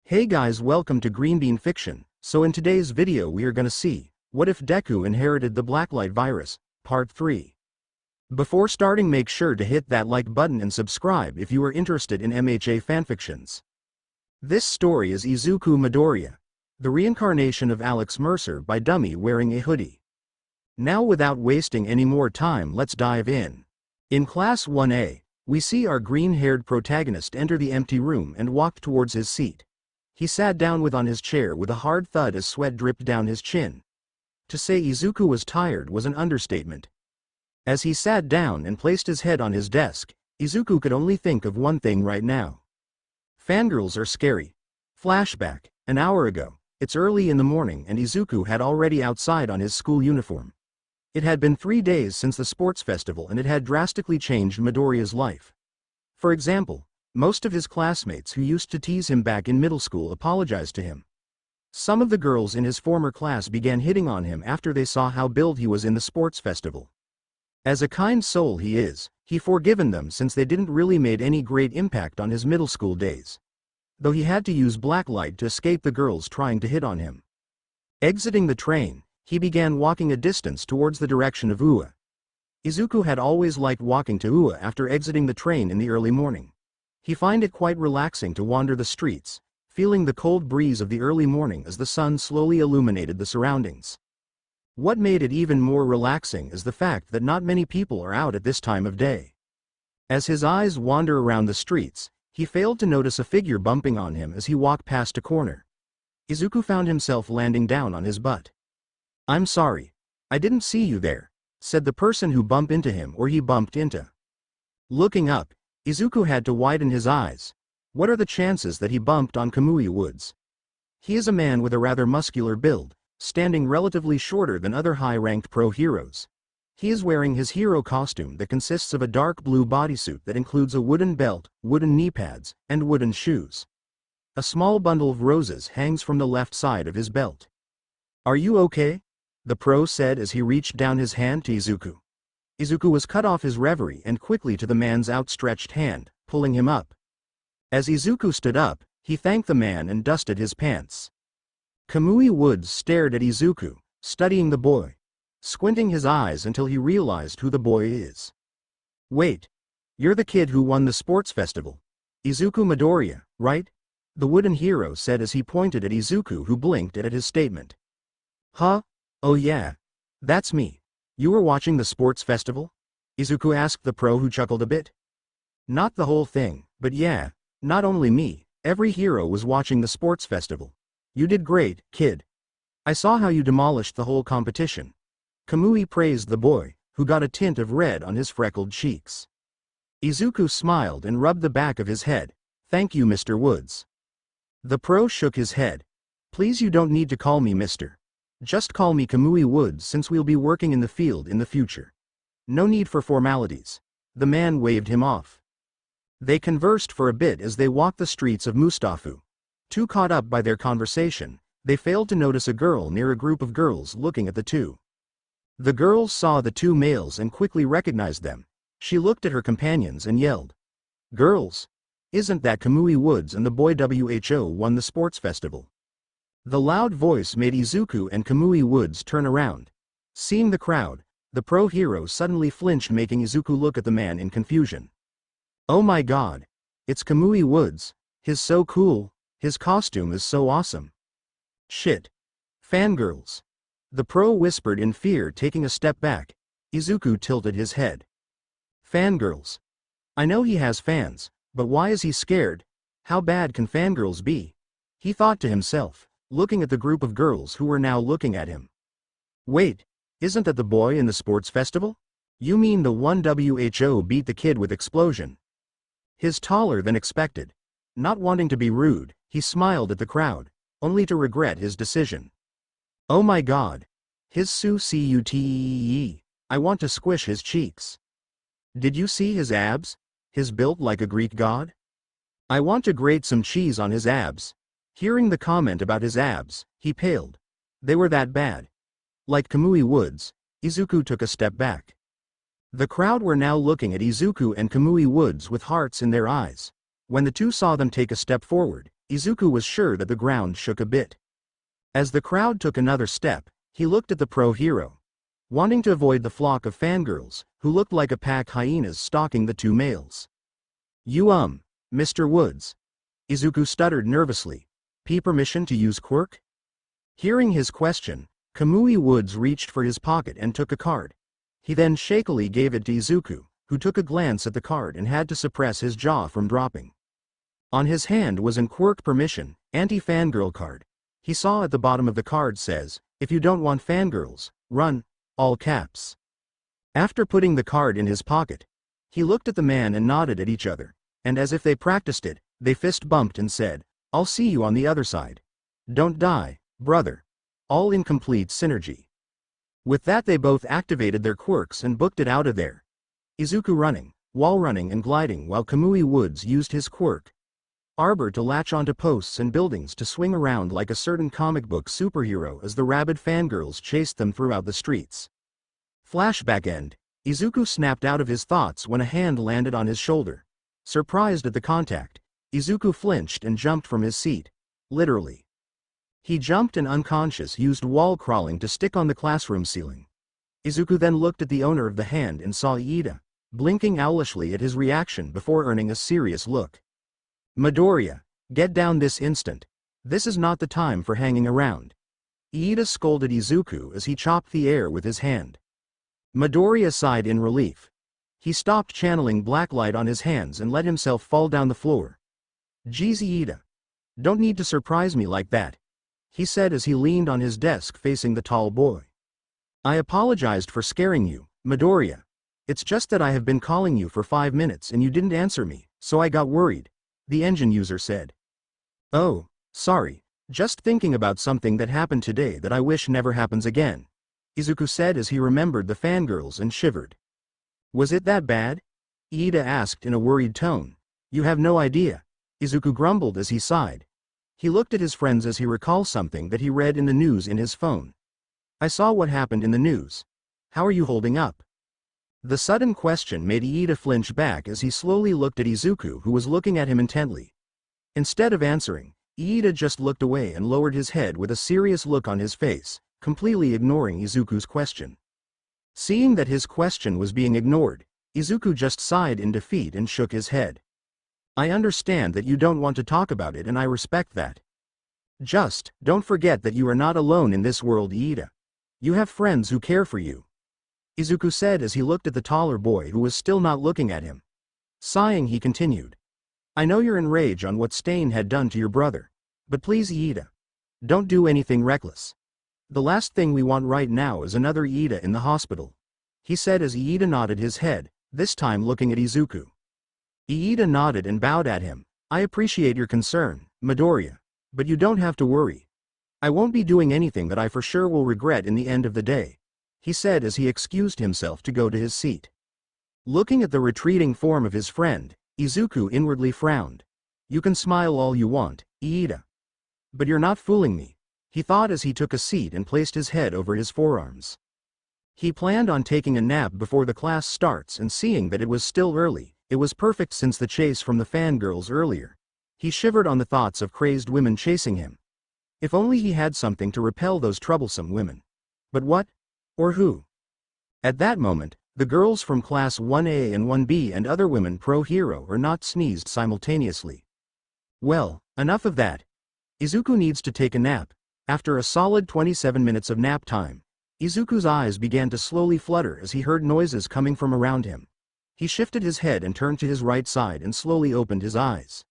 Hey guys, welcome to Green Bean Fiction. So in today's video we are gonna see, what if Deku inherited the Blacklight virus, part 3. Before starting, make sure to hit that like button and subscribe if you are interested in MHA fanfictions. This story is Izuku Midoriya, the reincarnation of Alex Mercer by DummyWearingAHoodie. Now without wasting any more time, let's dive in. In Class 1A, we see our green-haired protagonist enter the empty room and walk towards his seat. He sat down on his chair with a hard thud as sweat dripped down his chin. To say Izuku was tired was an understatement. As he sat down and placed his head on his desk, Izuku could only think of one thing right now. Fangirls are scary. Flashback, an hour ago. It's early in the morning and Izuku had already outside on his school uniform. It had been 3 days since the sports festival and it had drastically changed Midoriya's life. For example, most of his classmates who used to tease him back in middle school apologized to him. Some of the girls in his former class began hitting on him after they saw how billed he was in the sports festival. As a kind soul he forgiven them since they didn't really made any great impact on his middle school days. Though he had to use Blacklight to escape the girls trying to hit on him. Exiting the train, he began walking a distance towards the direction of Ua. Izuku had always liked walking to Ua after exiting the train in the early morning. He found it quite relaxing to wander the streets, feeling the cold breeze of the early morning as the sun slowly illuminated the surroundings. What made it even more relaxing is the fact that not many people are out at this time of day. As his eyes wander around the streets, he failed to notice a figure bumping on him as he walked past a corner. Izuku found himself landing down on his butt. "I'm sorry. I didn't see you there," said the person who bumped into him or he bumped into. Looking up, Izuku had to widen his eyes. What are the chances that he bumped on Kamui Woods? He is a man with a rather muscular build, standing relatively shorter than other high-ranked pro heroes. He is wearing his hero costume that consists of a dark blue bodysuit that includes a wooden belt, wooden knee pads, and wooden shoes. A small bundle of roses hangs from the left side of his belt. "Are you okay?" the pro said as he reached down his hand to Izuku. Izuku was cut off his reverie and quickly to the man's outstretched hand, pulling him up. As Izuku stood up, he thanked the man and dusted his pants. Kamui Woods stared at Izuku, studying the boy, squinting his eyes until he realized who the boy is. "Wait. You're the kid who won the sports festival. Izuku Midoriya, right?" the wooden hero said as he pointed at Izuku, who blinked at his statement. "Huh? Oh yeah. That's me. You were watching the sports festival?" Izuku asked the pro, who chuckled a bit. "Not the whole thing, but yeah, not only me, every hero was watching the sports festival. You did great, kid. I saw how you demolished the whole competition." Kamui praised the boy, who got a tint of red on his freckled cheeks. Izuku smiled and rubbed the back of his head. "Thank you, Mr. Woods." The pro shook his head. "Please, you don't need to call me Mr. Just call me Kamui Woods since we'll be working in the field in the future. No need for formalities." The man waved him off. They conversed for a bit as they walked the streets of Mustafu. Too caught up by their conversation, they failed to notice a girl near a group of girls looking at the two. The girls saw the two males and quickly recognized them. She looked at her companions and yelled, "Girls! Isn't that Kamui Woods and the boy who won the sports festival?" The loud voice made Izuku and Kamui Woods turn around. Seeing the crowd, the pro hero suddenly flinched, making Izuku look at the man in confusion. "Oh my god! It's Kamui Woods. He's so cool. His costume is so awesome." "Shit. Fangirls." The pro whispered in fear, taking a step back. Izuku tilted his head. "Fangirls. I know he has fans, but why is he scared? How bad can fangirls be?" he thought to himself, looking at the group of girls who were now looking at him. "Wait, isn't that the boy in the sports festival? You mean the one who beat the kid with explosion?" He's taller than expected. Not wanting to be rude, he smiled at the crowd, only to regret his decision. "Oh my god. His cute. I want to squish his cheeks. Did you see his abs? He's built like a Greek god. I want to grate some cheese on his abs." Hearing the comment about his abs, he paled. They were that bad. Like Kamui Woods, Izuku took a step back. The crowd were now looking at Izuku and Kamui Woods with hearts in their eyes. When the two saw them take a step forward, Izuku was sure that the ground shook a bit. As the crowd took another step, he looked at the pro hero. Wanting to avoid the flock of fangirls, who looked like a pack hyenas stalking the two males. You Mr. Woods. Izuku stuttered nervously. Permission to use quirk? Hearing his question, Kamui Woods reached for his pocket and took a card. He then shakily gave it to Izuku, who took a glance at the card and had to suppress his jaw from dropping. On his hand was an quirk permission, anti-fangirl card. He saw at the bottom of the card says, if you don't want fangirls, run, all caps. After putting the card in his pocket, he looked at the man and nodded at each other, and as if they practiced it, they fist bumped and said, I'll see you on the other side. Don't die, brother. All in complete synergy. With that they both activated their quirks and booked it out of there. Izuku running, wall running and gliding while Kamui Woods used his quirk Arbor to latch onto posts and buildings to swing around like a certain comic book superhero as the rabid fangirls chased them throughout the streets. Flashback end. Izuku snapped out of his thoughts when a hand landed on his shoulder. Surprised at the contact, Izuku flinched and jumped from his seat. Literally. He jumped and unconscious used wall crawling to stick on the classroom ceiling. Izuku then looked at the owner of the hand and saw Iida, blinking owlishly at his reaction before earning a serious look. Midoriya, get down this instant. This is not the time for hanging around. Iida scolded Izuku as he chopped the air with his hand. Midoriya sighed in relief. He stopped channeling Blacklight on his hands and let himself fall down the floor. Geez Iida. Don't need to surprise me like that, he said as he leaned on his desk facing the tall boy. I apologized for scaring you, Midoriya. It's just that I have been calling you for 5 minutes and you didn't answer me, so I got worried, the engine user said. Oh, sorry, just thinking about something that happened today that I wish never happens again, Izuku said as he remembered the fangirls and shivered. Was it that bad? Iida asked in a worried tone. You have no idea, Izuku grumbled as he sighed. He looked at his friends as he recalled something that he read in the news in his phone. I saw what happened in the news. How are you holding up? The sudden question made Iida flinch back as he slowly looked at Izuku, who was looking at him intently. Instead of answering, Iida just looked away and lowered his head with a serious look on his face, completely ignoring Izuku's question. Seeing that his question was being ignored, Izuku just sighed in defeat and shook his head. I understand that you don't want to talk about it and I respect that. Just, don't forget that you are not alone in this world, Iida. You have friends who care for you, Izuku said as he looked at the taller boy who was still not looking at him. Sighing he continued. I know you're enraged on what Stain had done to your brother. But please Iida. Don't do anything reckless. The last thing we want right now is another Iida in the hospital, he said as Iida nodded his head, this time looking at Izuku. Iida nodded and bowed at him. I appreciate your concern, Midoriya. But you don't have to worry. I won't be doing anything that I for sure will regret in the end of the day, he said as he excused himself to go to his seat. Looking at the retreating form of his friend, Izuku inwardly frowned. You can smile all you want, Iida. But you're not fooling me, he thought as he took a seat and placed his head over his forearms. He planned on taking a nap before the class starts, and seeing that it was still early, it was perfect since the chase from the fangirls earlier. He shivered on the thoughts of crazed women chasing him. If only he had something to repel those troublesome women. But what? Or who? At that moment, the girls from Class 1A and 1B and other women pro-hero or not sneezed simultaneously. Well, enough of that. Izuku needs to take a nap. After a solid 27 minutes of nap time, Izuku's eyes began to slowly flutter as he heard noises coming from around him. He shifted his head and turned to his right side and slowly opened his eyes.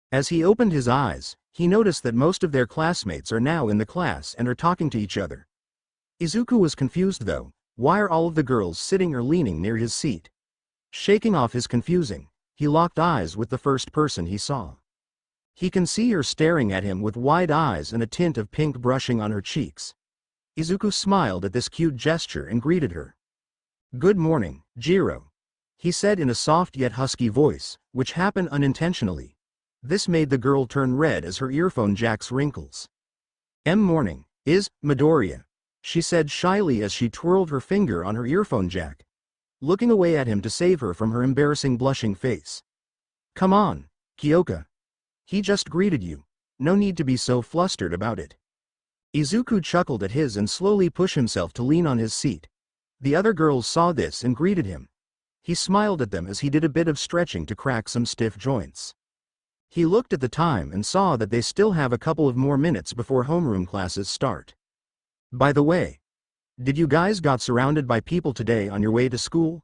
As he opened his eyes, he noticed that most of their classmates are now in the class and are talking to each other. Izuku was confused though. Why are all of the girls sitting or leaning near his seat? Shaking off his confusing, he locked eyes with the first person he saw. He can see her staring at him with wide eyes and a tint of pink brushing on her cheeks. Izuku smiled at this cute gesture and greeted her. Good morning, Jiro, he said in a soft yet husky voice, which happened unintentionally. This made the girl turn red as her earphone jacks wrinkles. Morning, Midoriya, she said shyly as she twirled her finger on her earphone jack, looking away at him to save her from her embarrassing blushing face. Come on, Kyoka. He just greeted you. No need to be so flustered about it. Izuku chuckled at his and slowly pushed himself to lean on his seat. The other girls saw this and greeted him. He smiled at them as he did a bit of stretching to crack some stiff joints. He looked at the time and saw that they still have a couple of more minutes before homeroom classes start. By the way, did you guys got surrounded by people today on your way to school?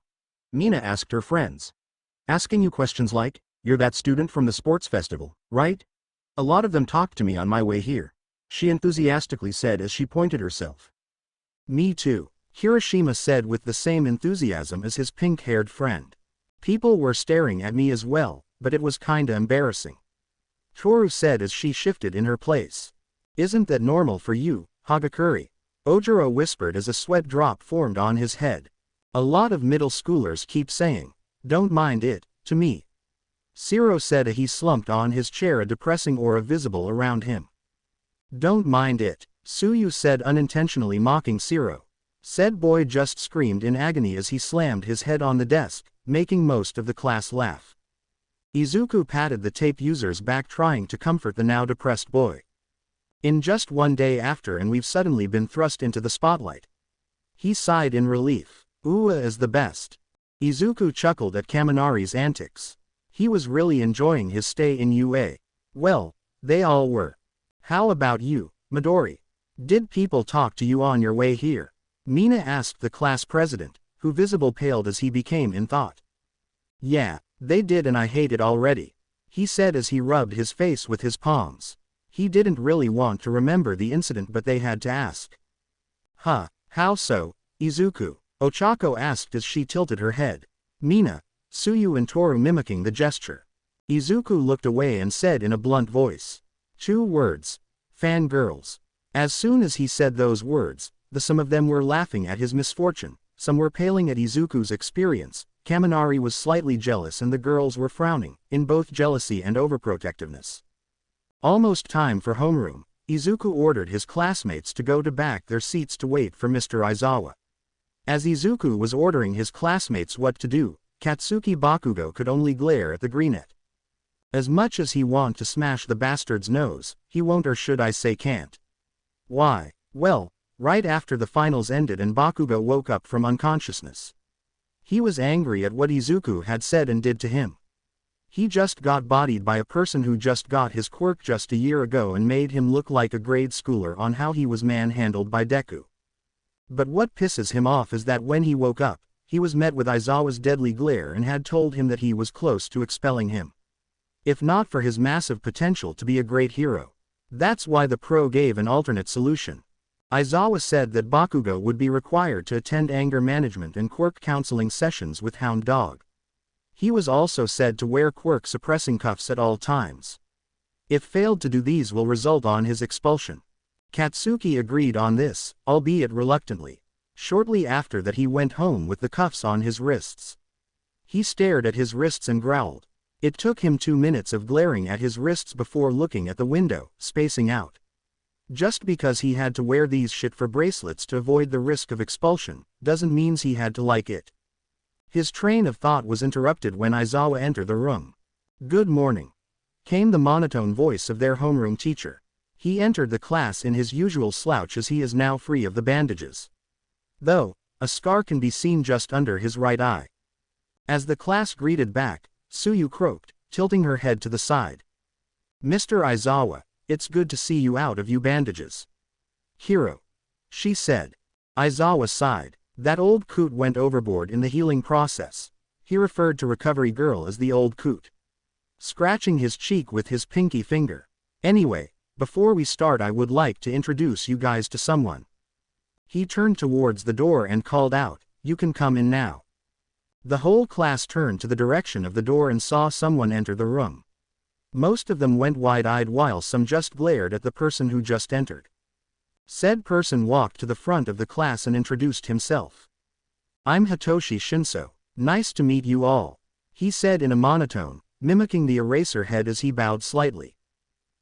Mina asked her friends. Asking you questions like, you're that student from the sports festival, right? A lot of them talked to me on my way here, she enthusiastically said as she pointed herself. Me too, Hiroshima said with the same enthusiasm as his pink-haired friend. People were staring at me as well, but it was kinda embarrassing. Toru said as she shifted in her place. Isn't that normal for you, Hagakure? Ojiro whispered as a sweat drop formed on his head. A lot of middle schoolers keep saying, don't mind it, to me. Shiro said as he slumped on his chair, a depressing aura visible around him. Don't mind it, Tsuyu said, unintentionally mocking Shiro. Said boy just screamed in agony as he slammed his head on the desk, making most of the class laugh. Izuku patted the tape user's back, trying to comfort the now depressed boy. In just one day after and we've suddenly been thrust into the spotlight. He sighed in relief. Ua is the best. Izuku chuckled at Kaminari's antics. He was really enjoying his stay in UA. Well, they all were. How about you, Midori? Did people talk to you on your way here? Mina asked the class president, who visibly paled as he became in thought. Yeah, they did, and I hate it already, he said as he rubbed his face with his palms. He didn't really want to remember the incident, but they had to ask. Huh, how so, Izuku? Ochako asked as she tilted her head. Mina, Tsuyu and Toru mimicking the gesture. Izuku looked away and said in a blunt voice. 2 words. Fangirls. As soon as he said those words, some of them were laughing at his misfortune, some were paling at Izuku's experience. Kaminari was slightly jealous and the girls were frowning, in both jealousy and overprotectiveness. Almost time for homeroom, Izuku ordered his classmates to go to back their seats to wait for Mr. Aizawa. As Izuku was ordering his classmates what to do, Katsuki Bakugo could only glare at the greenette. As much as he want to smash the bastard's nose, he won't, or should I say can't. Why? Well, right after the finals ended and Bakugo woke up from unconsciousness. He was angry at what Izuku had said and did to him. He just got bodied by a person who just got his quirk just a year ago and made him look like a grade schooler on how he was manhandled by Deku. But what pisses him off is that when he woke up, he was met with Aizawa's deadly glare and had told him that he was close to expelling him. If not for his massive potential to be a great hero. That's why the pro gave an alternate solution. Aizawa said that Bakugo would be required to attend anger management and quirk counseling sessions with Hound Dog. He was also said to wear quirk suppressing cuffs at all times. If failed to do these will result on his expulsion. Katsuki agreed on this, albeit reluctantly. Shortly after that he went home with the cuffs on his wrists. He stared at his wrists and growled. It took him 2 minutes of glaring at his wrists before looking at the window, spacing out. Just because he had to wear these shit for bracelets to avoid the risk of expulsion, doesn't mean he had to like it. His train of thought was interrupted when Aizawa entered the room. Good morning, came the monotone voice of their homeroom teacher. He entered the class in his usual slouch as he is now free of the bandages. Though, a scar can be seen just under his right eye. As the class greeted back, Tsuyu croaked, tilting her head to the side. Mr. Aizawa, it's good to see you out of your bandages. Hero, she said. Aizawa sighed. That old coot went overboard in the healing process. He referred to Recovery Girl as the old coot. Scratching his cheek with his pinky finger. Anyway, before we start I would like to introduce you guys to someone. He turned towards the door and called out, you can come in now. The whole class turned to the direction of the door and saw someone enter the room. Most of them went wide-eyed while some just glared at the person who just entered. Said person walked to the front of the class and introduced himself. I'm Hitoshi Shinso, nice to meet you all, he said in a monotone, mimicking the eraser head as he bowed slightly.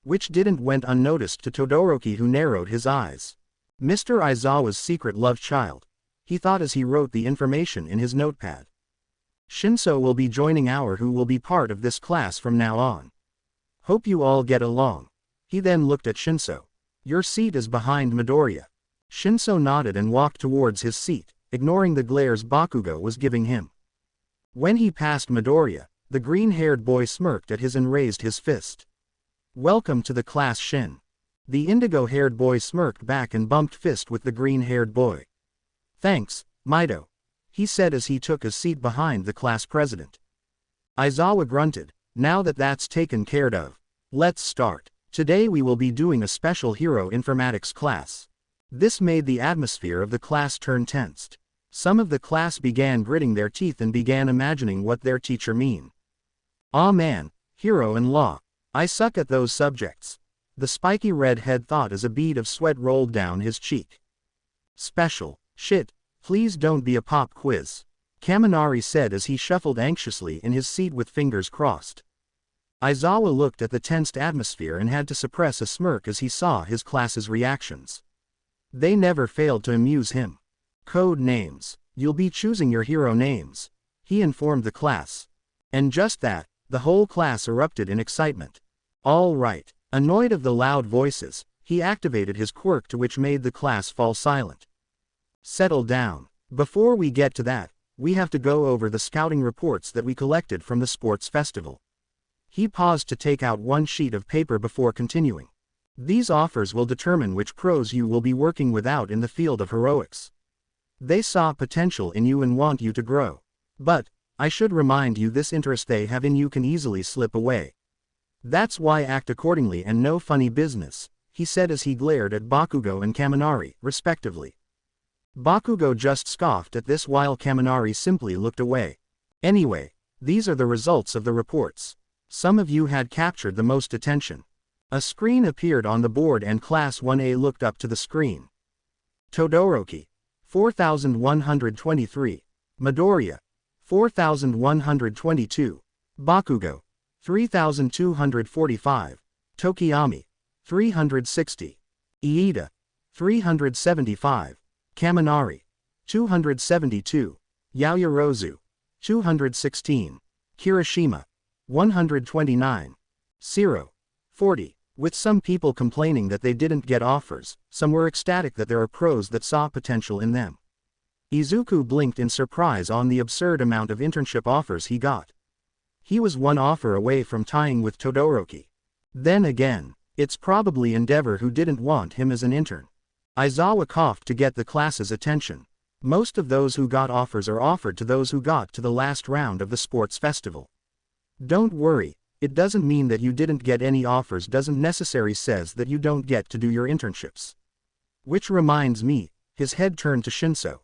Which didn't went unnoticed to Todoroki, who narrowed his eyes. Mr. Aizawa's secret love child, he thought as he wrote the information in his notepad. Shinso will be joining our who will be part of this class from now on. Hope you all get along. He then looked at Shinso. Your seat is behind Midoriya. Shinso nodded and walked towards his seat, ignoring the glares Bakugo was giving him. When he passed Midoriya, the green-haired boy smirked at his and raised his fist. Welcome to the class, Shin. The indigo-haired boy smirked back and bumped fist with the green-haired boy. Thanks, Mido, he said as he took a seat behind the class president. Aizawa grunted, now that that's taken care of, let's start. Today we will be doing a special hero informatics class. This made the atmosphere of the class turn tensed. Some of the class began gritting their teeth and began imagining what their teacher mean. Aw man, hero and law. I suck at those subjects. The spiky red head thought as a bead of sweat rolled down his cheek. Special, shit, please don't be a pop quiz, Kaminari said as he shuffled anxiously in his seat with fingers crossed. Aizawa looked at the tensed atmosphere and had to suppress a smirk as he saw his class's reactions. They never failed to amuse him. Code names. You'll be choosing your hero names, he informed the class. And just that, the whole class erupted in excitement. All right. Annoyed of the loud voices, he activated his quirk to which made the class fall silent. Settle down. Before we get to that, we have to go over the scouting reports that we collected from the sports festival. He paused to take out one sheet of paper before continuing. These offers will determine which pros you will be working with out in the field of heroics. They saw potential in you and want you to grow. But, I should remind you this interest they have in you can easily slip away. That's why act accordingly and no funny business, he said as he glared at Bakugo and Kaminari, respectively. Bakugo just scoffed at this while Kaminari simply looked away. Anyway, these are the results of the reports. Some of you had captured the most attention. A screen appeared on the board and Class 1A looked up to the screen. Todoroki, 4123. Midoriya, 4122. Bakugo, 3245. Tokiyami, 360. Iida, 375. Kaminari, 272. Yaoyorozu, 216. Kirishima, 129. 40. With some people complaining that they didn't get offers, some were ecstatic that there are pros that saw potential in them. Izuku blinked in surprise on the absurd amount of internship offers he got. He was one offer away from tying with Todoroki. Then again, it's probably Endeavor who didn't want him as an intern. Aizawa coughed to get the class's attention. Most of those who got offers are offered to those who got to the last round of the sports festival. Don't worry, it doesn't mean that you didn't get any offers, doesn't necessarily says that you don't get to do your internships. Which reminds me, his head turned to Shinso.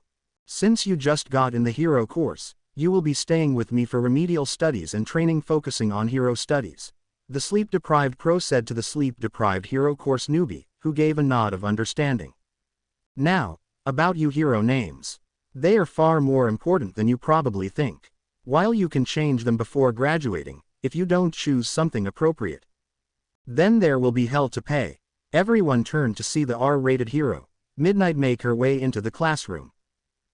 Since you just got in the hero course, you will be staying with me for remedial studies and training focusing on hero studies, the sleep-deprived pro said to the sleep-deprived hero course newbie, who gave a nod of understanding. Now, about you hero names. They are far more important than you probably think. While you can change them before graduating, if you don't choose something appropriate, then there will be hell to pay. Everyone turned to see the R-rated hero, Midnight, make her way into the classroom.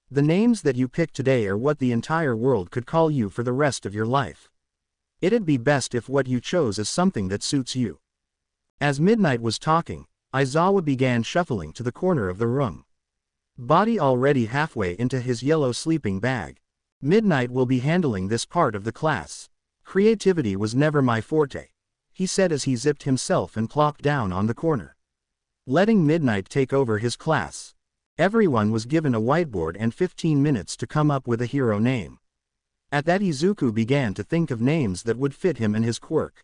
The names that you pick today are what the entire world could call you for the rest of your life. It'd be best if what you chose is something that suits you. As Midnight was talking, Aizawa began shuffling to the corner of the room. Body already halfway into his yellow sleeping bag. Midnight will be handling this part of the class. Creativity was never my forte, he said as he zipped himself and plopped down on the corner, letting Midnight take over his class. Everyone was given a whiteboard and 15 minutes to come up with a hero name. At that Izuku began to think of names that would fit him and his quirk.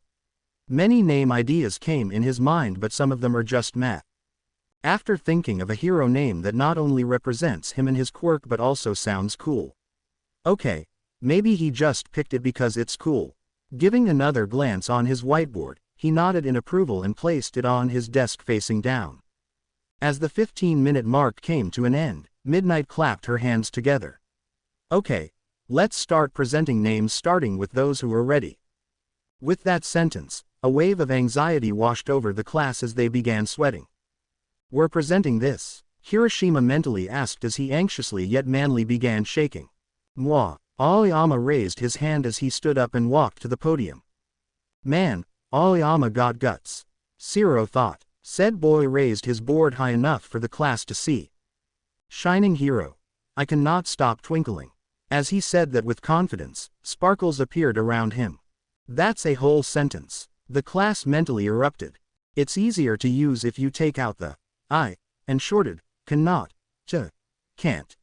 Many name ideas came in his mind, but some of them are just meh. After thinking of a hero name that not only represents him and his quirk but also sounds cool. Okay, maybe he just picked it because it's cool. Giving another glance on his whiteboard, he nodded in approval and placed it on his desk facing down. As the 15-minute mark came to an end, Midnight clapped her hands together. Okay, let's start presenting names, starting with those who are ready. With that sentence, a wave of anxiety washed over the class as they began sweating. We're presenting this, Hiroshima mentally asked as he anxiously yet manly began shaking. Moi. Aoyama raised his hand as he stood up and walked to the podium. Man, Aoyama got guts. Zero thought. Said boy raised his board high enough for the class to see. Shining hero. I cannot stop twinkling. As he said that with confidence, sparkles appeared around him. That's a whole sentence. The class mentally erupted. It's easier to use if you take out the I and shorted cannot to can't.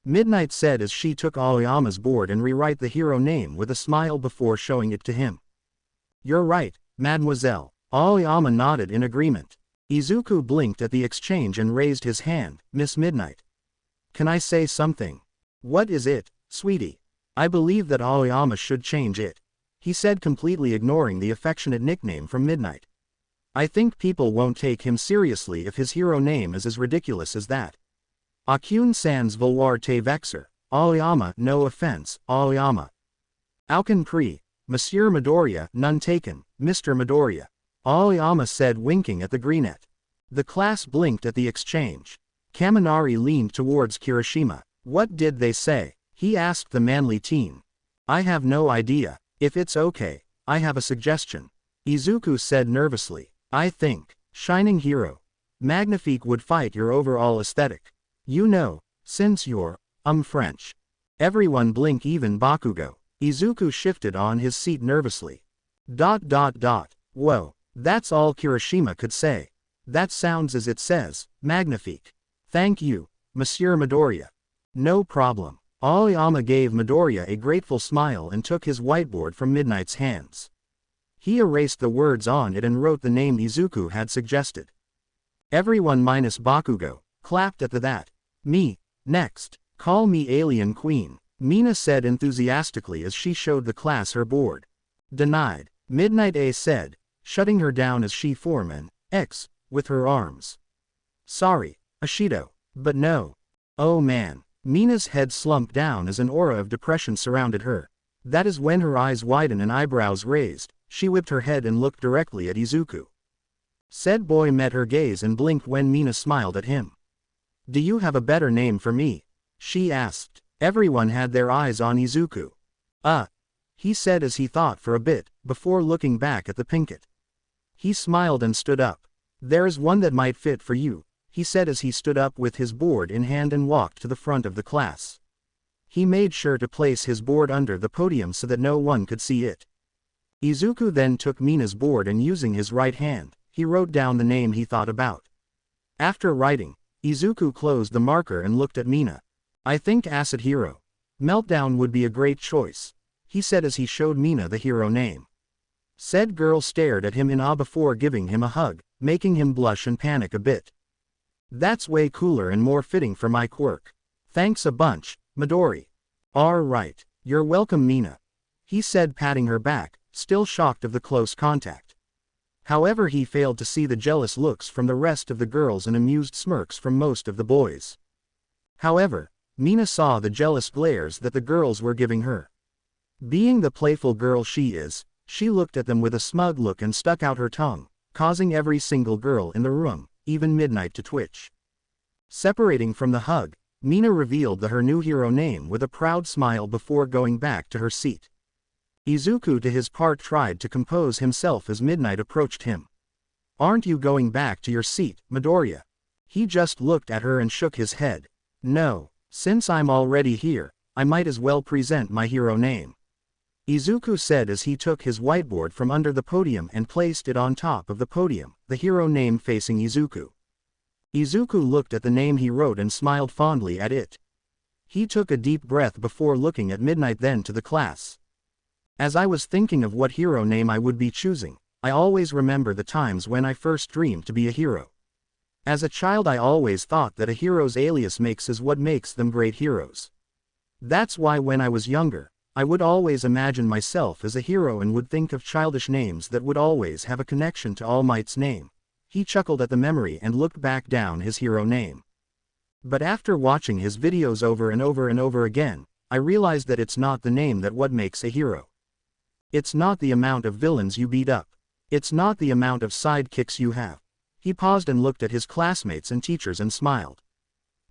Midnight said as she took Aoyama's board and rewrite the hero name with a smile before showing it to him. You're right, mademoiselle. Aoyama nodded in agreement. Izuku blinked at the exchange and raised his hand. Miss Midnight. Can I say something? What is it, sweetie? I believe that Aoyama should change it, he said, completely ignoring the affectionate nickname from Midnight. I think people won't take him seriously if his hero name is as ridiculous as that. Aucune sans vouloir te vexer, Aoyama, no offense, Aoyama. Aucun prix, Monsieur Midoriya, none taken, Mr. Midoriya. Aoyama said, winking at the greenette. The class blinked at the exchange. Kaminari leaned towards Kirishima. What did they say? He asked the manly teen. I have no idea. If it's okay, I have a suggestion. Izuku said nervously. I think, Shining Hero. Magnifique would fight your overall aesthetic. You know, since you're, French. Everyone blink, even Bakugo. Izuku shifted on his seat nervously. Whoa, that's all Kirishima could say. That sounds as it says, Magnifique. Thank you, Monsieur Midoriya. No problem. Aoyama gave Midoriya a grateful smile and took his whiteboard from Midnight's hands. He erased the words on it and wrote the name Izuku had suggested. Everyone minus Bakugo clapped at that. Me, next. Call me Alien Queen, Mina said enthusiastically as she showed the class her board. Denied, Midnight A said, shutting her down as she formed an X with her arms. Sorry, Ashido, but no. Oh man. Mina's head slumped down as an aura of depression surrounded her. That is when her eyes widened and eyebrows raised. She whipped her head and looked directly at Izuku. Said boy met her gaze and blinked when Mina smiled at him. Do you have a better name for me? She asked. Everyone had their eyes on Izuku. He said as he thought for a bit, before looking back at the Pinkett. He smiled and stood up. There's one that might fit for you, he said as he stood up with his board in hand and walked to the front of the class. He made sure to place his board under the podium so that no one could see it. Izuku then took Mina's board and using his right hand, he wrote down the name he thought about. After writing, Izuku closed the marker and looked at Mina. I think Acid Hero. Meltdown would be a great choice, he said as he showed Mina the hero name. Said girl stared at him in awe before giving him a hug, making him blush and panic a bit. That's way cooler and more fitting for my quirk. Thanks a bunch, Midori. Right, you're welcome, Mina, he said, patting her back, still shocked of the close contact. However, he failed to see the jealous looks from the rest of the girls and amused smirks from most of the boys. However, Mina saw the jealous glares that the girls were giving her. Being the playful girl she is, she looked at them with a smug look and stuck out her tongue, causing every single girl in the room, even Midnight, to twitch. Separating from the hug, Mina revealed her new hero name with a proud smile before going back to her seat. Izuku to his part tried to compose himself as Midnight approached him. Aren't you going back to your seat, Midoriya? He just looked at her and shook his head. No, since I'm already here, I might as well present my hero name, Izuku said as he took his whiteboard from under the podium and placed it on top of the podium, the hero name facing Izuku. Izuku looked at the name he wrote and smiled fondly at it. He took a deep breath before looking at Midnight, then to the class. As I was thinking of what hero name I would be choosing, I always remember the times when I first dreamed to be a hero. As a child I always thought that a hero's alias makes is what makes them great heroes. That's why when I was younger, I would always imagine myself as a hero and would think of childish names that would always have a connection to All Might's name. He chuckled at the memory and looked back down his hero name. But after watching his videos over and over and over again, I realized that it's not the name that what makes a hero. It's not the amount of villains you beat up. It's not the amount of sidekicks you have. He paused and looked at his classmates and teachers and smiled.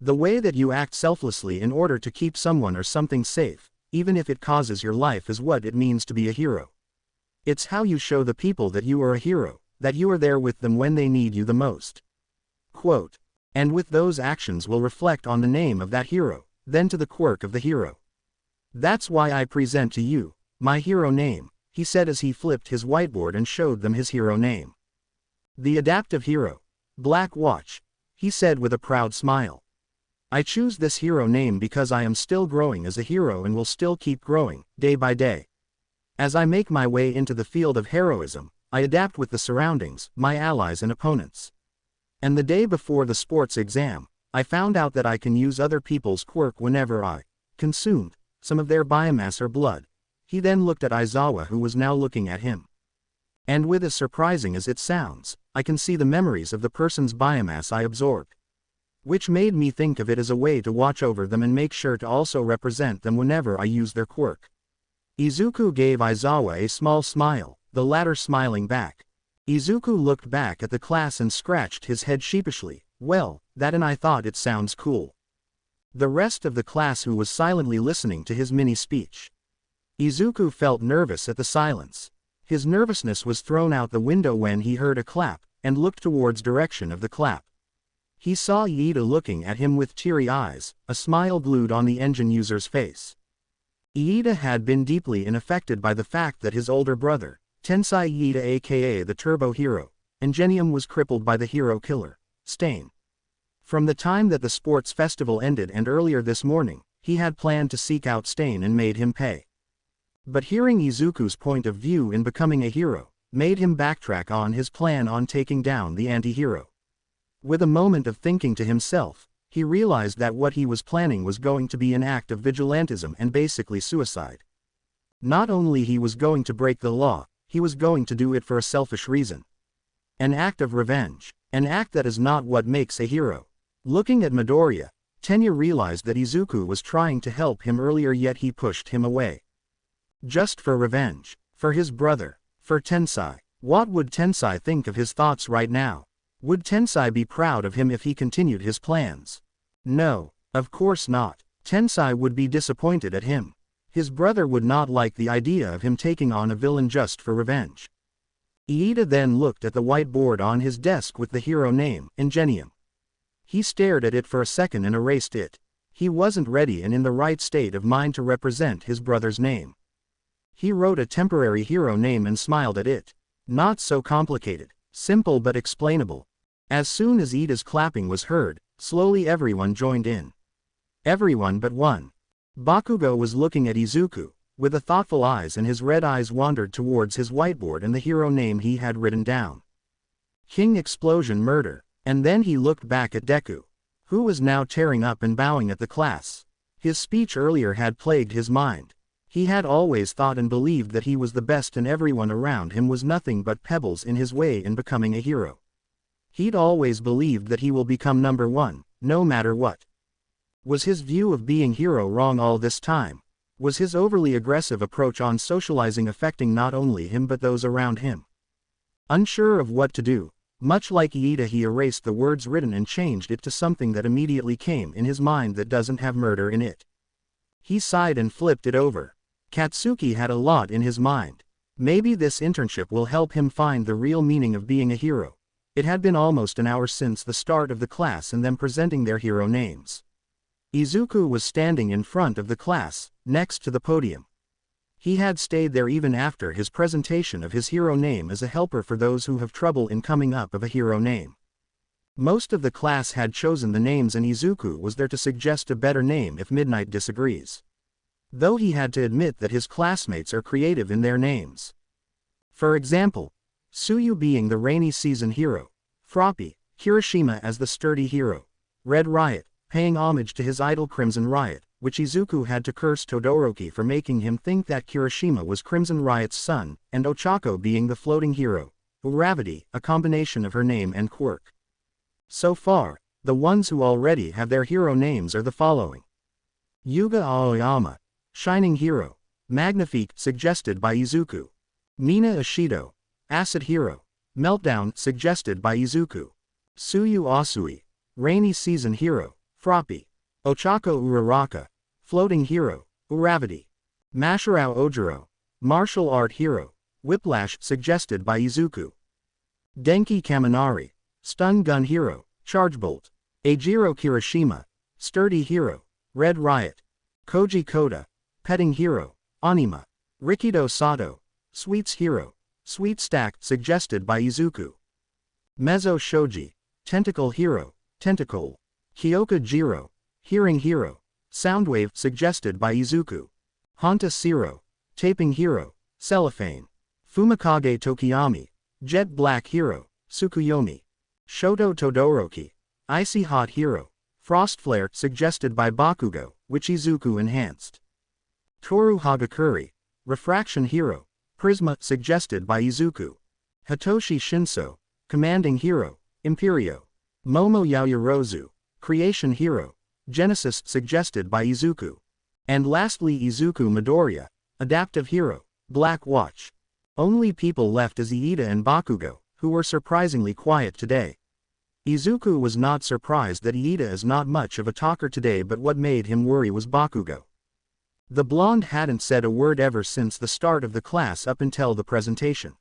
The way that you act selflessly in order to keep someone or something safe, even if it causes your life, is what it means to be a hero. It's how you show the people that you are a hero, that you are there with them when they need you the most. Quote. And with those actions will reflect on the name of that hero, then to the quirk of the hero. That's why I present to you my hero name, he said as he flipped his whiteboard and showed them his hero name. The adaptive hero. Black Watch, he said with a proud smile. I choose this hero name because I am still growing as a hero and will still keep growing, day by day. As I make my way into the field of heroism, I adapt with the surroundings, my allies and opponents. And the day before the sports exam, I found out that I can use other people's quirk whenever I consumed some of their biomass or blood. He then looked at Aizawa, who was now looking at him. And with as surprising as it sounds, I can see the memories of the person's biomass I absorbed. Which made me think of it as a way to watch over them and make sure to also represent them whenever I use their quirk. Izuku gave Aizawa a small smile, the latter smiling back. Izuku looked back at the class and scratched his head sheepishly. Well, that and I thought it sounds cool. The rest of the class who was silently listening to his mini speech. Izuku felt nervous at the silence. His nervousness was thrown out the window when he heard a clap, and looked towards direction of the clap. He saw Iida looking at him with teary eyes, a smile glued on the engine user's face. Iida had been deeply affected by the fact that his older brother, Tensai Iida aka the Turbo Hero, Ingenium was crippled by the hero killer, Stain. From the time that the sports festival ended and earlier this morning, he had planned to seek out Stain and made him pay. But hearing Izuku's point of view in becoming a hero, made him backtrack on his plan on taking down the anti-hero. With a moment of thinking to himself, he realized that what he was planning was going to be an act of vigilantism and basically suicide. Not only he was going to break the law, he was going to do it for a selfish reason. An act of revenge, an act that is not what makes a hero. Looking at Midoriya, Tenya realized that Izuku was trying to help him earlier, yet he pushed him away. Just for revenge, for his brother, for Tensai. What would Tensai think of his thoughts right now? Would Tensai be proud of him if he continued his plans? No, of course not. Tensai would be disappointed at him. His brother would not like the idea of him taking on a villain just for revenge. Iida then looked at the whiteboard on his desk with the hero name, Ingenium. He stared at it for a second and erased it. He wasn't ready and in the right state of mind to represent his brother's name. He wrote a temporary hero name and smiled at it. Not so complicated, simple but explainable. As soon as Iida's clapping was heard, slowly everyone joined in. Everyone but one. Bakugo was looking at Izuku, with a thoughtful eyes, and his red eyes wandered towards his whiteboard and the hero name he had written down. King Explosion Murder. And then he looked back at Deku, who was now tearing up and bowing at the class. His speech earlier had plagued his mind. He had always thought and believed that he was the best and everyone around him was nothing but pebbles in his way in becoming a hero. He'd always believed that he will become number one, no matter what. Was his view of being hero wrong all this time? Was his overly aggressive approach on socializing affecting not only him but those around him? Unsure of what to do, much like Iida, he erased the words written and changed it to something that immediately came in his mind that doesn't have murder in it. He sighed and flipped it over. Katsuki had a lot in his mind. Maybe this internship will help him find the real meaning of being a hero. It had been almost an hour since the start of the class and them presenting their hero names. Izuku was standing in front of the class, next to the podium. He had stayed there even after his presentation of his hero name as a helper for those who have trouble in coming up of a hero name. Most of the class had chosen the names and Izuku was there to suggest a better name if Midnight disagrees. Though he had to admit that his classmates are creative in their names. For example, Tsuyu being the rainy season hero, Froppy, Kirishima as the sturdy hero, Red Riot, paying homage to his idol Crimson Riot, which Izuku had to curse Todoroki for making him think that Kirishima was Crimson Riot's son, and Ochako being the floating hero, Uravity, a combination of her name and quirk. So far, the ones who already have their hero names are the following. Yuga Aoyama, Shining Hero, Magnifique, suggested by Izuku. Mina Ishido, Acid Hero, Meltdown, suggested by Izuku. Tsuyu Asui, Rainy Season Hero, Froppy. Ochako Uraraka, Floating Hero, Uravity. Masharao Ojiro, Martial Art Hero, Whiplash suggested by Izuku. Denki Kaminari, Stun Gun Hero, Charge Bolt. Eijiro Kirishima, Sturdy Hero, Red Riot. Koji Koda, Petting Hero, Anima. Rikido Sato, Sweets Hero, Sweet Stack suggested by Izuku. Mezzo Shoji, Tentacle Hero, Tentacle. Kyoka Jiro, Hearing Hero, Soundwave suggested by Izuku. Honta Siro, Taping Hero, Cellophane. Fumikage Tokiyami, Jet Black Hero, Tsukuyomi. Shoto Todoroki, Icy Hot Hero, Frost Flare suggested by Bakugo, which Izuku enhanced. Toru Hagakure, Refraction Hero, Prisma suggested by Izuku. Hitoshi Shinso, Commanding Hero, Imperio. Momo Yaoyorozu, Creation Hero, Genesis suggested by Izuku. And lastly Izuku Midoriya, Adaptive Hero, Black Watch. Only people left is Iida and Bakugo, who were surprisingly quiet today. Izuku was not surprised that Iida is not much of a talker today, but what made him worry was Bakugo. The blonde hadn't said a word ever since the start of the class up until the presentation.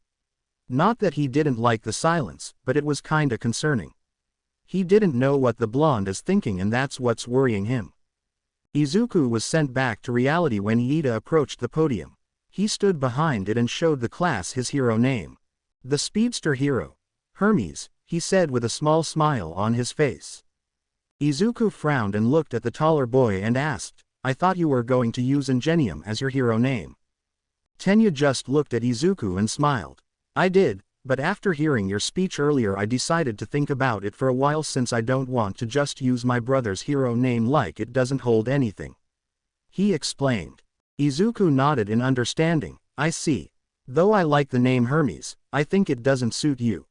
Not that he didn't like the silence, but it was kinda concerning. He didn't know what the blonde is thinking, and that's what's worrying him. Izuku was sent back to reality when Iida approached the podium. He stood behind it and showed the class his hero name. The speedster hero. Hermes, he said with a small smile on his face. Izuku frowned and looked at the taller boy and asked, I thought you were going to use Ingenium as your hero name. Tenya just looked at Izuku and smiled. I did, but after hearing your speech earlier I decided to think about it for a while, since I don't want to just use my brother's hero name like it doesn't hold anything. He explained. Izuku nodded in understanding. I see. Though I like the name Hermes, I think it doesn't suit you.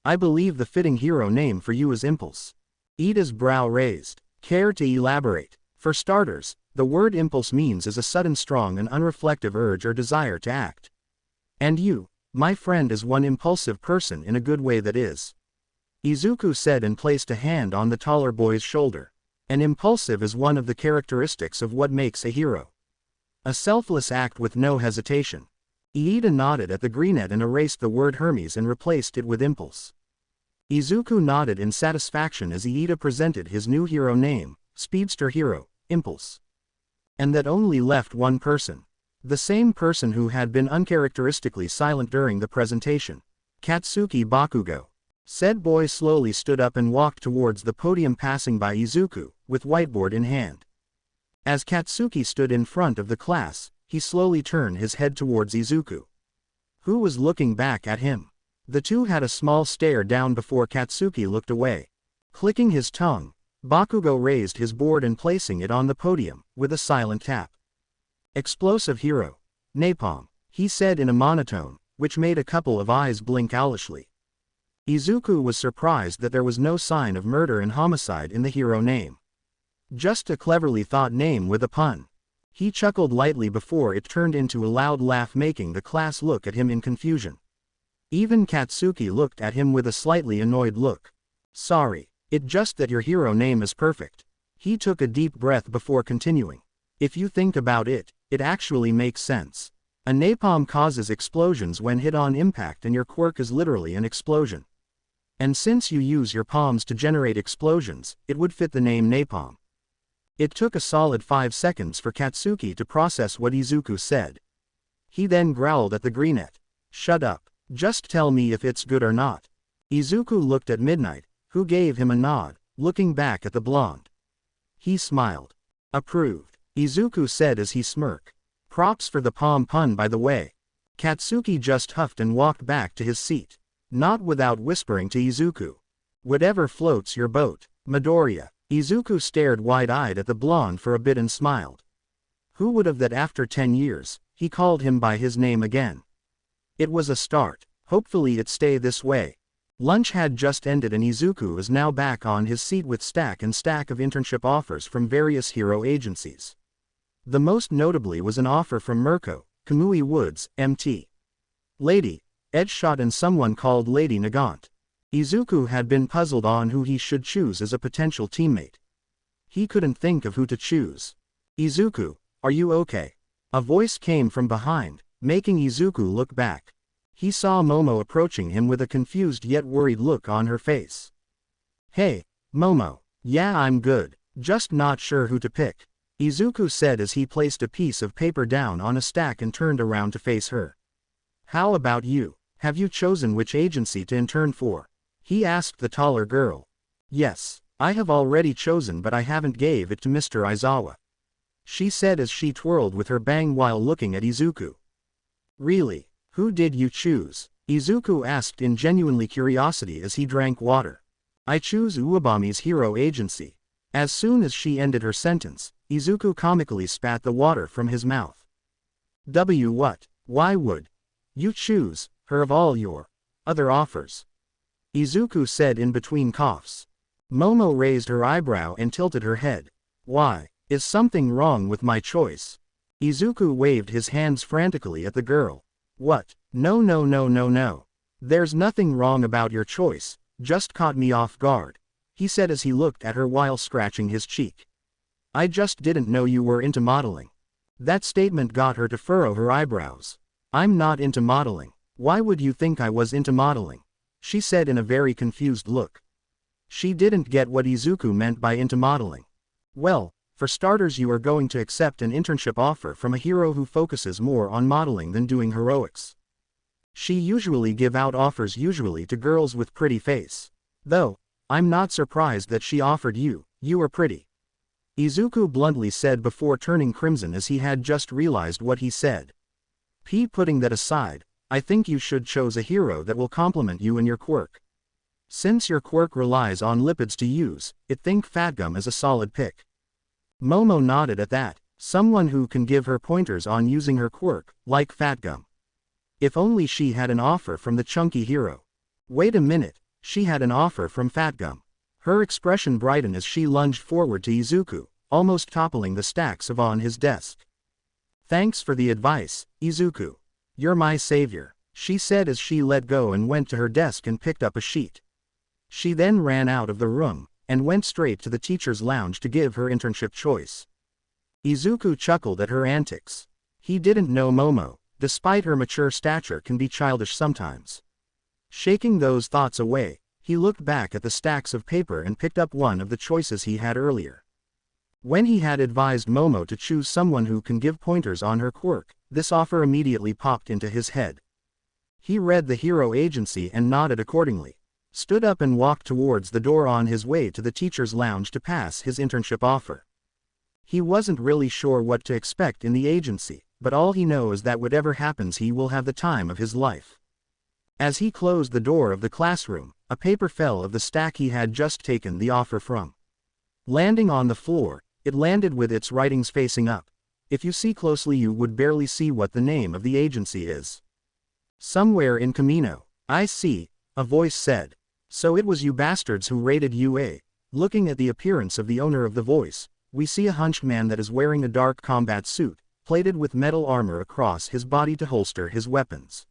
I believe the fitting hero name for you is Impulse. Iida's brow raised. Care to elaborate? For starters, the word impulse means is a sudden strong and unreflective urge or desire to act. And you, my friend, is one impulsive person in a good way that is. Izuku said and placed a hand on the taller boy's shoulder. An impulsive is one of the characteristics of what makes a hero. A selfless act with no hesitation. Iida nodded at the greenette and erased the word Hermes and replaced it with Impulse. Izuku nodded in satisfaction as Iida presented his new hero name, Speedster Hero, Impulse. And that only left one person. The same person who had been uncharacteristically silent during the presentation. Katsuki Bakugo. Said boy slowly stood up and walked towards the podium, passing by Izuku, with whiteboard in hand. As Katsuki stood in front of the class, he slowly turned his head towards Izuku, who was looking back at him. The two had a small stare down before Katsuki looked away. Clicking his tongue, Bakugo raised his board and placing it on the podium, with a silent tap. Explosive Hero. Napalm, he said in a monotone, which made a couple of eyes blink owlishly. Izuku was surprised that there was no sign of murder and homicide in the hero name. Just a cleverly thought name with a pun. He chuckled lightly before it turned into a loud laugh, making the class look at him in confusion. Even Katsuki looked at him with a slightly annoyed look. Sorry, it's just that your hero name is perfect. He took a deep breath before continuing. If you think about it, it actually makes sense. A napalm causes explosions when hit on impact, and your quirk is literally an explosion. And since you use your palms to generate explosions, it would fit the name Napalm. It took a solid 5 seconds for Katsuki to process what Izuku said. He then growled at the greenette. Shut up. Just tell me if it's good or not. Izuku looked at Midnight, who gave him a nod, looking back at the blonde. He smiled. Approved, Izuku said as he smirked. Props for the palm pun, by the way. Katsuki just huffed and walked back to his seat, not without whispering to Izuku. Whatever floats your boat, Midoriya. Izuku stared wide-eyed at the blonde for a bit and smiled. Who would have that after 10 years, he called him by his name again. It was a start. Hopefully it stay this way. Lunch had just ended and Izuku is now back on his seat with stack and stack of internship offers from various hero agencies. The most notably was an offer from Mirko, Kamui Woods, MT. Lady, Edgeshot and someone called Lady Nagant. Izuku had been puzzled on who he should choose as a potential teammate. He couldn't think of who to choose. Izuku, are you okay? A voice came from behind, making Izuku look back. He saw Momo approaching him with a confused yet worried look on her face. "Hey, Momo. Yeah, I'm good, just not sure who to pick," Izuku said as he placed a piece of paper down on a stack and turned around to face her. "How about you? Have you chosen which agency to intern for?" he asked the taller girl. "Yes, I have already chosen, but I haven't gave it to Mr. Aizawa," she said as she twirled with her bang while looking at Izuku. "Really? Who did you choose?" Izuku asked in genuinely curiosity as he drank water. "I choose Uebami's hero agency." As soon as she ended her sentence, Izuku comically spat the water from his mouth. What? Why would you choose her of all your other offers?" Izuku said in between coughs. Momo raised her eyebrow and tilted her head. "Why? Is something wrong with my choice?" Izuku waved his hands frantically at the girl. "What? No no no no no. There's nothing wrong about your choice, just caught me off guard," he said as he looked at her while scratching his cheek. "I just didn't know you were into modeling." That statement got her to furrow her eyebrows. "I'm not into modeling. Why would you think I was into modeling?" she said in a very confused look. She didn't get what Izuku meant by into modeling. "Well, for starters, you are going to accept an internship offer from a hero who focuses more on modeling than doing heroics. She usually give out offers usually to girls with pretty face. Though, I'm not surprised that she offered you, you are pretty," Izuku bluntly said before turning crimson as he had just realized what he said. Putting that aside, I think you should choose a hero that will complement you in your quirk. Since your quirk relies on lipids to use, I think Fatgum is a solid pick." Momo nodded at that, someone who can give her pointers on using her quirk, like Fatgum. If only she had an offer from the chunky hero. Wait a minute, she had an offer from Fatgum. Her expression brightened as she lunged forward to Izuku, almost toppling the stacks on his desk. "Thanks for the advice, Izuku. You're my savior," she said as she let go and went to her desk and picked up a sheet. She then ran out of the room, and went straight to the teacher's lounge to give her internship choice. Izuku chuckled at her antics. He didn't know Momo, despite her mature stature, can be childish sometimes. Shaking those thoughts away, he looked back at the stacks of paper and picked up one of the choices he had earlier. When he had advised Momo to choose someone who can give pointers on her quirk, this offer immediately popped into his head. He read the hero agency and nodded accordingly, stood up and walked towards the door on his way to the teacher's lounge to pass his internship offer. He wasn't really sure what to expect in the agency, but all he knows is that whatever happens he will have the time of his life. As he closed the door of the classroom, a paper fell of the stack he had just taken the offer from. Landing on the floor, it landed with its writings facing up. If you see closely you would barely see what the name of the agency is. "Somewhere in Camino." "I see," a voice said. "So it was you bastards who raided UA." Looking at the appearance of the owner of the voice, we see a hunched man that is wearing a dark combat suit, plated with metal armor across his body to holster his weapons.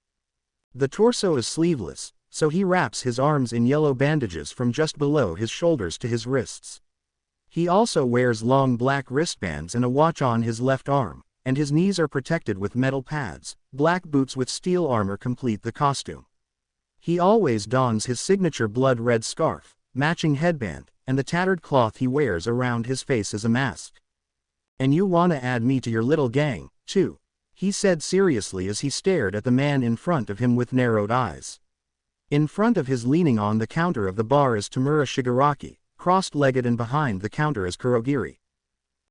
The torso is sleeveless, so he wraps his arms in yellow bandages from just below his shoulders to his wrists. He also wears long black wristbands and a watch on his left arm, and his knees are protected with metal pads. Black boots with steel armor complete the costume. He always dons his signature blood-red scarf, matching headband, and the tattered cloth he wears around his face as a mask. "And you wanna add me to your little gang, too?" he said seriously as he stared at the man in front of him with narrowed eyes. In front of his, leaning on the counter of the bar, is Tamura Shigaraki, crossed-legged, and behind the counter is Kurogiri.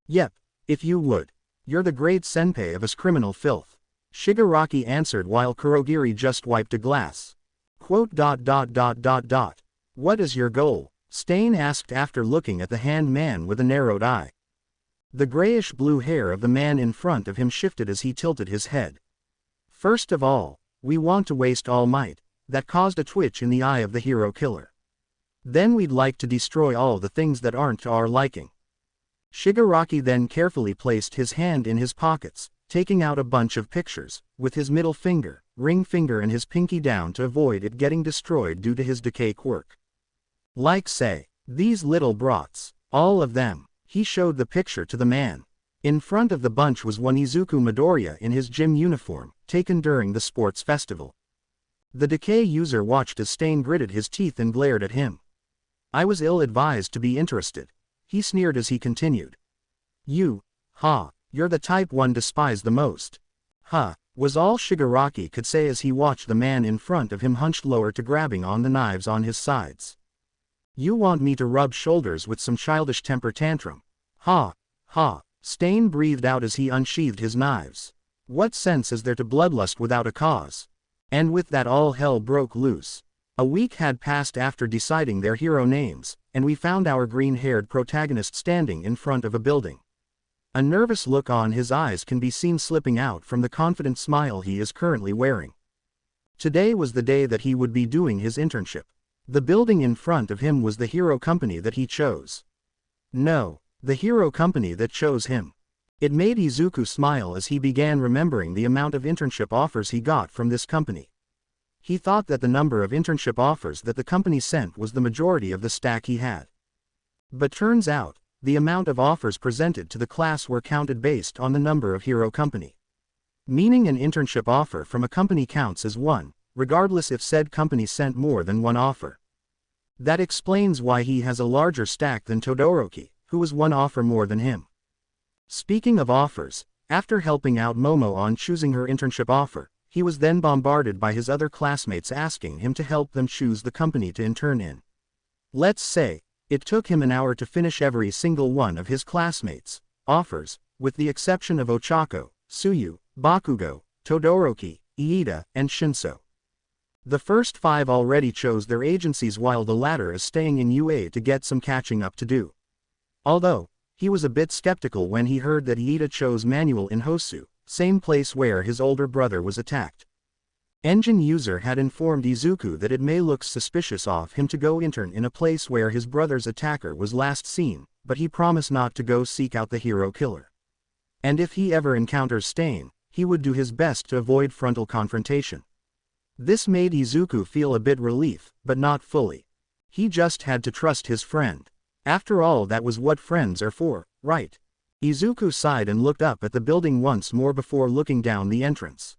"Yep, if you would. You're the great senpai of us criminal filth," Shigaraki answered while Kurogiri just wiped a glass. "What is your goal?" Stain asked after looking at the hand man with a narrowed eye. The grayish-blue hair of the man in front of him shifted as he tilted his head. "First of all, we want to waste All Might." That caused a twitch in the eye of the hero killer. "Then we'd like to destroy all the things that aren't to our liking." Shigaraki then carefully placed his hand in his pockets, taking out a bunch of pictures, with his middle finger, ring finger and his pinky down to avoid it getting destroyed due to his decay quirk. "Like say, these little brats, all of them." He showed the picture to the man. In front of the bunch was one Izuku Midoriya in his gym uniform, taken during the sports festival. The Decay user watched as Stain gritted his teeth and glared at him. I was ill-advised to be interested, he sneered as he continued. You're the type one despise the most. Was all Shigaraki could say as he watched the man in front of him hunched lower to grabbing on the knives on his sides. You want me to rub shoulders with some childish temper tantrum? Stain breathed out as he unsheathed his knives. What sense is there to bloodlust without a cause? And with that all hell broke loose. A week had passed after deciding their hero names, and we found our green-haired protagonist standing in front of a building. A nervous look on his eyes can be seen slipping out from the confident smile he is currently wearing. Today was the day that he would be doing his internship. The building in front of him was the hero company that he chose. No, the hero company that chose him. It made Izuku smile as he began remembering the amount of internship offers he got from this company. He thought that the number of internship offers that the company sent was the majority of the stack he had. But turns out, the amount of offers presented to the class were counted based on the number of hero company. Meaning an internship offer from a company counts as one, regardless if said company sent more than one offer. That explains why he has a larger stack than Todoroki, who was one offer more than him. Speaking of offers, after helping out Momo on choosing her internship offer, he was then bombarded by his other classmates asking him to help them choose the company to intern in. Let's say, it took him an hour to finish every single one of his classmates' offers, with the exception of Ochako, Tsuyu, Bakugo, Todoroki, Iida, and Shinso. The first 5 already chose their agencies while the latter is staying in UA to get some catching up to do. Although, he was a bit skeptical when he heard that Iida chose Manuel in Hosu, same place where his older brother was attacked. Engine user had informed Izuku that it may look suspicious of him to go intern in a place where his brother's attacker was last seen, but he promised not to go seek out the hero killer. And if he ever encounters Stain, he would do his best to avoid frontal confrontation. This made Izuku feel a bit relief, but not fully. He just had to trust his friend. After all, that was what friends are for, right? Izuku sighed and looked up at the building once more before looking down the entrance.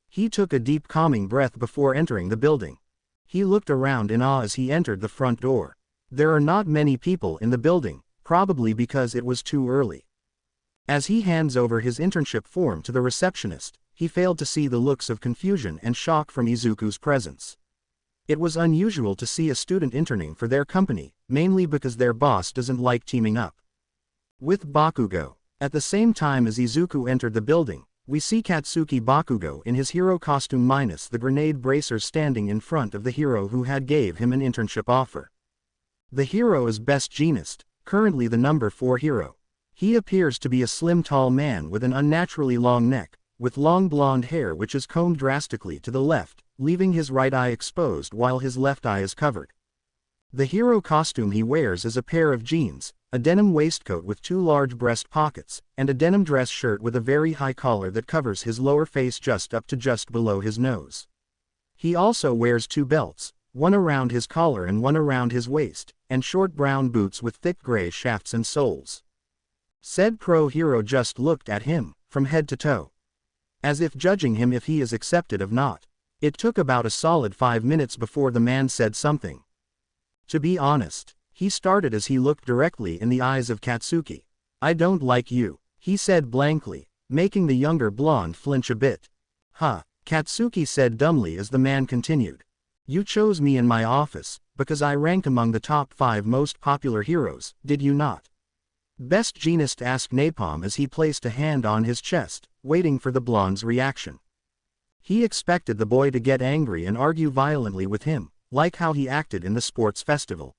He took a deep calming breath before entering the building. He looked around in awe as he entered the front door. There are not many people in the building, probably because it was too early. As he hands over his internship form to the receptionist, he failed to see the looks of confusion and shock from Izuku's presence. It was unusual to see a student interning for their company, mainly because their boss doesn't like teaming up with Bakugo. At the same time as Izuku entered the building, we see Katsuki Bakugo in his hero costume minus the grenade bracers standing in front of the hero who had gave him an internship offer. The hero is Best Jeanist, currently the number 4 hero. He appears to be a slim tall man with an unnaturally long neck, with long blonde hair which is combed drastically to the left, leaving his right eye exposed while his left eye is covered. The hero costume he wears is a pair of jeans, a denim waistcoat with 2 large breast pockets, and a denim dress shirt with a very high collar that covers his lower face just up to just below his nose. He also wears 2 belts, one around his collar and one around his waist, and short brown boots with thick gray shafts and soles. Said pro hero just looked at him, from head to toe, as if judging him if he is accepted or not. It took about a solid 5 minutes before the man said something. To be honest, he started as he looked directly in the eyes of Katsuki. I don't like you, he said blankly, making the younger blonde flinch a bit. Katsuki said dumbly as the man continued. You chose me in my office, because I rank among the top 5 most popular heroes, did you not? Best Jeanist asked Napalm as he placed a hand on his chest, waiting for the blonde's reaction. He expected the boy to get angry and argue violently with him, like how he acted in the sports festival.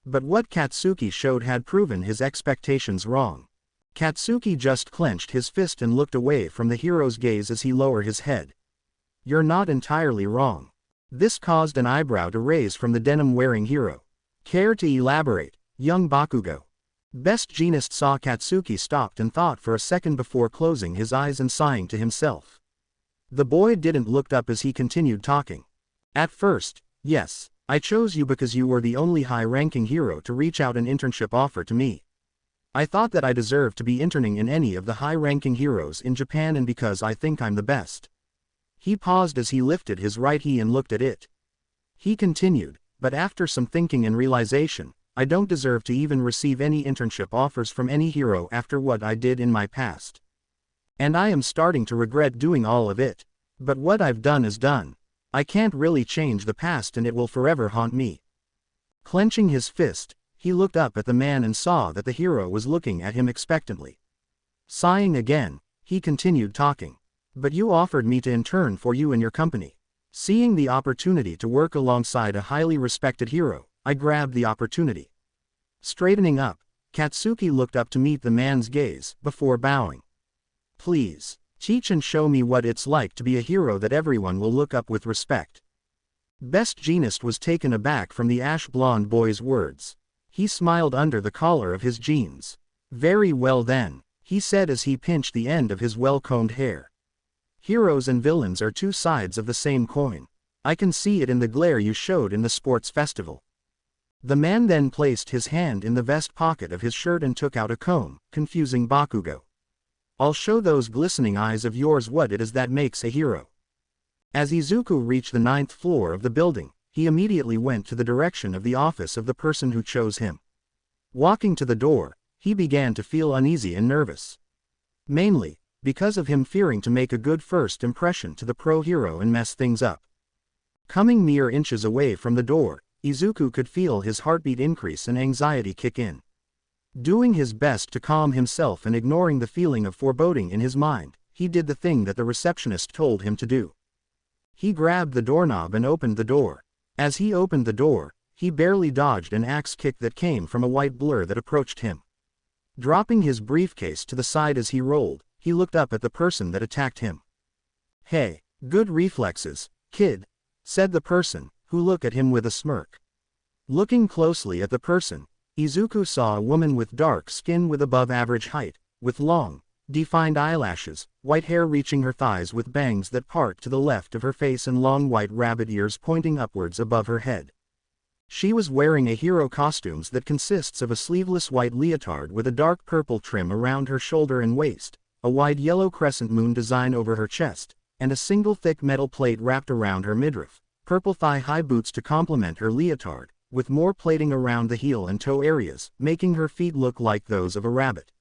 But what Katsuki showed had proven his expectations wrong. Katsuki just clenched his fist and looked away from the hero's gaze as he lowered his head. You're not entirely wrong. This caused an eyebrow to raise from the denim-wearing hero. Care to elaborate, young Bakugo? Best Jeanist saw Katsuki stopped and thought for a second before closing his eyes and sighing to himself. The boy didn't look up as he continued talking. At first, yes, I chose you because you were the only high-ranking hero to reach out an internship offer to me. I thought that I deserved to be interning in any of the high-ranking heroes in Japan and because I think I'm the best. He paused as he lifted his right hand and looked at it. He continued, but after some thinking and realization, I don't deserve to even receive any internship offers from any hero after what I did in my past. And I am starting to regret doing all of it. But what I've done is done. I can't really change the past and it will forever haunt me. Clenching his fist, he looked up at the man and saw that the hero was looking at him expectantly. Sighing again, he continued talking. But you offered me to intern for you in your company. Seeing the opportunity to work alongside a highly respected hero, I grabbed the opportunity. Straightening up, Katsuki looked up to meet the man's gaze, before bowing. Please, teach and show me what it's like to be a hero that everyone will look up with respect. Best Jeanist was taken aback from the ash-blonde boy's words. He smiled under the collar of his jeans. Very well then, he said as he pinched the end of his well-combed hair. Heroes and villains are two sides of the same coin. I can see it in the glare you showed in the sports festival. The man then placed his hand in the vest pocket of his shirt and took out a comb, confusing Bakugo. I'll show those glistening eyes of yours what it is that makes a hero. As Izuku reached the 9th floor of the building, he immediately went to the direction of the office of the person who chose him. Walking to the door, he began to feel uneasy and nervous. Mainly, because of him fearing to make a good first impression to the pro-hero and mess things up. Coming mere inches away from the door, Izuku could feel his heartbeat increase and anxiety kick in. Doing his best to calm himself and ignoring the feeling of foreboding in his mind, he did the thing that the receptionist told him to do. He grabbed the doorknob and opened the door. As he opened the door, he barely dodged an axe kick that came from a white blur that approached him. Dropping his briefcase to the side as he rolled, he looked up at the person that attacked him. Hey, good reflexes, kid, said the person, who looked at him with a smirk. Looking closely at the person, Izuku saw a woman with dark skin with above-average height, with long, defined eyelashes, white hair reaching her thighs with bangs that part to the left of her face and long white rabbit ears pointing upwards above her head. She was wearing a hero costume that consists of a sleeveless white leotard with a dark purple trim around her shoulder and waist, a wide yellow crescent moon design over her chest, and a single thick metal plate wrapped around her midriff, purple thigh-high boots to complement her leotard, with more plating around the heel and toe areas, making her feet look like those of a rabbit.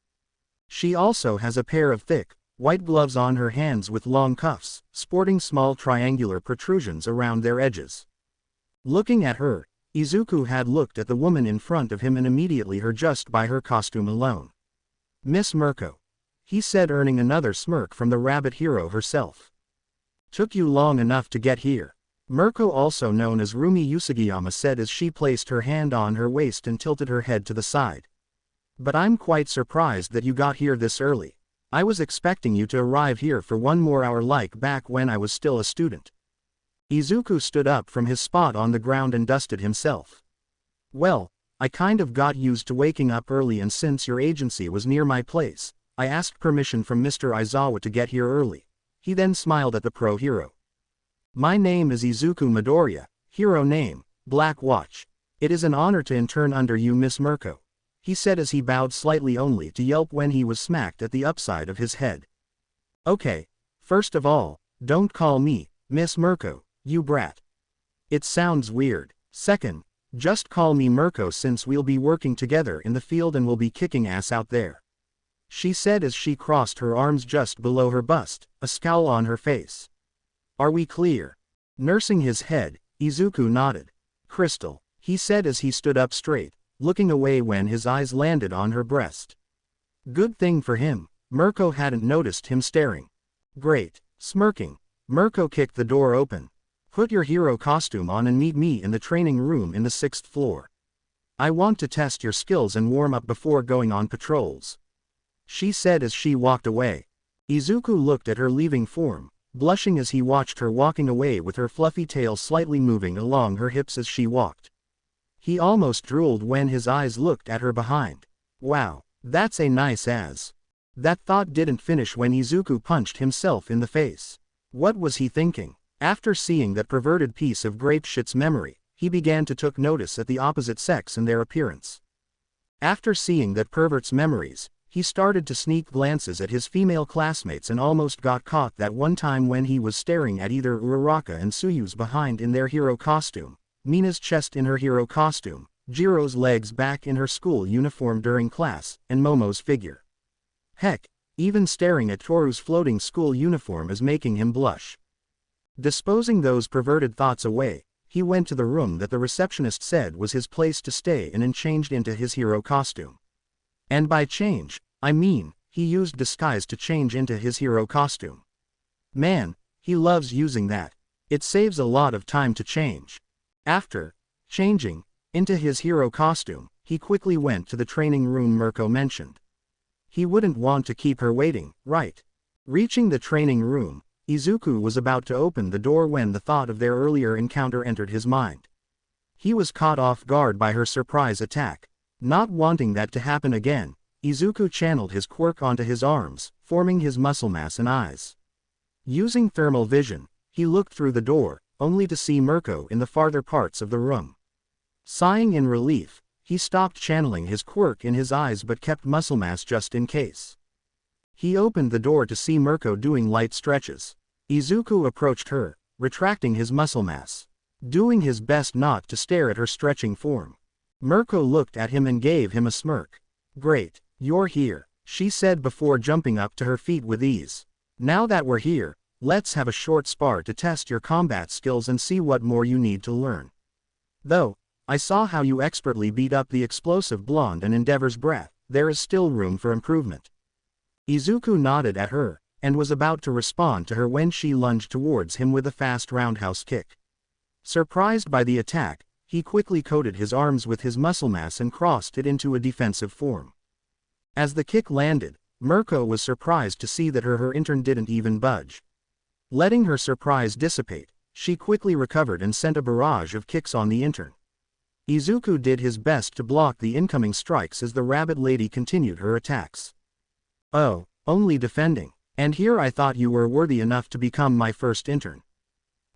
She also has a pair of thick, white gloves on her hands with long cuffs, sporting small triangular protrusions around their edges. Looking at her, Izuku had looked at the woman in front of him and immediately heard just by her costume alone. Miss Mirko, he said, earning another smirk from the rabbit hero herself. Took you long enough to get here. Mirko, also known as Rumi Usugiyama, said as she placed her hand on her waist and tilted her head to the side. But I'm quite surprised that you got here this early. I was expecting you to arrive here for one more hour like back when I was still a student. Izuku stood up from his spot on the ground and dusted himself. Well, I kind of got used to waking up early, and since your agency was near my place, I asked permission from Mr. Aizawa to get here early. He then smiled at the pro-hero. My name is Izuku Midoriya, hero name, Black Watch. It is an honor to intern under you, Miss Mirko, he said as he bowed slightly only to yelp when he was smacked at the upside of his head. Okay, first of all, don't call me Miss Mirko, you brat. It sounds weird. Second, just call me Mirko since we'll be working together in the field and we'll be kicking ass out there, she said as she crossed her arms just below her bust, a scowl on her face. Are we clear? Nursing his head, Izuku nodded. Crystal, he said as he stood up straight, looking away when his eyes landed on her breast. Good thing for him, Mirko hadn't noticed him staring. Great. Smirking, Mirko kicked the door open. Put your hero costume on and meet me in the training room in the 6th floor. I want to test your skills and warm up before going on patrols, she said as she walked away. Izuku looked at her leaving form, blushing as he watched her walking away with her fluffy tail slightly moving along her hips as she walked. He almost drooled when his eyes looked at her behind. Wow, that's a nice ass. That thought didn't finish when Izuku punched himself in the face. What was he thinking? After seeing that perverted piece of grape shit's memory, he began to took notice at the opposite sex and their appearance. After seeing that pervert's memories, He started to sneak glances at his female classmates and almost got caught that one time when he was staring at either Uraraka and Tsuyu's behind in their hero costume, Mina's chest in her hero costume, Jiro's legs back in her school uniform during class, and Momo's figure. Heck, even staring at Toru's floating school uniform is making him blush. Disposing those perverted thoughts away, he went to the room that the receptionist said was his place to stay and changed into his hero costume. And by change, I mean, he used disguise to change into his hero costume. Man, he loves using that. It saves a lot of time to change. After changing into his hero costume, he quickly went to the training room Mirko mentioned. He wouldn't want to keep her waiting, right? Reaching the training room, Izuku was about to open the door when the thought of their earlier encounter entered his mind. He was caught off guard by her surprise attack. Not wanting that to happen again, Izuku channeled his quirk onto his arms, forming his muscle mass and eyes. Using thermal vision, he looked through the door, only to see Mirko in the farther parts of the room. Sighing in relief, he stopped channeling his quirk in his eyes but kept muscle mass just in case. He opened the door to see Mirko doing light stretches. Izuku approached her, retracting his muscle mass, doing his best not to stare at her stretching form. Mirko looked at him and gave him a smirk. "Great, you're here," she said before jumping up to her feet with ease. "Now that we're here, let's have a short spar to test your combat skills and see what more you need to learn. Though, I saw how you expertly beat up the explosive blonde and Endeavor's breath, there is still room for improvement." Izuku nodded at her, and was about to respond to her when she lunged towards him with a fast roundhouse kick. Surprised by the attack, he quickly coated his arms with his muscle mass and crossed it into a defensive form. As the kick landed, Mirko was surprised to see that her intern didn't even budge. Letting her surprise dissipate, she quickly recovered and sent a barrage of kicks on the intern. Izuku did his best to block the incoming strikes as the rabbit lady continued her attacks. "Oh, only defending. And here I thought you were worthy enough to become my first intern,"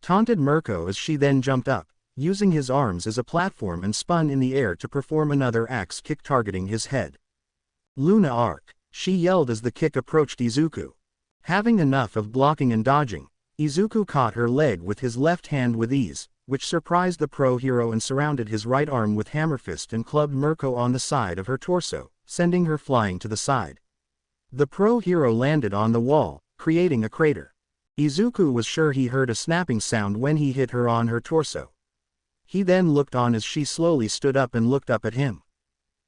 taunted Mirko as she then jumped up, using his arms as a platform and spun in the air to perform another axe kick targeting his head. "Luna arc," she yelled as the kick approached Izuku. Having enough of blocking and dodging, Izuku caught her leg with his left hand with ease, which surprised the pro hero and surrounded his right arm with hammer fist and clubbed Mirko on the side of her torso, sending her flying to the side. The pro hero landed on the wall, creating a crater. Izuku was sure he heard a snapping sound when he hit her on her torso. He then looked on as she slowly stood up and looked up at him.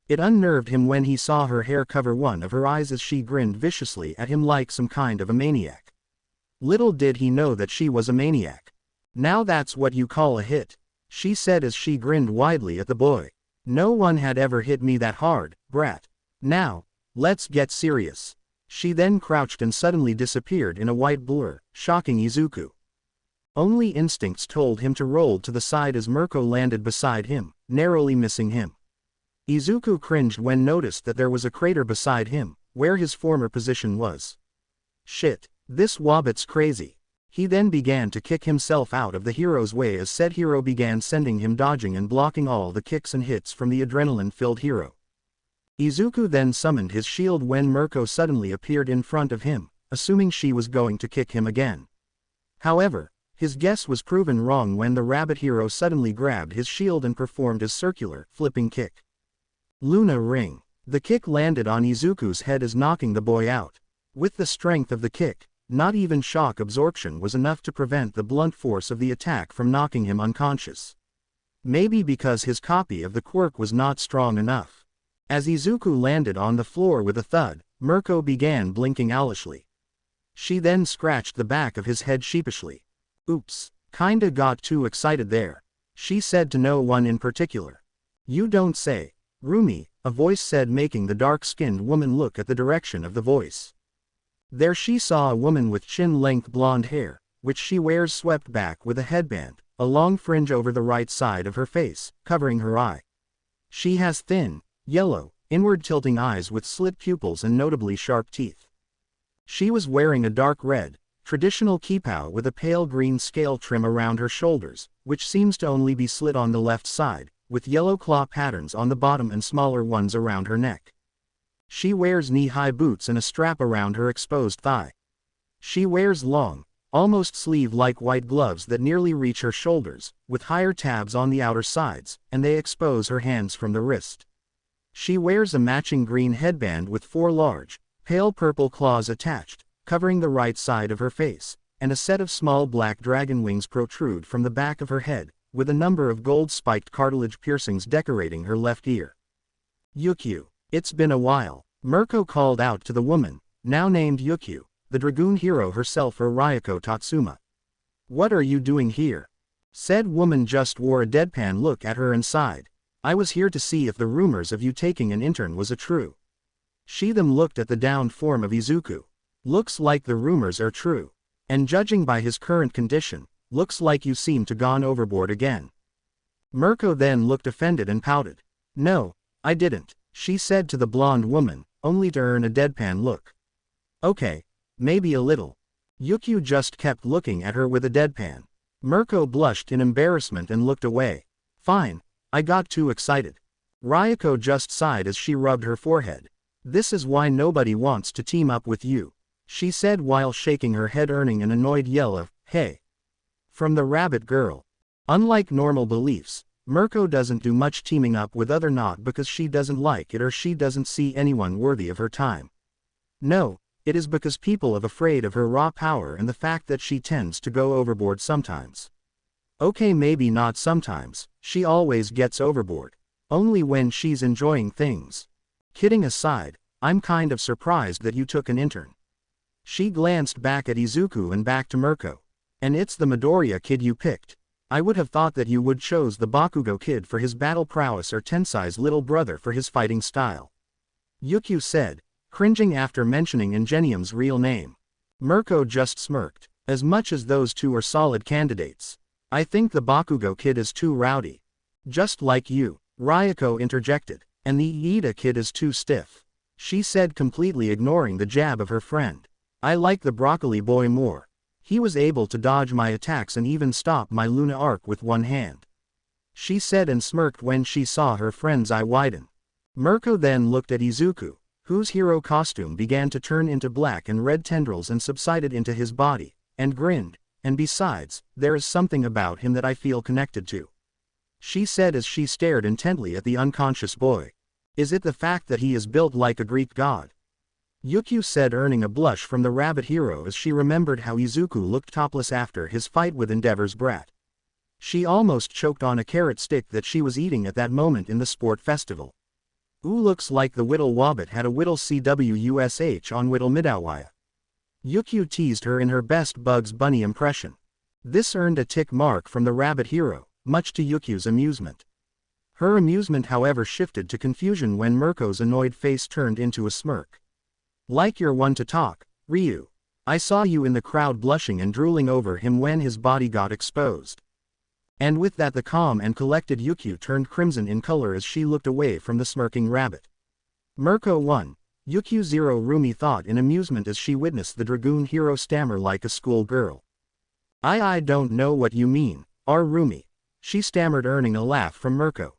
It unnerved him when he saw her hair cover one of her eyes as she grinned viciously at him like some kind of a maniac. Little did he know that she was a maniac. "Now that's what you call a hit," she said as she grinned widely at the boy. "No one had ever hit me that hard, brat. Now, let's get serious." She then crouched and suddenly disappeared in a white blur, shocking Izuku. Only instincts told him to roll to the side as Mirko landed beside him, narrowly missing him. Izuku cringed when noticed that there was a crater beside him, where his former position was. "Shit, this Wobbit's crazy." He then began to kick himself out of the hero's way as said hero began sending him dodging and blocking all the kicks and hits from the adrenaline-filled hero. Izuku then summoned his shield when Mirko suddenly appeared in front of him, assuming she was going to kick him again. However, his guess was proven wrong when the rabbit hero suddenly grabbed his shield and performed his circular, flipping kick. Luna ring. The kick landed on Izuku's head as knocking the boy out. With the strength of the kick, not even shock absorption was enough to prevent the blunt force of the attack from knocking him unconscious. Maybe because his copy of the quirk was not strong enough. As Izuku landed on the floor with a thud, Mirko began blinking owlishly. She then scratched the back of his head sheepishly. "Oops, kinda got too excited there," she said to no one in particular. "You don't say, Rumi," a voice said, making the dark-skinned woman look at the direction of the voice. There she saw a woman with chin-length blonde hair, which she wears swept back with a headband, a long fringe over the right side of her face, covering her eye. She has thin, yellow, inward-tilting eyes with slit pupils and notably sharp teeth. She was wearing a dark red, traditional kipao with a pale green scale trim around her shoulders, which seems to only be slit on the left side, with yellow claw patterns on the bottom and smaller ones around her neck. She wears knee-high boots and a strap around her exposed thigh. She wears long, almost sleeve-like white gloves that nearly reach her shoulders, with higher tabs on the outer sides, and they expose her hands from the wrist. She wears a matching green headband with 4 large, pale purple claws attached, covering the right side of her face, and a set of small black dragon wings protrude from the back of her head, with a number of gold-spiked cartilage piercings decorating her left ear. Yukyu. It's been a while. Mirko called out to the woman, now named Yukyu, the dragoon hero herself or Ryoko Tatsuma. What are you doing here? Said woman just wore a deadpan look at her and sighed. I was here to see if the rumors of you taking an intern was a true. She them looked at the downed form of Izuku. Looks like the rumors are true. And judging by his current condition, looks like you seem to gone overboard again. Mirko then looked offended and pouted. No, I didn't, she said to the blonde woman, only to earn a deadpan look. Okay, maybe a little. Yukyu just kept looking at her with a deadpan. Mirko blushed in embarrassment and looked away. Fine, I got too excited. Ryoko just sighed as she rubbed her forehead. This is why nobody wants to team up with you, she said while shaking her head, earning an annoyed yell of, hey. From the rabbit girl. Unlike normal beliefs, Mirko doesn't do much teaming up with other, not because she doesn't like it or she doesn't see anyone worthy of her time. No, it is because people are afraid of her raw power and the fact that she tends to go overboard sometimes. Okay, maybe not sometimes, she always gets overboard. Only when she's enjoying things. Kidding aside, I'm kind of surprised that you took an intern. She glanced back at Izuku and back to Mirko. And it's the Midoriya kid you picked. I would have thought that you would chose the Bakugo kid for his battle prowess or Tensai's little brother for his fighting style. Yukyu said, cringing after mentioning Ingenium's real name. Mirko just smirked. As much as those two are solid candidates, I think the Bakugo kid is too rowdy. Just like you, Ryoko interjected. And the Iida kid is too stiff. She said, completely ignoring the jab of her friend. I like the broccoli boy more. He was able to dodge my attacks and even stop my Luna arc with one hand. She said and smirked when she saw her friend's eye widen. Mirko then looked at Izuku, whose hero costume began to turn into black and red tendrils and subsided into his body, and grinned, and besides, there is something about him that I feel connected to. She said as she stared intently at the unconscious boy. Is it the fact that he is built like a Greek god? Yukyu said, earning a blush from the rabbit hero as she remembered how Izuku looked topless after his fight with Endeavor's brat. She almost choked on a carrot stick that she was eating at that moment in the sport festival. Ooh, looks like the Whittle Wobbit had a Whittle CWUSH on Whittle Midoriya. Yukyu teased her in her best Bugs Bunny impression. This earned a tick mark from the rabbit hero, much to Yukyu's amusement. Her amusement, however, shifted to confusion when Mirko's annoyed face turned into a smirk. Like you're one to talk, Ryu. I saw you in the crowd blushing and drooling over him when his body got exposed. And with that, the calm and collected Yukyu turned crimson in color as she looked away from the smirking rabbit. Mirko 1, Yukyu 0, Rumi thought in amusement as she witnessed the dragoon hero stammer like a schoolgirl. I don't know what you mean, Rumi. She stammered, earning a laugh from Mirko.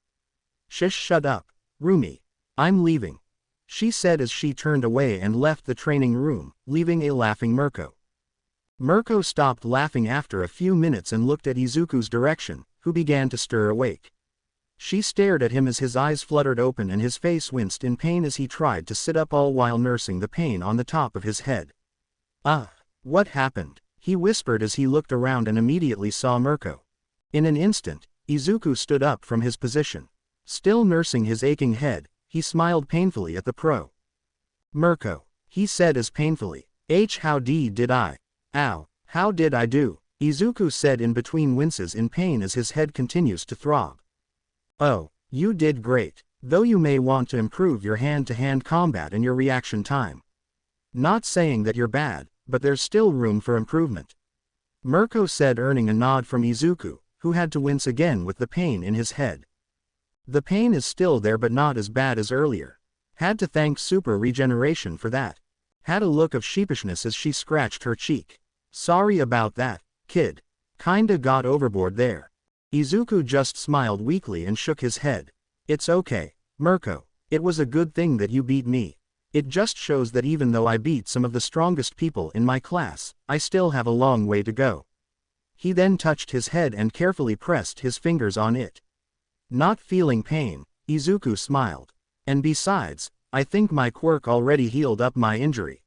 Shut up, Rumi. I'm leaving. She said as she turned away and left the training room, leaving a laughing Mirko. Mirko stopped laughing after a few minutes and looked at Izuku's direction, who began to stir awake. She stared at him as his eyes fluttered open and his face winced in pain as he tried to sit up, all while nursing the pain on the top of his head. What happened? He whispered as he looked around and immediately saw Mirko. In an instant, Izuku stood up from his position. Still nursing his aching head, he smiled painfully at the pro. Mirko, he said as painfully. How did I? Ow, how did I do? Izuku said in between winces in pain as his head continues to throb. Oh, you did great, though you may want to improve your hand-to-hand combat and your reaction time. Not saying that you're bad, but there's still room for improvement. Mirko said, earning a nod from Izuku, who had to wince again with the pain in his head. The pain is still there but not as bad as earlier. Had to thank super regeneration for that. Had a look of sheepishness as she scratched her cheek. Sorry about that, kid. Kinda got overboard there. Izuku just smiled weakly and shook his head. It's okay, Mirko. It was a good thing that you beat me. It just shows that even though I beat some of the strongest people in my class, I still have a long way to go. He then touched his head and carefully pressed his fingers on it. Not feeling pain, Izuku smiled. And besides, I think my quirk already healed up my injury.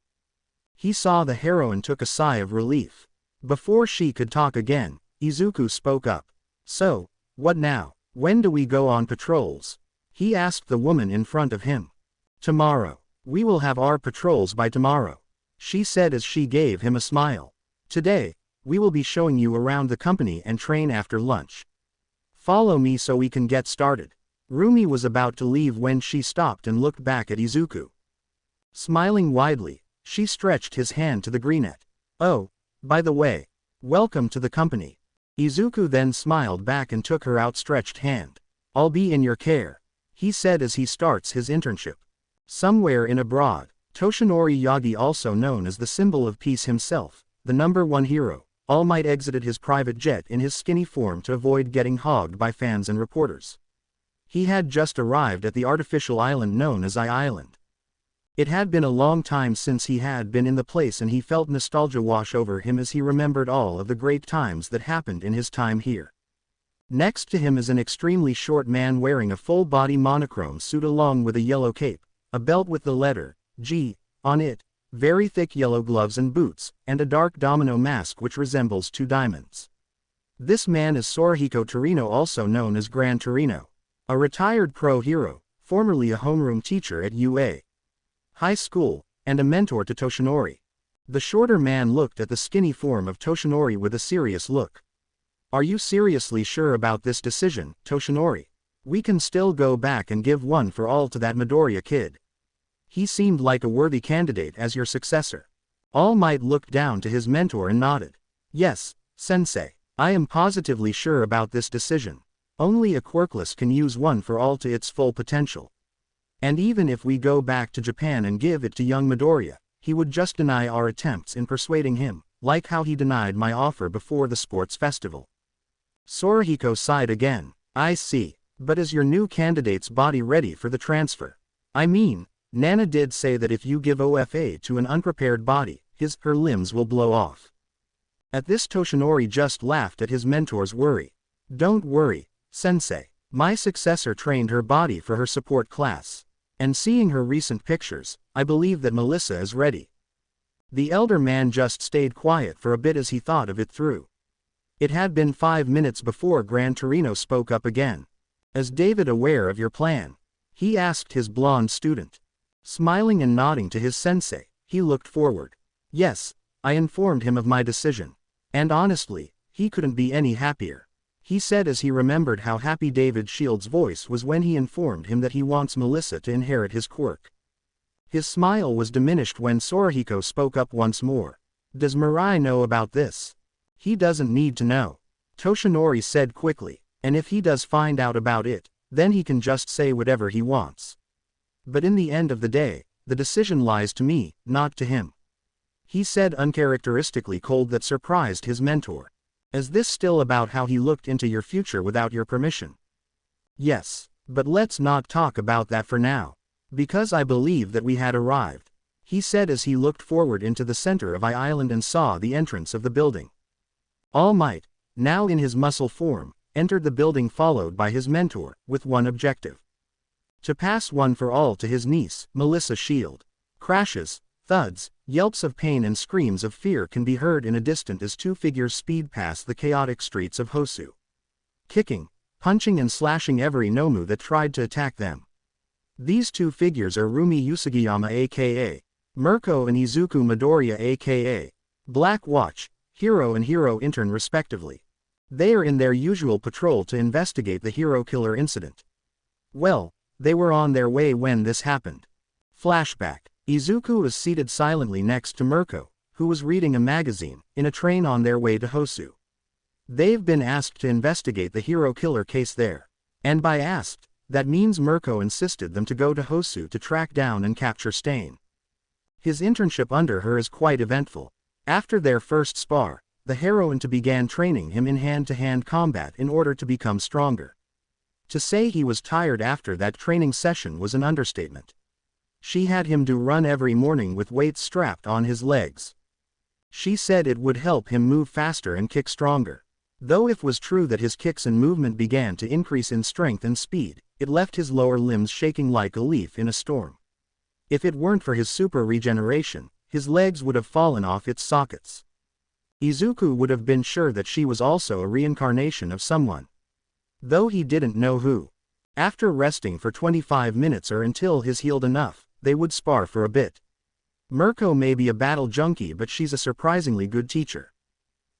He saw the heroine took a sigh of relief. Before she could talk again, Izuku spoke up. So, what now? When do we go on patrols? He asked the woman in front of him. Tomorrow. We will have our patrols by tomorrow, she said as she gave him a smile. Today, we will be showing you around the company and train after lunch. Follow me so we can get started. Rumi was about to leave when she stopped and looked back at Izuku. Smiling widely, she stretched his hand to the greenette. Oh, by the way, welcome to the company. Izuku then smiled back and took her outstretched hand. I'll be in your care, he said as he starts his internship. Somewhere in abroad, Toshinori Yagi, also known as the symbol of peace himself, the #1 hero, All Might, exited his private jet in his skinny form to avoid getting hogged by fans and reporters. He had just arrived at the artificial island known as Island. It had been a long time since he had been in the place and he felt nostalgia wash over him as he remembered all of the great times that happened in his time here. Next to him is an extremely short man wearing a full-body monochrome suit along with a yellow cape, a belt with the letter G on it, very thick yellow gloves and boots, and a dark domino mask which resembles 2 diamonds. This man is Sorihiko Torino, also known as Gran Torino, a retired pro hero, formerly a homeroom teacher at UA High School, and a mentor to Toshinori. The shorter man looked at the skinny form of Toshinori with a serious look. Are you seriously sure about this decision, Toshinori? We can still go back and give one for all to that Midoriya kid. He seemed like a worthy candidate as your successor. All Might looked down to his mentor and nodded. Yes, sensei, I am positively sure about this decision. Only a quirkless can use one for all to its full potential. And even if we go back to Japan and give it to young Midoriya, he would just deny our attempts in persuading him, like how he denied my offer before the sports festival. Sorihiko sighed again. I see, but is your new candidate's body ready for the transfer? I mean, Nana did say that if you give OFA to an unprepared body, her limbs will blow off. At this, Toshinori just laughed at his mentor's worry. Don't worry, sensei. My successor trained her body for her support class. And seeing her recent pictures, I believe that Melissa is ready. The elder man just stayed quiet for a bit as he thought of it through. It had been 5 minutes before Gran Torino spoke up again. Is David aware of your plan? He asked his blonde student. Smiling and nodding to his sensei, he looked forward. Yes, I informed him of my decision. And honestly, he couldn't be any happier. He said as he remembered how happy David Shield's voice was when he informed him that he wants Melissa to inherit his quirk. His smile was diminished when Sorihiko spoke up once more. Does Mirai know about this? He doesn't need to know, Toshinori said quickly, and if he does find out about it, then he can just say whatever he wants. But in the end of the day, the decision lies to me, not to him. He said uncharacteristically cold that surprised his mentor. Is this still about how he looked into your future without your permission? Yes, but let's not talk about that for now. Because I believe that we had arrived, he said as he looked forward into the center of Island and saw the entrance of the building. All Might, now in his muscle form, entered the building followed by his mentor, with one objective. To pass one for all to his niece, Melissa Shield. Crashes, thuds, yelps of pain and screams of fear can be heard in a distance as 2 figures speed past the chaotic streets of Hosu. Kicking, punching and slashing every Nomu that tried to attack them. These 2 figures are Rumi Usugiyama aka Mirko and Izuku Midoriya aka Black Watch, Hero and Hero Intern respectively. They are in their usual patrol to investigate the hero killer incident. Well, they were on their way when this happened. Flashback. Izuku was seated silently next to Mirko, who was reading a magazine, in a train on their way to Hosu. They've been asked to investigate the hero killer case there. And by asked, that means Mirko insisted them to go to Hosu to track down and capture Stain. His internship under her is quite eventful. After their first spar, the heroine began training him in hand-to-hand combat in order to become stronger. To say he was tired after that training session was an understatement. She had him do run every morning with weights strapped on his legs. She said it would help him move faster and kick stronger. Though it was true that his kicks and movement began to increase in strength and speed, it left his lower limbs shaking like a leaf in a storm. If it weren't for his super regeneration, his legs would have fallen off its sockets. Izuku would have been sure that she was also a reincarnation of someone, though he didn't know who. After resting for 25 minutes or until he's healed enough, they would spar for a bit. Mirko may be a battle junkie, but she's a surprisingly good teacher.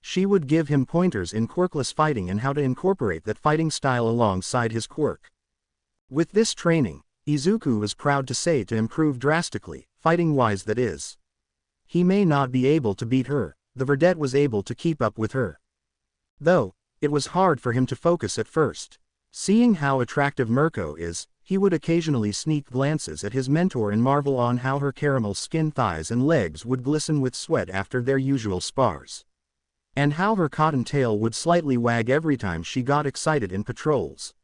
She would give him pointers in quirkless fighting and how to incorporate that fighting style alongside his quirk. With this training, Izuku was proud to say, to improve drastically, fighting-wise that is. He may not be able to beat her, the vedette was able to keep up with her. Though, it was hard for him to focus at first. Seeing how attractive Mirko is, he would occasionally sneak glances at his mentor and marvel on how her caramel skin thighs and legs would glisten with sweat after their usual spars. And how her cotton tail would slightly wag every time she got excited in patrols.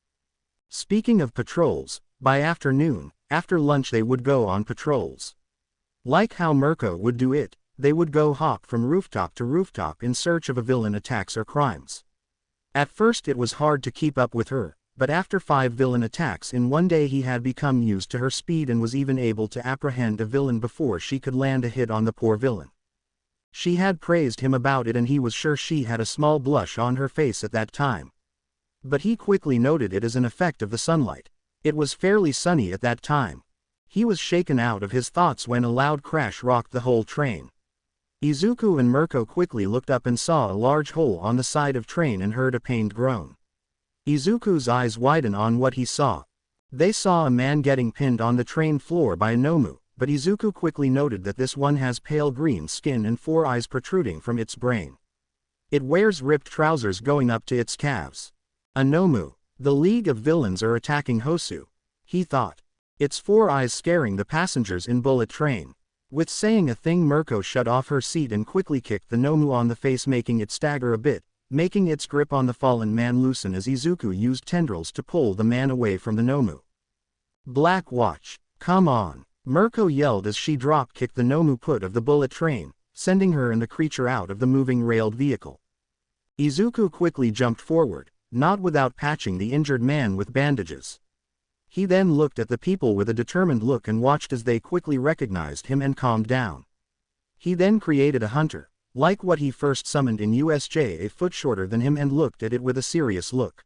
Speaking of patrols, by afternoon, after lunch they would go on patrols. Like how Mirko would do it, they would go hop from rooftop to rooftop in search of a villain attacks or crimes. At first it was hard to keep up with her, but after 5 villain attacks in one day he had become used to her speed and was even able to apprehend a villain before she could land a hit on the poor villain. She had praised him about it and he was sure she had a small blush on her face at that time. But he quickly noted it as an effect of the sunlight. It was fairly sunny at that time. He was shaken out of his thoughts when a loud crash rocked the whole train. Izuku and Mirko quickly looked up and saw a large hole on the side of train and heard a pained groan. Izuku's eyes widened on what he saw. They saw a man getting pinned on the train floor by a Nomu, but Izuku quickly noted that this one has pale green skin and 4 eyes protruding from its brain. It wears ripped trousers going up to its calves. A Nomu. The League of Villains are attacking Hosu, he thought. Its 4 eyes scaring the passengers in bullet train. With saying a thing, Mirko shut off her seat and quickly kicked the Nomu on the face, making it stagger a bit, making its grip on the fallen man loosen as Izuku used tendrils to pull the man away from the Nomu. Black Watch, come on, Mirko yelled as she drop-kicked the Nomu put of the bullet train, sending her and the creature out of the moving railed vehicle. Izuku quickly jumped forward, not without patching the injured man with bandages. He then looked at the people with a determined look and watched as they quickly recognized him and calmed down. He then created a hunter, like what he first summoned in USJ, a foot shorter than him, and looked at it with a serious look.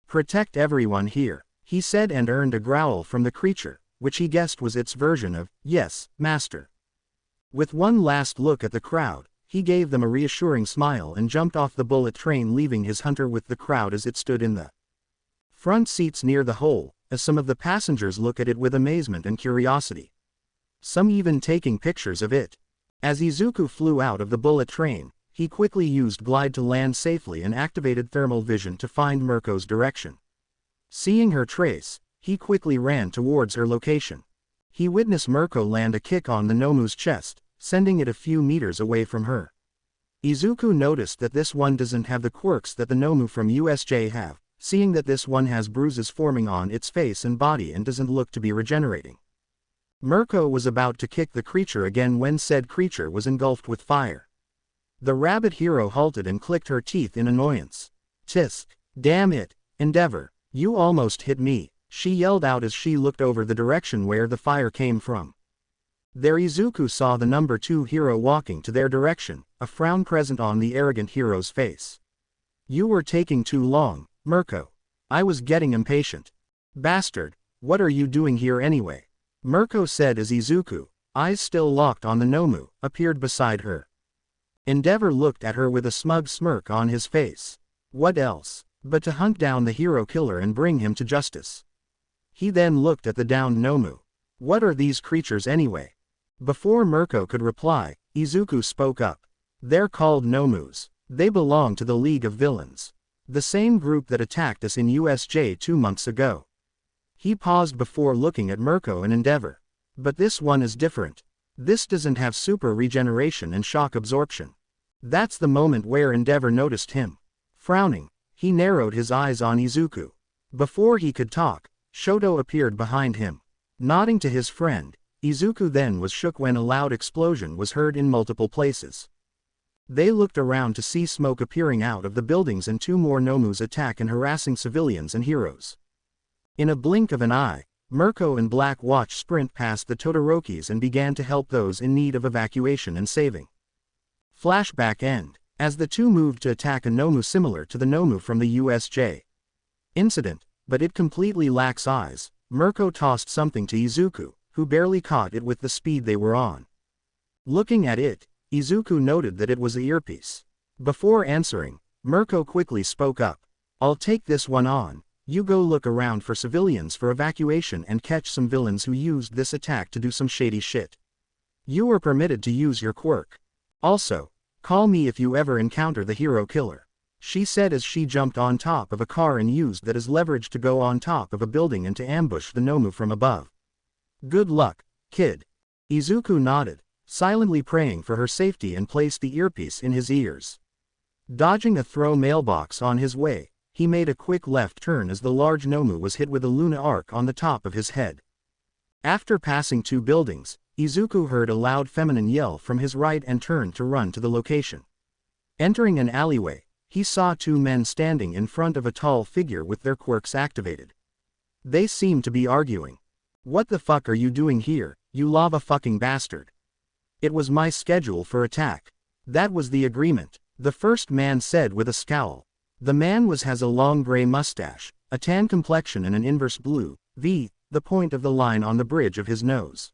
Protect everyone here, he said, and earned a growl from the creature, which he guessed was its version of, "Yes, master." With one last look at the crowd, he gave them a reassuring smile and jumped off the bullet train, leaving his hunter with the crowd as it stood in the front seats near the hole, as some of the passengers look at it with amazement and curiosity. Some even taking pictures of it. As Izuku flew out of the bullet train, he quickly used glide to land safely and activated thermal vision to find Mirko's direction. Seeing her trace, he quickly ran towards her location. He witnessed Mirko land a kick on the Nomu's chest, sending it a few meters away from her. Izuku noticed that this one doesn't have the quirks that the Nomu from USJ have, seeing that this one has bruises forming on its face and body and doesn't look to be regenerating. Mirko was about to kick the creature again when said creature was engulfed with fire. The rabbit hero halted and clicked her teeth in annoyance. "Tisk, damn it, Endeavor, you almost hit me," she yelled out as she looked over the direction where the fire came from. There Izuku saw the number 2 hero walking to their direction, a frown present on the arrogant hero's face. "You were taking too long, Mirko. I was getting impatient." "Bastard, what are you doing here anyway?" Mirko said as Izuku, eyes still locked on the Nomu, appeared beside her. Endeavor looked at her with a smug smirk on his face. What else but to hunt down the hero killer and bring him to justice? He then looked at the downed Nomu. What are these creatures anyway? Before Mirko could reply, Izuku spoke up. "They're called Nomus. They belong to the League of Villains. The same group that attacked us in USJ 2 months ago." He paused before looking at Mirko and Endeavor. "But this one is different. This doesn't have super regeneration and shock absorption." That's the moment where Endeavor noticed him. Frowning, he narrowed his eyes on Izuku. Before he could talk, Shoto appeared behind him. Nodding to his friend, Izuku then was shook when a loud explosion was heard in multiple places. They looked around to see smoke appearing out of the buildings and two more Nomus attack and harassing civilians and heroes. In a blink of an eye, Mirko and Black Watch sprint past the Todorokis and began to help those in need of evacuation and saving. Flashback end. As the two moved to attack a Nomu similar to the Nomu from the USJ incident, but it completely lacks eyes, Mirko tossed something to Izuku, who barely caught it with the speed they were on. Looking at it, Izuku noted that it was a earpiece. Before answering, Mirko quickly spoke up. "I'll take this one on. You go look around for civilians for evacuation and catch some villains who used this attack to do some shady shit. You are permitted to use your quirk. Also, call me if you ever encounter the hero killer," she said as she jumped on top of a car and used that as leverage to go on top of a building and to ambush the Nomu from above. "Good luck, kid." Izuku nodded, silently praying for her safety and placed the earpiece in his ears. Dodging a throw mailbox on his way, he made a quick left turn as the large Nomu was hit with a Luna arc on the top of his head. After passing two buildings, Izuku heard a loud feminine yell from his right and turned to run to the location. Entering an alleyway, he saw two men standing in front of a tall figure with their quirks activated. They seemed to be arguing. "What the fuck are you doing here, you lava fucking bastard?" "It was my schedule for attack." "That was the agreement," the first man said with a scowl. The man has a long gray mustache, a tan complexion and an inverse blue V, the point of the line on the bridge of his nose.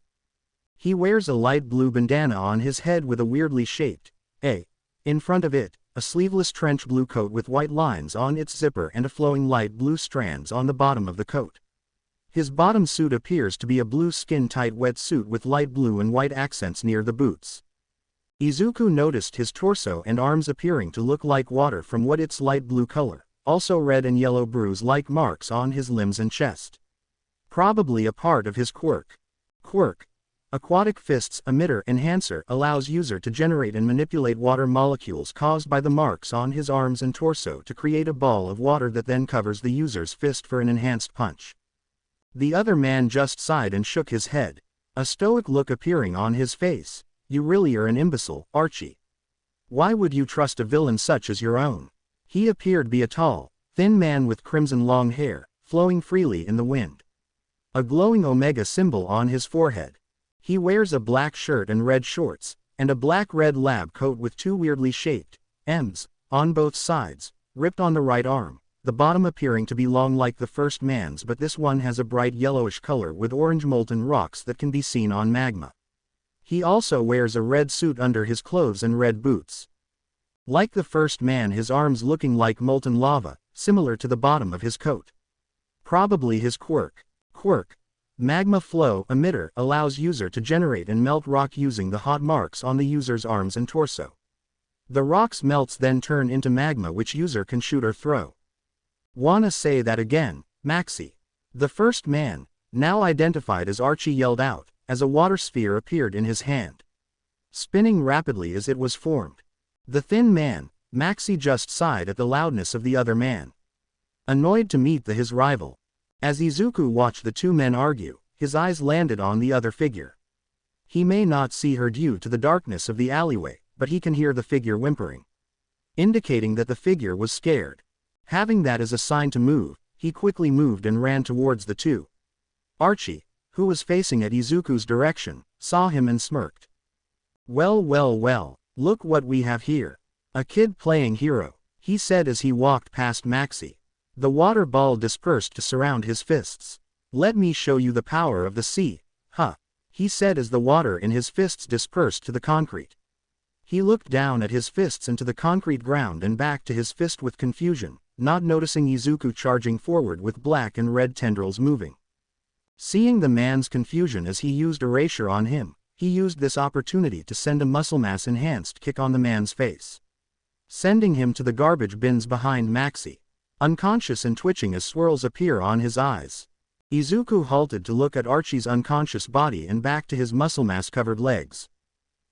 He wears a light blue bandana on his head with a weirdly shaped A in front of it, a sleeveless trench blue coat with white lines on its zipper and a flowing light blue strands on the bottom of the coat. His bottom suit appears to be a blue skin-tight wetsuit with light blue and white accents near the boots. Izuku noticed his torso and arms appearing to look like water from what its light blue color, also red and yellow bruise-like marks on his limbs and chest. Probably a part of his quirk. Quirk. Aquatic Fists Emitter Enhancer allows user to generate and manipulate water molecules caused by the marks on his arms and torso to create a ball of water that then covers the user's fist for an enhanced punch. The other man just sighed and shook his head, a stoic look appearing on his face. "You really are an imbecile, Archie. Why would you trust a villain such as your own?" He appeared to be a tall, thin man with crimson long hair, flowing freely in the wind. A glowing Omega symbol on his forehead. He wears a black shirt and red shorts, and a black-red lab coat with two weirdly shaped M's on both sides, ripped on the right arm, the bottom appearing to be long like the first man's, but this one has a bright yellowish color with orange molten rocks that can be seen on magma. He also wears a red suit under his clothes and red boots. Like the first man, his arms looking like molten lava, similar to the bottom of his coat. Probably his quirk. Quirk. Magma Flow Emitter allows user to generate and melt rock using the hot marks on the user's arms and torso. The rocks melts then turn into magma which user can shoot or throw. "Wanna say that again, Maxi?" The first man, now identified as Archie, yelled out, as a water sphere appeared in his hand, spinning rapidly as it was formed. The thin man, Maxi, just sighed at the loudness of the other man. Annoyed to meet his rival. As Izuku watched the two men argue, his eyes landed on the other figure. He may not see her due to the darkness of the alleyway, but he can hear the figure whimpering, indicating that the figure was scared. Having that as a sign to move, he quickly moved and ran towards the two. Archie, who was facing at Izuku's direction, saw him and smirked. Well, look what we have here. A kid playing hero," he said as he walked past Maxi. The water ball dispersed to surround his fists. "Let me show you the power of the sea, huh?" he said as the water in his fists dispersed to the concrete. He looked down at his fists and to the concrete ground and back to his fist with confusion, not noticing Izuku charging forward with black and red tendrils moving. Seeing the man's confusion as he used erasure on him, he used this opportunity to send a muscle mass enhanced kick on the man's face, sending him to the garbage bins behind Maxi, unconscious and twitching as swirls appear on his eyes. Izuku halted to look at Archie's unconscious body and back to his muscle mass covered legs.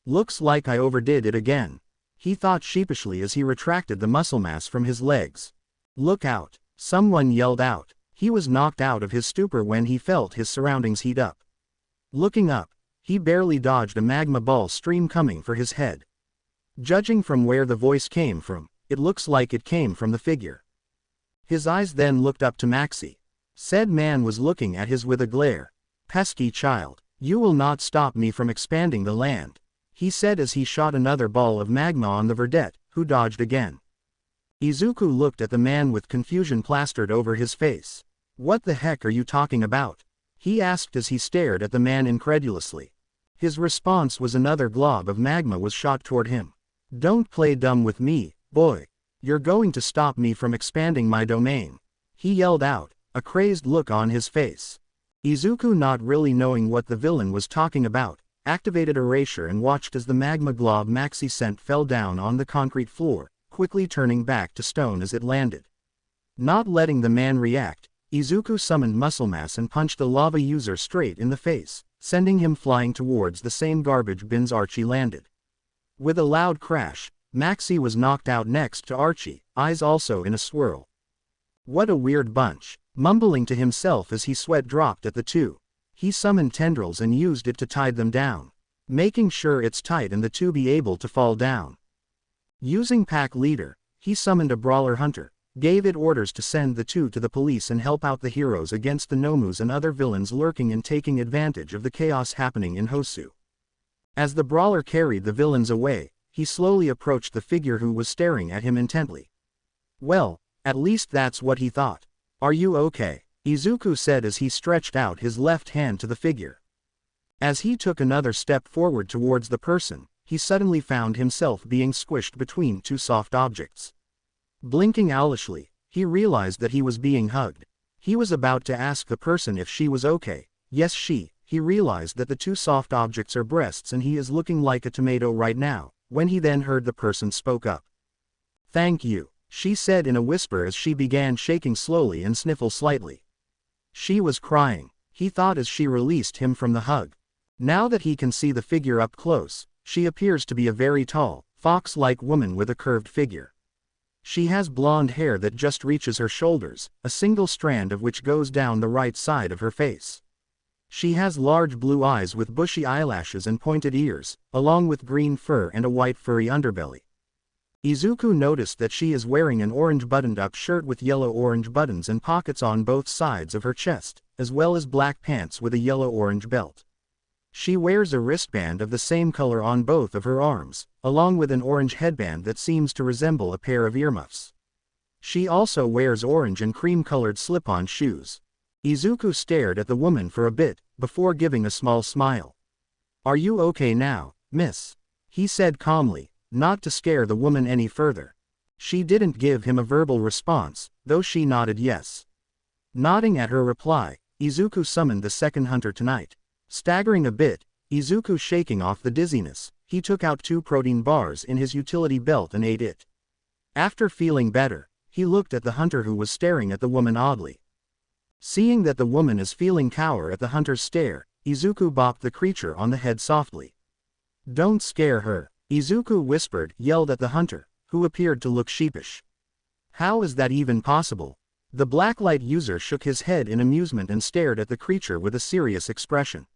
"Looks like I overdid it again," he thought sheepishly as he retracted the muscle mass from his legs. "Look out," someone yelled out. He was knocked out of his stupor when he felt his surroundings heat up. Looking up, He barely dodged a magma ball stream coming for his head. Judging from where the voice came from, it looks like it came from the figure. His eyes then looked up to Maxi. Said man was looking at his with a glare. Pesky child, you will not stop me from expanding the land, he said as he shot another ball of magma on the verdette, who dodged again. Izuku looked at the man with confusion plastered over his face. What the heck are you talking about? He asked as he stared at the man incredulously. His response was another glob of magma was shot toward him. Don't play dumb with me, boy. You're going to stop me from expanding my domain, he yelled out, a crazed look on his face. Izuku, not really knowing what the villain was talking about, activated erasure and watched as the magma glob Maxi sent fell down on the concrete floor, quickly turning back to stone as it landed. Not letting the man react, Izuku summoned muscle mass and punched the lava user straight in the face, sending him flying towards the same garbage bins Archie landed. With a loud crash, Maxi was knocked out next to Archie, eyes also in a swirl. What a weird bunch, mumbling to himself as he sweat dropped at the two. He summoned tendrils and used it to tie them down, making sure it's tight and the two be able to fall down. Using pack leader, he summoned a brawler hunter, gave it orders to send the two to the police and help out the heroes against the Nomus and other villains lurking and taking advantage of the chaos happening in Hosu. As the brawler carried the villains away, he slowly approached the figure who was staring at him intently. Well, at least that's what he thought. Are you okay? Izuku said as he stretched out his left hand to the figure. As he took another step forward towards the person, he suddenly found himself being squished between two soft objects. Blinking owlishly, he realized that he was being hugged. He was about to ask the person if she was okay. Yes, he realized that the two soft objects are breasts and he is looking like a tomato right now, when he then heard the person spoke up. Thank you, she said in a whisper as she began shaking slowly and sniffle slightly. She was crying, he thought as she released him from the hug. Now that he can see the figure up close, she appears to be a very tall, fox-like woman with a curved figure. She has blonde hair that just reaches her shoulders, a single strand of which goes down the right side of her face. She has large blue eyes with bushy eyelashes and pointed ears, along with green fur and a white furry underbelly. Izuku noticed that she is wearing an orange buttoned-up shirt with yellow-orange buttons and pockets on both sides of her chest, as well as black pants with a yellow-orange belt. She wears a wristband of the same color on both of her arms, along with an orange headband that seems to resemble a pair of earmuffs. She also wears orange and cream-colored slip-on shoes. Izuku stared at the woman for a bit, before giving a small smile. Are you okay now, miss? He said calmly, not to scare the woman any further. She didn't give him a verbal response, though she nodded yes. Nodding at her reply, Izuku summoned the second hunter tonight. Staggering a bit, Izuku shaking off the dizziness, he took out 2 protein bars in his utility belt and ate it. After feeling better, he looked at the hunter who was staring at the woman oddly. Seeing that the woman is feeling cower at the hunter's stare, Izuku bopped the creature on the head softly. Don't scare her, Izuku whispered, yelled at the hunter, who appeared to look sheepish. How is that even possible? The Blacklight user shook his head in amusement and stared at the creature with a serious expression.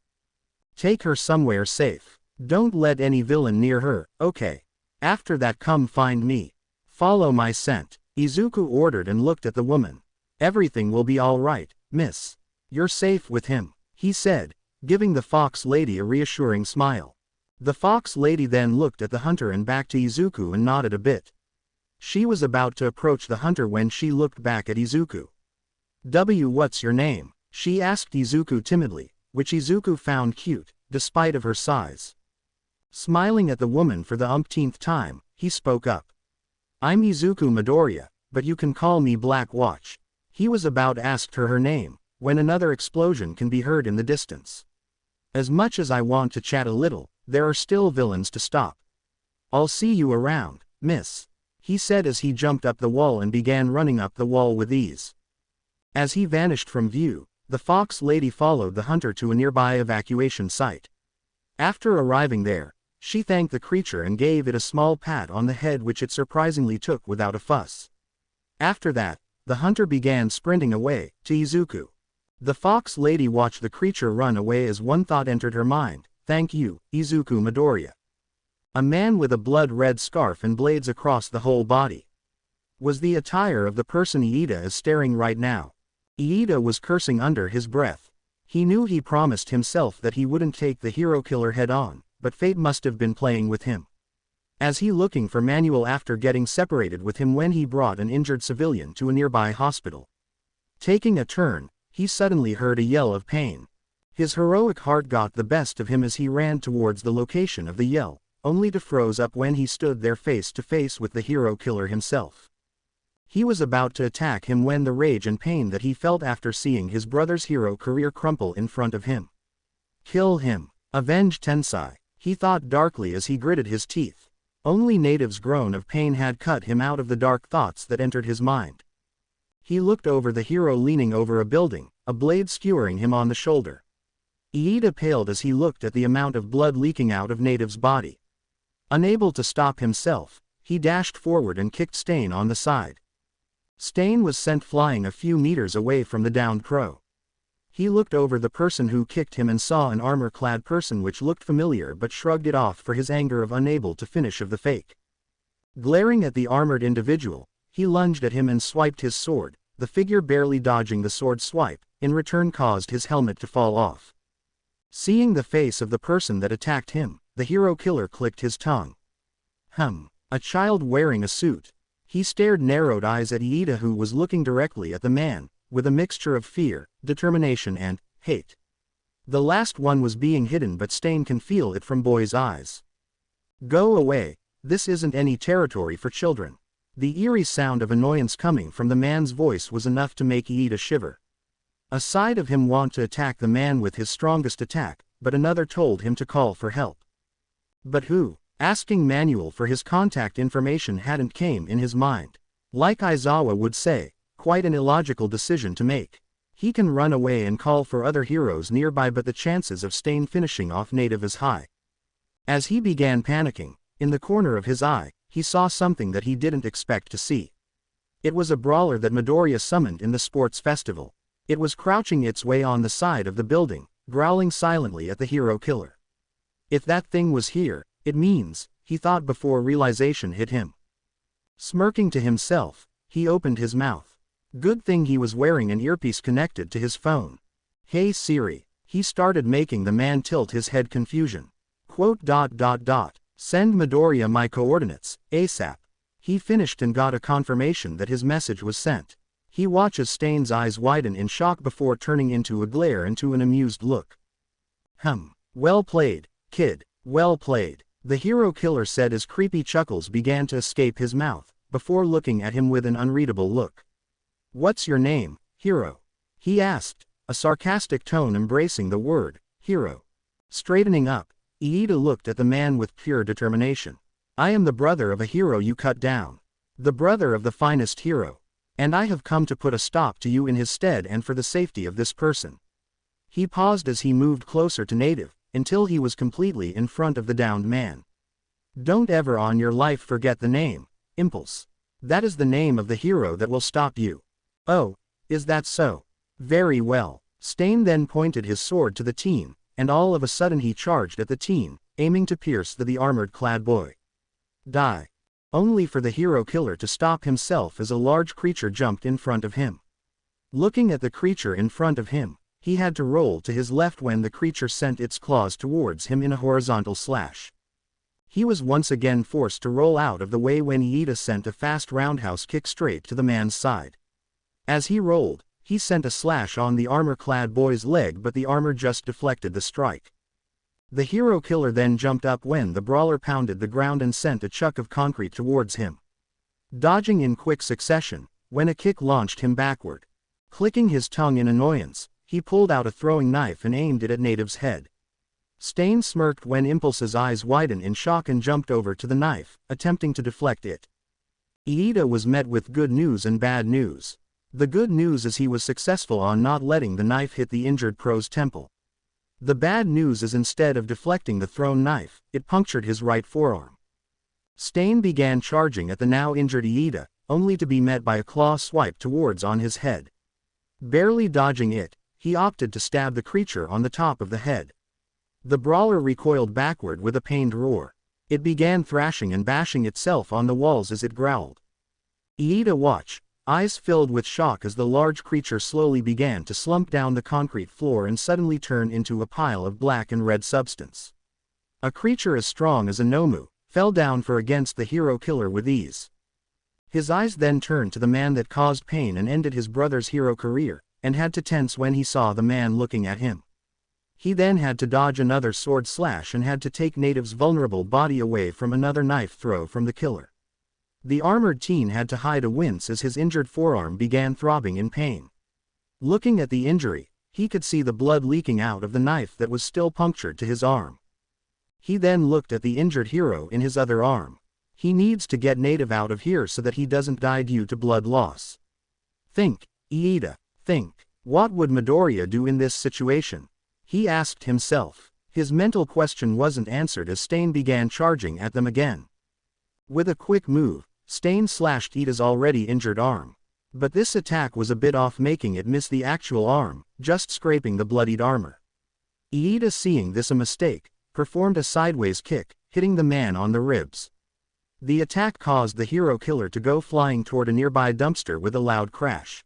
Take her somewhere safe. Don't let any villain near her, okay? After that come find me. Follow my scent, Izuku ordered and looked at the woman. Everything will be all right, miss. You're safe with him, he said, giving the fox lady a reassuring smile. The fox lady then looked at the hunter and back to Izuku and nodded a bit. She was about to approach the hunter when she looked back at Izuku. What's your name? She asked Izuku timidly, which Izuku found cute, despite of her size. Smiling at the woman for the umpteenth time, he spoke up. I'm Izuku Midoriya, but you can call me Black Watch. He was about to ask her name, when another explosion can be heard in the distance. As much as I want to chat a little, there are still villains to stop. I'll see you around, miss, he said as he jumped up the wall and began running up the wall with ease. As he vanished from view, the fox lady followed the hunter to a nearby evacuation site. After arriving there, she thanked the creature and gave it a small pat on the head which it surprisingly took without a fuss. After that, the hunter began sprinting away, to Izuku. The fox lady watched the creature run away as one thought entered her mind, Thank you, Izuku Midoriya. A man with a blood-red scarf and blades across the whole body. Was the attire of the person Iida is staring right now. Iida was cursing under his breath. He knew he promised himself that he wouldn't take the hero killer head-on, but fate must have been playing with him. As he looking for Manuel after getting separated with him when he brought an injured civilian to a nearby hospital. Taking a turn, he suddenly heard a yell of pain. His heroic heart got the best of him as he ran towards the location of the yell, only to froze up when he stood there face to face with the hero killer himself. He was about to attack him when the rage and pain that he felt after seeing his brother's hero career crumple in front of him. Kill him. Avenge Tensai, he thought darkly as he gritted his teeth. Only Native's groan of pain had cut him out of the dark thoughts that entered his mind. He looked over the hero leaning over a building, a blade skewering him on the shoulder. Iida paled as he looked at the amount of blood leaking out of Native's body. Unable to stop himself, he dashed forward and kicked Stain on the side. Stain was sent flying a few meters away from the downed crow. He looked over the person who kicked him and saw an armor-clad person which looked familiar but shrugged it off for his anger of unable to finish of the fake. Glaring at the armored individual, he lunged at him and swiped his sword, the figure barely dodging the sword swipe, in return caused his helmet to fall off. Seeing the face of the person that attacked him, the hero killer clicked his tongue. A child wearing a suit. He stared narrowed eyes at Iida who was looking directly at the man, with a mixture of fear, determination and hate. The last one was being hidden but Stain can feel it from boy's eyes. Go away, this isn't any territory for children. The eerie sound of annoyance coming from the man's voice was enough to make Iida shiver. A side of him wanted to attack the man with his strongest attack, but another told him to call for help. But who? Asking Manuel for his contact information hadn't came in his mind. Like Aizawa would say, quite an illogical decision to make. He can run away and call for other heroes nearby but the chances of Stain finishing off Native is high. As he began panicking, in the corner of his eye, he saw something that he didn't expect to see. It was a brawler that Midoriya summoned in the sports festival. It was crouching its way on the side of the building, growling silently at the hero killer. If that thing was here, it means, he thought before realization hit him. Smirking to himself, he opened his mouth. Good thing he was wearing an earpiece connected to his phone. Hey Siri, he started making the man tilt his head confusion. Send Midoriya my coordinates, ASAP. He finished and got a confirmation that his message was sent. He watches Stain's eyes widen in shock before turning into a glare into an amused look. Well played, kid, well played. The hero killer said as creepy chuckles began to escape his mouth, before looking at him with an unreadable look. What's your name, hero? He asked, a sarcastic tone embracing the word, hero. Straightening up, Iida looked at the man with pure determination. I am the brother of a hero you cut down. The brother of the finest hero. And I have come to put a stop to you in his stead and for the safety of this person. He paused as he moved closer to Native, until he was completely in front of the downed man. Don't ever on your life forget the name, Impulse. That is the name of the hero that will stop you. Oh, is that so? Very well. Stain then pointed his sword to the teen, and all of a sudden he charged at the teen, aiming to pierce the armored-clad boy. Die. Only for the hero killer to stop himself as a large creature jumped in front of him. Looking at the creature in front of him, he had to roll to his left when the creature sent its claws towards him in a horizontal slash. He was once again forced to roll out of the way when Iida sent a fast roundhouse kick straight to the man's side. As he rolled, he sent a slash on the armor-clad boy's leg but the armor just deflected the strike. The hero killer then jumped up when the brawler pounded the ground and sent a chuck of concrete towards him. Dodging in quick succession, when a kick launched him backward. Clicking his tongue in annoyance, he pulled out a throwing knife and aimed it at Native's head. Stain smirked when Impulse's eyes widened in shock and jumped over to the knife, attempting to deflect it. Iida was met with good news and bad news. The good news is he was successful on not letting the knife hit the injured pro's temple. The bad news is instead of deflecting the thrown knife, it punctured his right forearm. Stain began charging at the now injured Iida, only to be met by a claw swipe towards on his head. Barely dodging it, he opted to stab the creature on the top of the head. The brawler recoiled backward with a pained roar. It began thrashing and bashing itself on the walls as it growled. Iida watched, eyes filled with shock as the large creature slowly began to slump down the concrete floor and suddenly turn into a pile of black and red substance. A creature as strong as a Nomu fell down for against the hero killer with ease. His eyes then turned to the man that caused pain and ended his brother's hero career, and had to tense when he saw the man looking at him. He then had to dodge another sword slash and had to take Native's vulnerable body away from another knife throw from the killer. The armored teen had to hide a wince as his injured forearm began throbbing in pain. Looking at the injury, he could see the blood leaking out of the knife that was still punctured to his arm. He then looked at the injured hero in his other arm. He needs to get Native out of here so that he doesn't die due to blood loss. Think, Iida, think. What would Midoriya do in this situation? He asked himself. His mental question wasn't answered as Stain began charging at them again. With a quick move, Stain slashed Iida's already injured arm. But this attack was a bit off, making it miss the actual arm, just scraping the bloodied armor. Iida, seeing this a mistake, performed a sideways kick, hitting the man on the ribs. The attack caused the hero killer to go flying toward a nearby dumpster with a loud crash.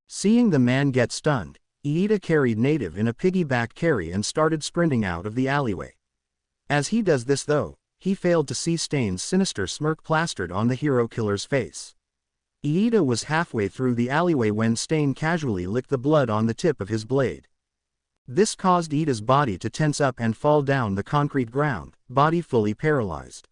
Seeing the man get stunned, Iida carried Native in a piggyback carry and started sprinting out of the alleyway. As he does this though, he failed to see Stain's sinister smirk plastered on the hero killer's face. Iida was halfway through the alleyway when Stain casually licked the blood on the tip of his blade. This caused Iida's body to tense up and fall down the concrete ground, body fully paralyzed.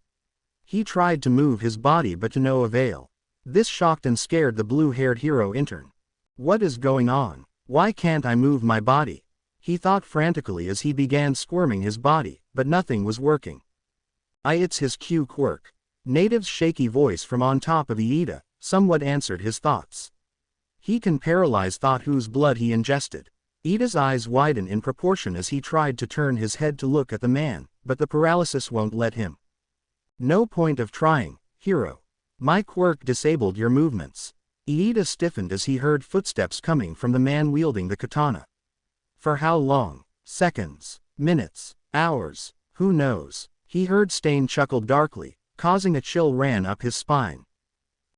He tried to move his body but to no avail. This shocked and scared the blue-haired hero intern. What is going on? Why can't I move my body? He thought frantically as he began squirming his body, but nothing was working. It's his Q quirk. Native's shaky voice from on top of Iida somewhat answered his thoughts. He can paralyze thought whose blood he ingested. Iida's eyes widen in proportion as he tried to turn his head to look at the man, but the paralysis won't let him. No point of trying, hero. My quirk disabled your movements. Iida stiffened as he heard footsteps coming from the man wielding the katana. For how long? Seconds, minutes, hours, who knows? He heard Stain chuckle darkly, causing a chill ran up his spine.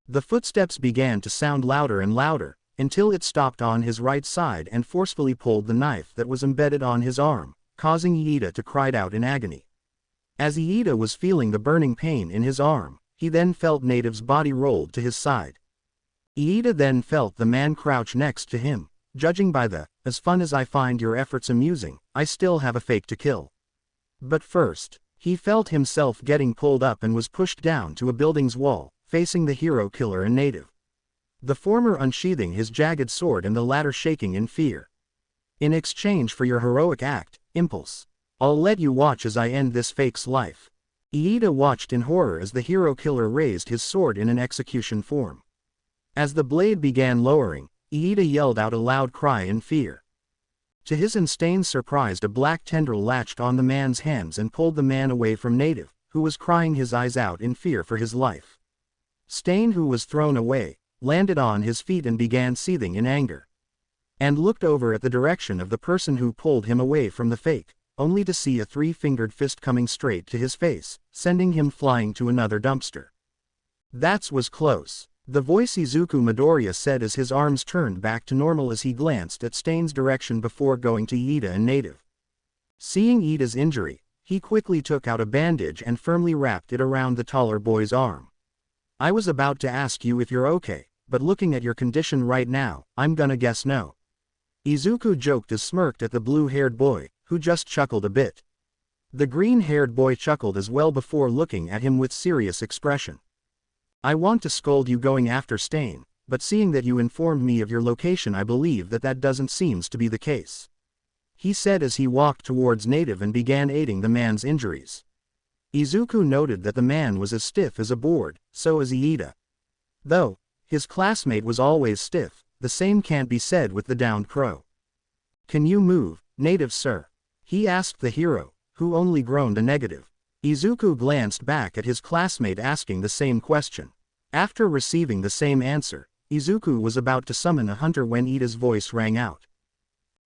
The footsteps began to sound louder and louder, until it stopped on his right side and forcefully pulled the knife that was embedded on his arm, causing Iida to cry out in agony. As Iida was feeling the burning pain in his arm, he then felt Native's body rolled to his side. Iida then felt the man crouch next to him. Judging by the, as fun as I find your efforts amusing, I still have a fake to kill. But first, he felt himself getting pulled up and was pushed down to a building's wall, facing the hero killer and Native. The former unsheathing his jagged sword and the latter shaking in fear. In exchange for your heroic act, Impulse, I'll let you watch as I end this fake's life. Iida watched in horror as the hero killer raised his sword in an execution form. As the blade began lowering, Iida yelled out a loud cry in fear. To his and Stain's surprise, a black tendril latched on the man's hands and pulled the man away from Native, who was crying his eyes out in fear for his life. Stain, who was thrown away, landed on his feet and began seething in anger. And looked over at the direction of the person who pulled him away from the fake, only to see a three-fingered fist coming straight to his face, sending him flying to another dumpster. That was close. The voice Izuku Midoriya said as his arms turned back to normal as he glanced at Stain's direction before going to Iida and Native. Seeing Iida's injury, he quickly took out a bandage and firmly wrapped it around the taller boy's arm. I was about to ask you if you're okay, but looking at your condition right now, I'm gonna guess no. Izuku joked as smirked at the blue-haired boy, who just chuckled a bit. The green-haired boy chuckled as well before looking at him with serious expression. I want to scold you going after Stain, but seeing that you informed me of your location, I believe that doesn't seem to be the case. He said as he walked towards Native and began aiding the man's injuries. Izuku noted that the man was as stiff as a board, so is Iida. Though his classmate was always stiff, the same can't be said with the downed crow. Can you move, Native sir? He asked the hero, who only groaned a negative. Izuku glanced back at his classmate asking the same question. After receiving the same answer, Izuku was about to summon a hunter when Iida's voice rang out.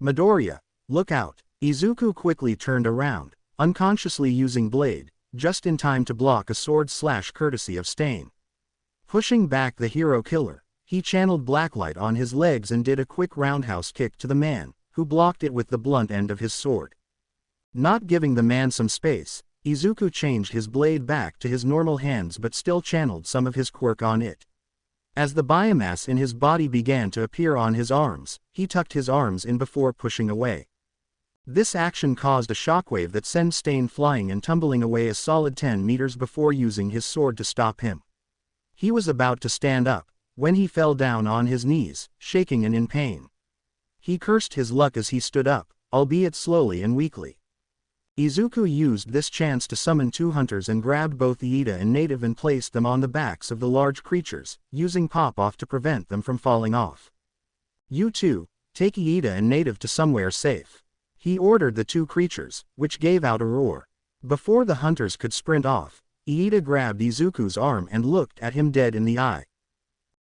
Midoriya, look out! Izuku quickly turned around, unconsciously using blade, just in time to block a sword slash courtesy of Stain. Pushing back the hero killer, he channeled Blacklight on his legs and did a quick roundhouse kick to the man, who blocked it with the blunt end of his sword. Not giving the man some space, Izuku changed his blade back to his normal hands but still channeled some of his quirk on it. As the biomass in his body began to appear on his arms, he tucked his arms in before pushing away. This action caused a shockwave that sent Stain flying and tumbling away a solid 10 meters before using his sword to stop him. He was about to stand up, when he fell down on his knees, shaking and in pain. He cursed his luck as he stood up, albeit slowly and weakly. Izuku used this chance to summon 2 hunters and grabbed both Iida and Native and placed them on the backs of the large creatures, using pop-off to prevent them from falling off. "You two, take Iida and Native to somewhere safe," he ordered the 2 creatures, which gave out a roar. Before the hunters could sprint off, Iida grabbed Izuku's arm and looked at him dead in the eye.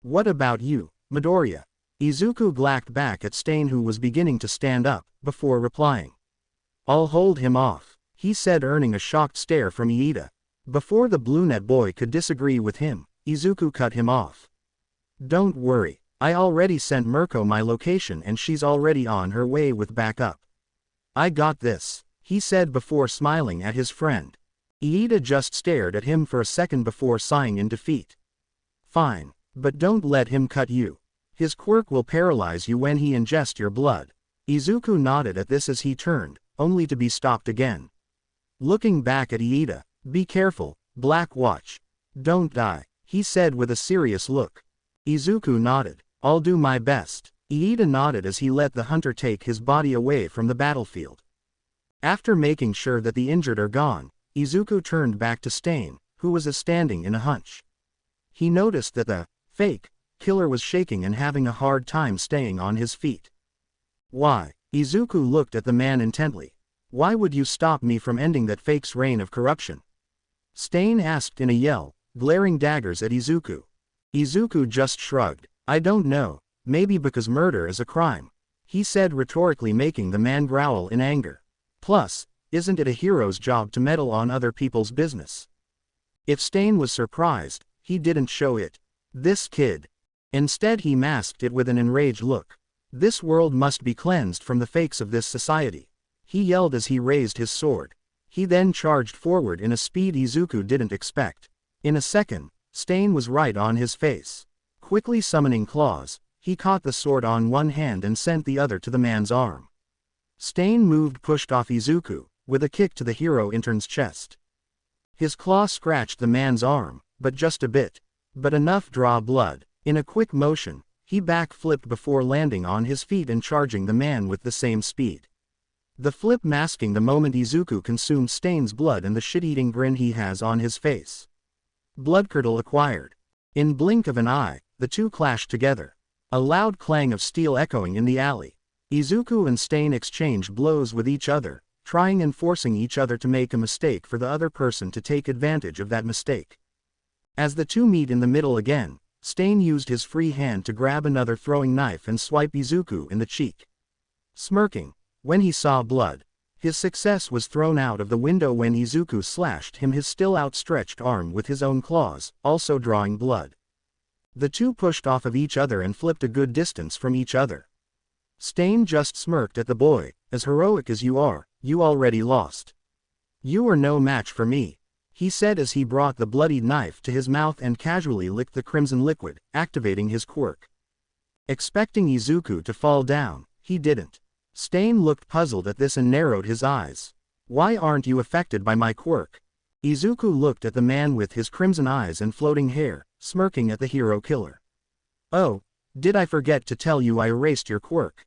"What about you, Midoriya?" Izuku glacked back at Stain, who was beginning to stand up, before replying. "I'll hold him off," he said, earning a shocked stare from Iida. Before the brunette boy could disagree with him, Izuku cut him off. "Don't worry, I already sent Mirko my location and she's already on her way with backup. I got this," he said before smiling at his friend. Iida just stared at him for a second before sighing in defeat. "Fine, but don't let him cut you. His quirk will paralyze you when he ingests your blood." Izuku nodded at this as he turned, only to be stopped again. Looking back at Iida, "Be careful, Black Watch. Don't die," he said with a serious look. Izuku nodded. "I'll do my best." Iida nodded as he let the hunter take his body away from the battlefield. After making sure that the injured are gone, Izuku turned back to Stain, who was standing in a hunch. He noticed that the fake killer was shaking and having a hard time staying on his feet. "Why?" Izuku looked at the man intently. "Why would you stop me from ending that fake's reign of corruption?" Stain asked in a yell, glaring daggers at Izuku. Izuku just shrugged. "I don't know, maybe because murder is a crime," he said rhetorically, making the man growl in anger. "Plus, isn't it a hero's job to meddle on other people's business?" If Stain was surprised, he didn't show it. This kid. Instead he masked it with an enraged look. "This world must be cleansed from the fakes of this society," he yelled as he raised his sword. He then charged forward in a speed Izuku didn't expect. In a second, Stain was right on his face. Quickly summoning claws, he caught the sword on one hand and sent the other to the man's arm. Stain pushed off Izuku, with a kick to the hero intern's chest. His claw scratched the man's arm, but just a bit. But enough to draw blood. In a quick motion, he backflipped before landing on his feet and charging the man with the same speed. The flip masking the moment Izuku consumed Stain's blood and the shit-eating grin he has on his face. Bloodcurdle acquired. In blink of an eye, the two clashed together. A loud clang of steel echoing in the alley. Izuku and Stain exchanged blows with each other, trying and forcing each other to make a mistake for the other person to take advantage of that mistake. As the two meet in the middle again, Stain used his free hand to grab another throwing knife and swipe Izuku in the cheek. Smirking, when he saw blood, his success was thrown out of the window when Izuku slashed him his still outstretched arm with his own claws, also drawing blood. The two pushed off of each other and flipped a good distance from each other. Stain just smirked at the boy. "As heroic as you are, you already lost. You are no match for me," he said as he brought the bloodied knife to his mouth and casually licked the crimson liquid, activating his quirk. Expecting Izuku to fall down, he didn't. Stain looked puzzled at this and narrowed his eyes. "Why aren't you affected by my quirk?" Izuku looked at the man with his crimson eyes and floating hair, smirking at the hero killer. "Oh, did I forget to tell you I erased your quirk?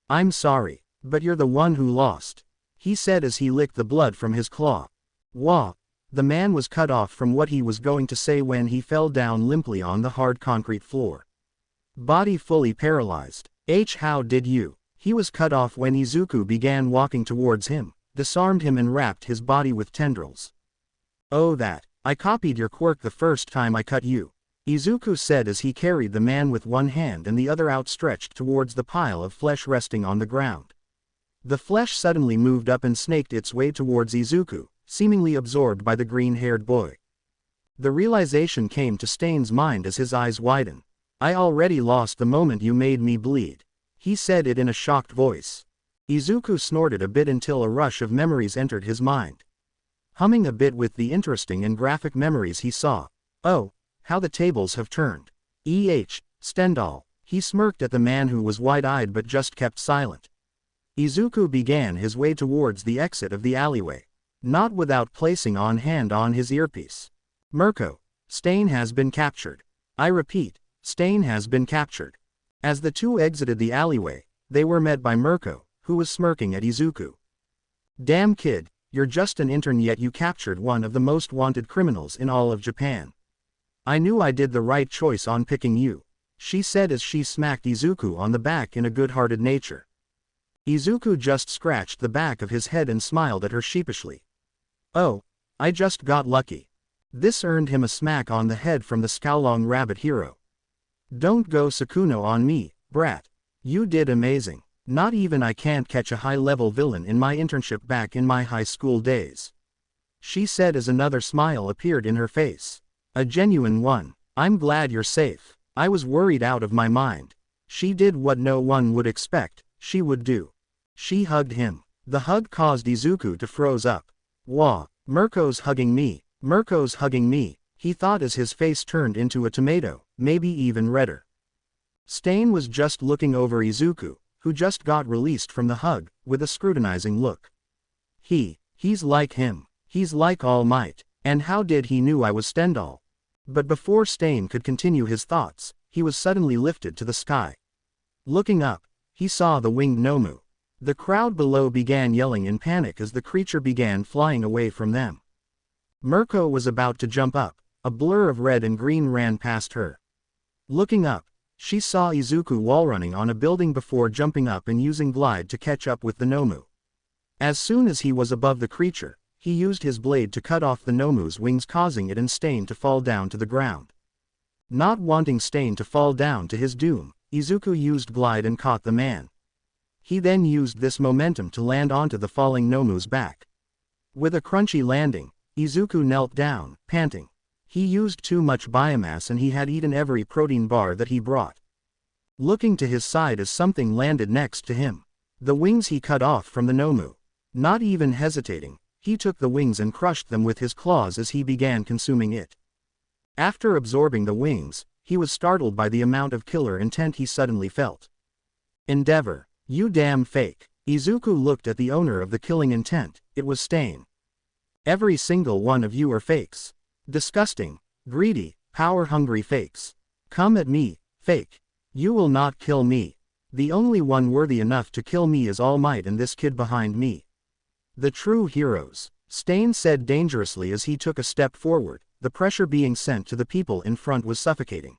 I'm sorry, but you're the one who lost," he said as he licked the blood from his claw. "Wah!" The man was cut off from what he was going to say when he fell down limply on the hard concrete floor. Body fully paralyzed. How did you?" He was cut off when Izuku began walking towards him, disarmed him and wrapped his body with tendrils. "Oh, I copied your quirk the first time I cut you," Izuku said as he carried the man with one hand and the other outstretched towards the pile of flesh resting on the ground. The flesh suddenly moved up and snaked its way towards Izuku, seemingly absorbed by the green-haired boy. The realization came to Stain's mind as his eyes widened. "I already lost the moment you made me bleed," he said it in a shocked voice. Izuku snorted a bit until a rush of memories entered his mind. Humming a bit with the interesting and graphic memories he saw. "Oh, how the tables have turned. Stendhal," he smirked at the man who was wide-eyed but just kept silent. Izuku began his way towards the exit of the alleyway, not without placing on hand on his earpiece. "Mirko, Stain has been captured. I repeat, Stain has been captured." As the two exited the alleyway, they were met by Mirko, who was smirking at Izuku. "Damn kid, you're just an intern yet you captured one of the most wanted criminals in all of Japan. I knew I did the right choice on picking you," she said as she smacked Izuku on the back in a good-hearted nature. Izuku just scratched the back of his head and smiled at her sheepishly. "Oh, I just got lucky." This earned him a smack on the head from the Scowlong Rabbit hero. "Don't go Sakuno on me, brat. You did amazing. Not even I can't catch a high-level villain in my internship back in my high school days," she said as another smile appeared in her face. "A genuine one. I'm glad you're safe. I was worried out of my mind." She did what no one would expect she would do. She hugged him. The hug caused Izuku to froze up. "Wah, Mirko's hugging me, Mirko's hugging me," he thought as his face turned into a tomato, maybe even redder. Stain was just looking over Izuku, who just got released from the hug, with a scrutinizing look. He's like him. He's like All Might. And how did he knew I was Stendhal?" But before Stain could continue his thoughts, he was suddenly lifted to the sky. Looking up, he saw the winged Nomu. The crowd below began yelling in panic as the creature began flying away from them. Mirko was about to jump up, a blur of red and green ran past her. Looking up, she saw Izuku wall-running on a building before jumping up and using glide to catch up with the Nomu. As soon as he was above the creature, he used his blade to cut off the Nomu's wings, causing it and Stain to fall down to the ground. Not wanting Stain to fall down to his doom, Izuku used glide and caught the man. He then used this momentum to land onto the falling Nomu's back. With a crunchy landing, Izuku knelt down, panting. He used too much biomass and he had eaten every protein bar that he brought. Looking to his side as something landed next to him. The wings he cut off from the Nomu. Not even hesitating, he took the wings and crushed them with his claws as he began consuming it. After absorbing the wings, he was startled by the amount of killer intent he suddenly felt. "Endeavor, you damn fake." Izuku looked at the owner of the killing intent. It was Stain. "Every single one of you are fakes. Disgusting, greedy, power-hungry fakes. Come at me, fake. You will not kill me. The only one worthy enough to kill me is All Might and this kid behind me. The true heroes," Stain said dangerously as he took a step forward. The pressure being sent to the people in front was suffocating.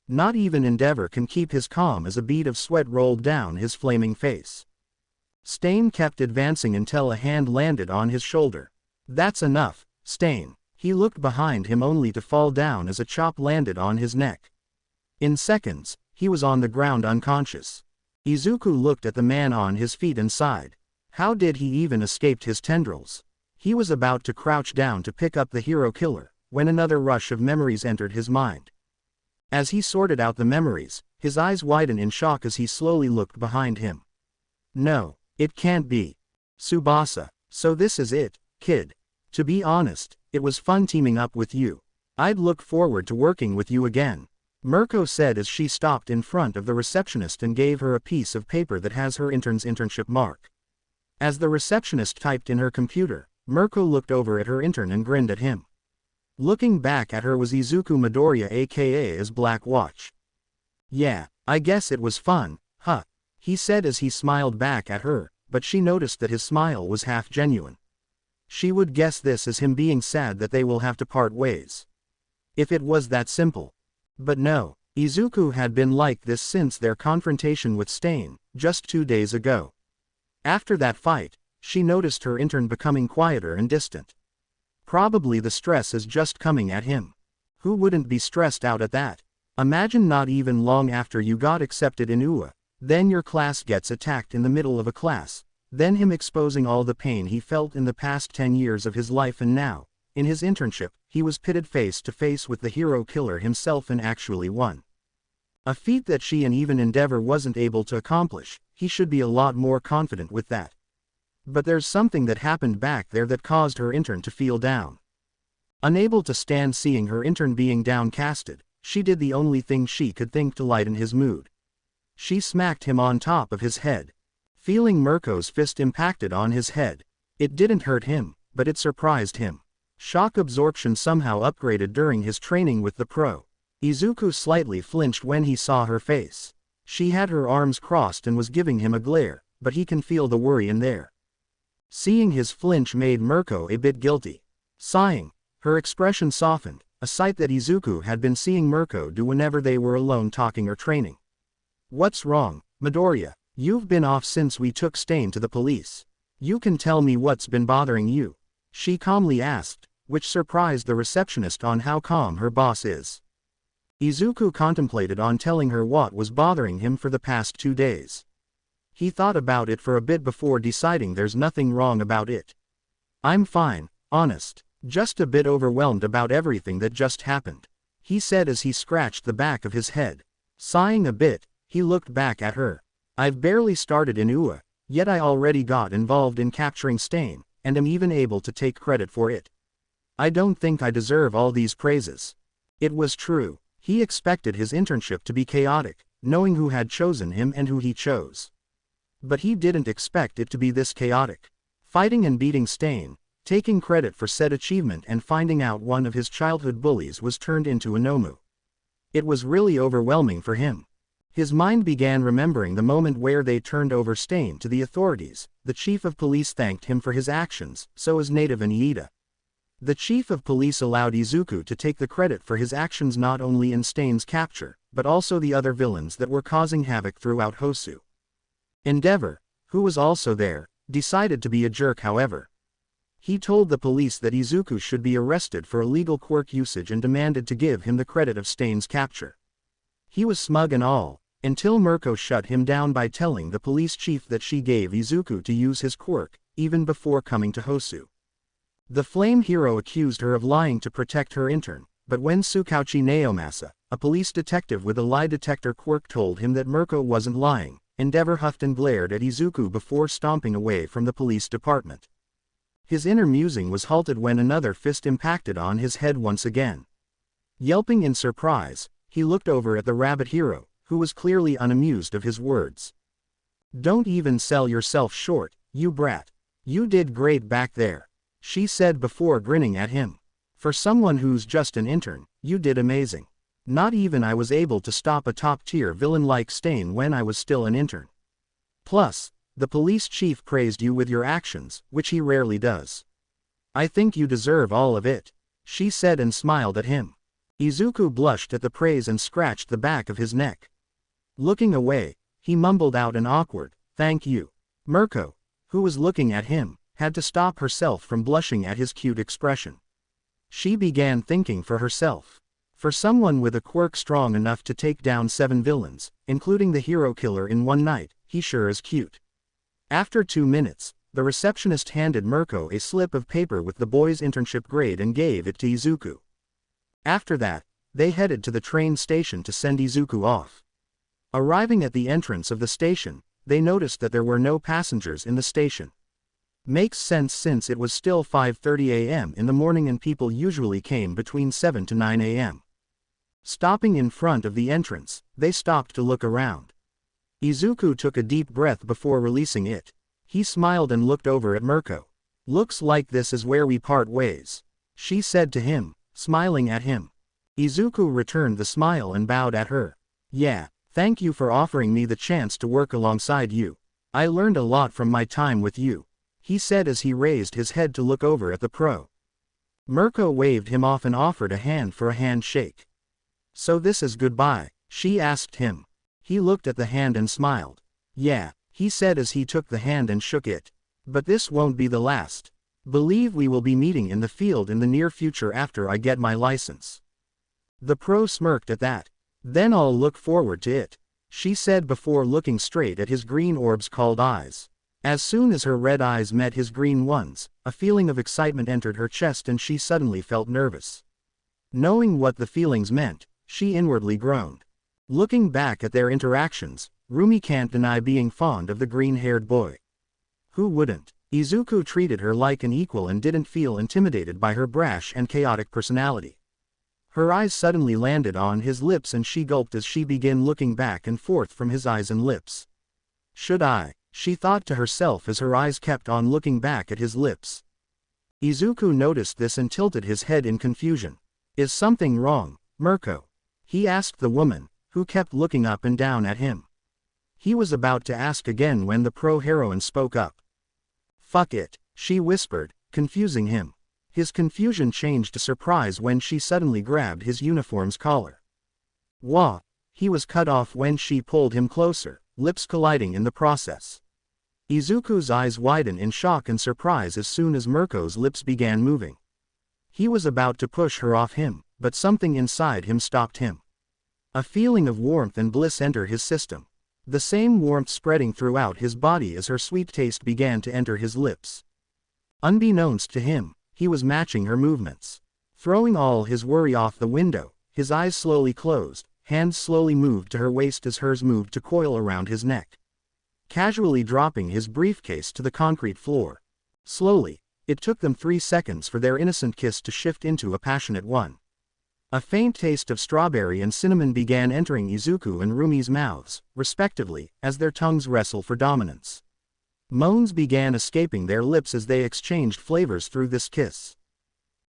Not even Endeavor can keep his calm as a bead of sweat rolled down his flaming face. Stain kept advancing until a hand landed on his shoulder. "That's enough, Stain." He looked behind him only to fall down as a chop landed on his neck. In seconds, he was on the ground unconscious. Izuku looked at the man on his feet and sighed. How did he even escape his tendrils? He was about to crouch down to pick up the hero killer, when another rush of memories entered his mind. As he sorted out the memories, his eyes widened in shock as he slowly looked behind him. "No, it can't be. Tsubasa, so this is it, kid. To be honest, it was fun teaming up with you. I'd look forward to working with you again," Mirko said as she stopped in front of the receptionist and gave her a piece of paper that has her intern's internship mark. As the receptionist typed in her computer, Mirko looked over at her intern and grinned at him. Looking back at her was Izuku Midoriya aka as Black Watch. "Yeah, I guess it was fun, huh?" he said as he smiled back at her, but she noticed that his smile was half genuine. She would guess this as him being sad that they will have to part ways. If it was that simple. But no, Izuku had been like this since their confrontation with Stain, just 2 days ago. After that fight, she noticed her intern becoming quieter and distant. Probably the stress is just coming at him. Who wouldn't be stressed out at that? Imagine not even long after you got accepted in UA, then your class gets attacked in the middle of a class, Then him exposing all the pain he felt in the past 10 years of his life, and now, in his internship, he was pitted face to face with the hero killer himself and actually won. A feat that she and even Endeavor wasn't able to accomplish. He should be a lot more confident with that. But there's something that happened back there that caused her intern to feel down. Unable to stand seeing her intern being downcasted, she did the only thing she could think to lighten his mood. She smacked him on top of his head. Feeling Mirko's fist impacted on his head. It didn't hurt him, but it surprised him. Shock absorption somehow upgraded during his training with the pro. Izuku slightly flinched when he saw her face. She had her arms crossed and was giving him a glare, but he can feel the worry in there. Seeing his flinch made Mirko a bit guilty. Sighing, her expression softened, a sight that Izuku had been seeing Mirko do whenever they were alone talking or training. "What's wrong, Midoriya? You've been off since we took Stain to the police. You can tell me what's been bothering you," she calmly asked, which surprised the receptionist on how calm her boss is. Izuku contemplated on telling her what was bothering him for the past 2 days. He thought about it for a bit before deciding there's nothing wrong about it. "I'm fine, honest. Just a bit overwhelmed about everything that just happened," he said as he scratched the back of his head. Sighing a bit, he looked back at her. "I've barely started in UA, yet I already got involved in capturing Stain, and am even able to take credit for it. I don't think I deserve all these praises." It was true. He expected his internship to be chaotic, knowing who had chosen him and who he chose. But he didn't expect it to be this chaotic. Fighting and beating Stain, taking credit for said achievement, and finding out one of his childhood bullies was turned into a Nomu. It was really overwhelming for him. His mind began remembering the moment where they turned over Stain to the authorities. The chief of police thanked him for his actions, so as Native and Iida. The chief of police allowed Izuku to take the credit for his actions not only in Stain's capture, but also the other villains that were causing havoc throughout Hosu. Endeavor, who was also there, decided to be a jerk however. He told the police that Izuku should be arrested for illegal quirk usage and demanded to give him the credit of Stain's capture. He was smug and all, until Mirko shut him down by telling the police chief that she gave Izuku to use his quirk, even before coming to Hosu. The flame hero accused her of lying to protect her intern, but when Tsukauchi Naomasa, a police detective with a lie detector quirk, told him that Mirko wasn't lying, Endeavor huffed and glared at Izuku before stomping away from the police department. His inner musing was halted when another fist impacted on his head once again. Yelping in surprise, he looked over at the rabbit hero, who was clearly unamused of his words. "Don't even sell yourself short, you brat. You did great back there," she said before grinning at him. "For someone who's just an intern, you did amazing. Not even I was able to stop a top-tier villain like Stain when I was still an intern. Plus, the police chief praised you with your actions, which he rarely does. I think you deserve all of it," she said and smiled at him. Izuku blushed at the praise and scratched the back of his neck. Looking away, he mumbled out an awkward, "Thank you." Mirko, who was looking at him, had to stop herself from blushing at his cute expression. She began thinking for herself. For someone with a quirk strong enough to take down 7 villains, including the hero killer in one night, he sure is cute. After 2 minutes, the receptionist handed Mirko a slip of paper with the boy's internship grade and gave it to Izuku. After that, they headed to the train station to send Izuku off. Arriving at the entrance of the station, they noticed that there were no passengers in the station. Makes sense since it was still 5:30 a.m. in the morning and people usually came between 7 to 9 a.m. Stopping in front of the entrance, they stopped to look around. Izuku took a deep breath before releasing it. He smiled and looked over at Mirko. "Looks like this is where we part ways," she said to him, smiling at him. Izuku returned the smile and bowed at her. "Yeah, thank you for offering me the chance to work alongside you. I learned a lot from my time with you," he said as he raised his head to look over at the pro. Mirko waved him off and offered a hand for a handshake. "So this is goodbye?" she asked him. He looked at the hand and smiled. "Yeah," he said as he took the hand and shook it. "But this won't be the last. Believe we will be meeting in the field in the near future after I get my license." The pro smirked at that. "Then I'll look forward to it," she said before looking straight at his green orbs-called eyes. As soon as her red eyes met his green ones, a feeling of excitement entered her chest and she suddenly felt nervous. Knowing what the feelings meant, she inwardly groaned. Looking back at their interactions, Rumi can't deny being fond of the green-haired boy. Who wouldn't? Izuku treated her like an equal and didn't feel intimidated by her brash and chaotic personality. Her eyes suddenly landed on his lips and she gulped as she began looking back and forth from his eyes and lips. Should I? She thought to herself as her eyes kept on looking back at his lips. Izuku noticed this and tilted his head in confusion. Is something wrong, Mirko? He asked the woman, who kept looking up and down at him. He was about to ask again when the pro-heroine spoke up. Fuck it, she whispered, confusing him. His confusion changed to surprise when she suddenly grabbed his uniform's collar. Wah! He was cut off when she pulled him closer, lips colliding in the process. Izuku's eyes widened in shock and surprise as soon as Mirko's lips began moving. He was about to push her off him, but something inside him stopped him. A feeling of warmth and bliss entered his system. The same warmth spreading throughout his body as her sweet taste began to enter his lips. Unbeknownst to him, he was matching her movements. Throwing all his worry off the window, his eyes slowly closed, hands slowly moved to her waist as hers moved to coil around his neck. Casually dropping his briefcase to the concrete floor. Slowly, it took them 3 seconds for their innocent kiss to shift into a passionate one. A faint taste of strawberry and cinnamon began entering Izuku and Rumi's mouths, respectively, as their tongues wrestled for dominance. Moans began escaping their lips as they exchanged flavors through this kiss.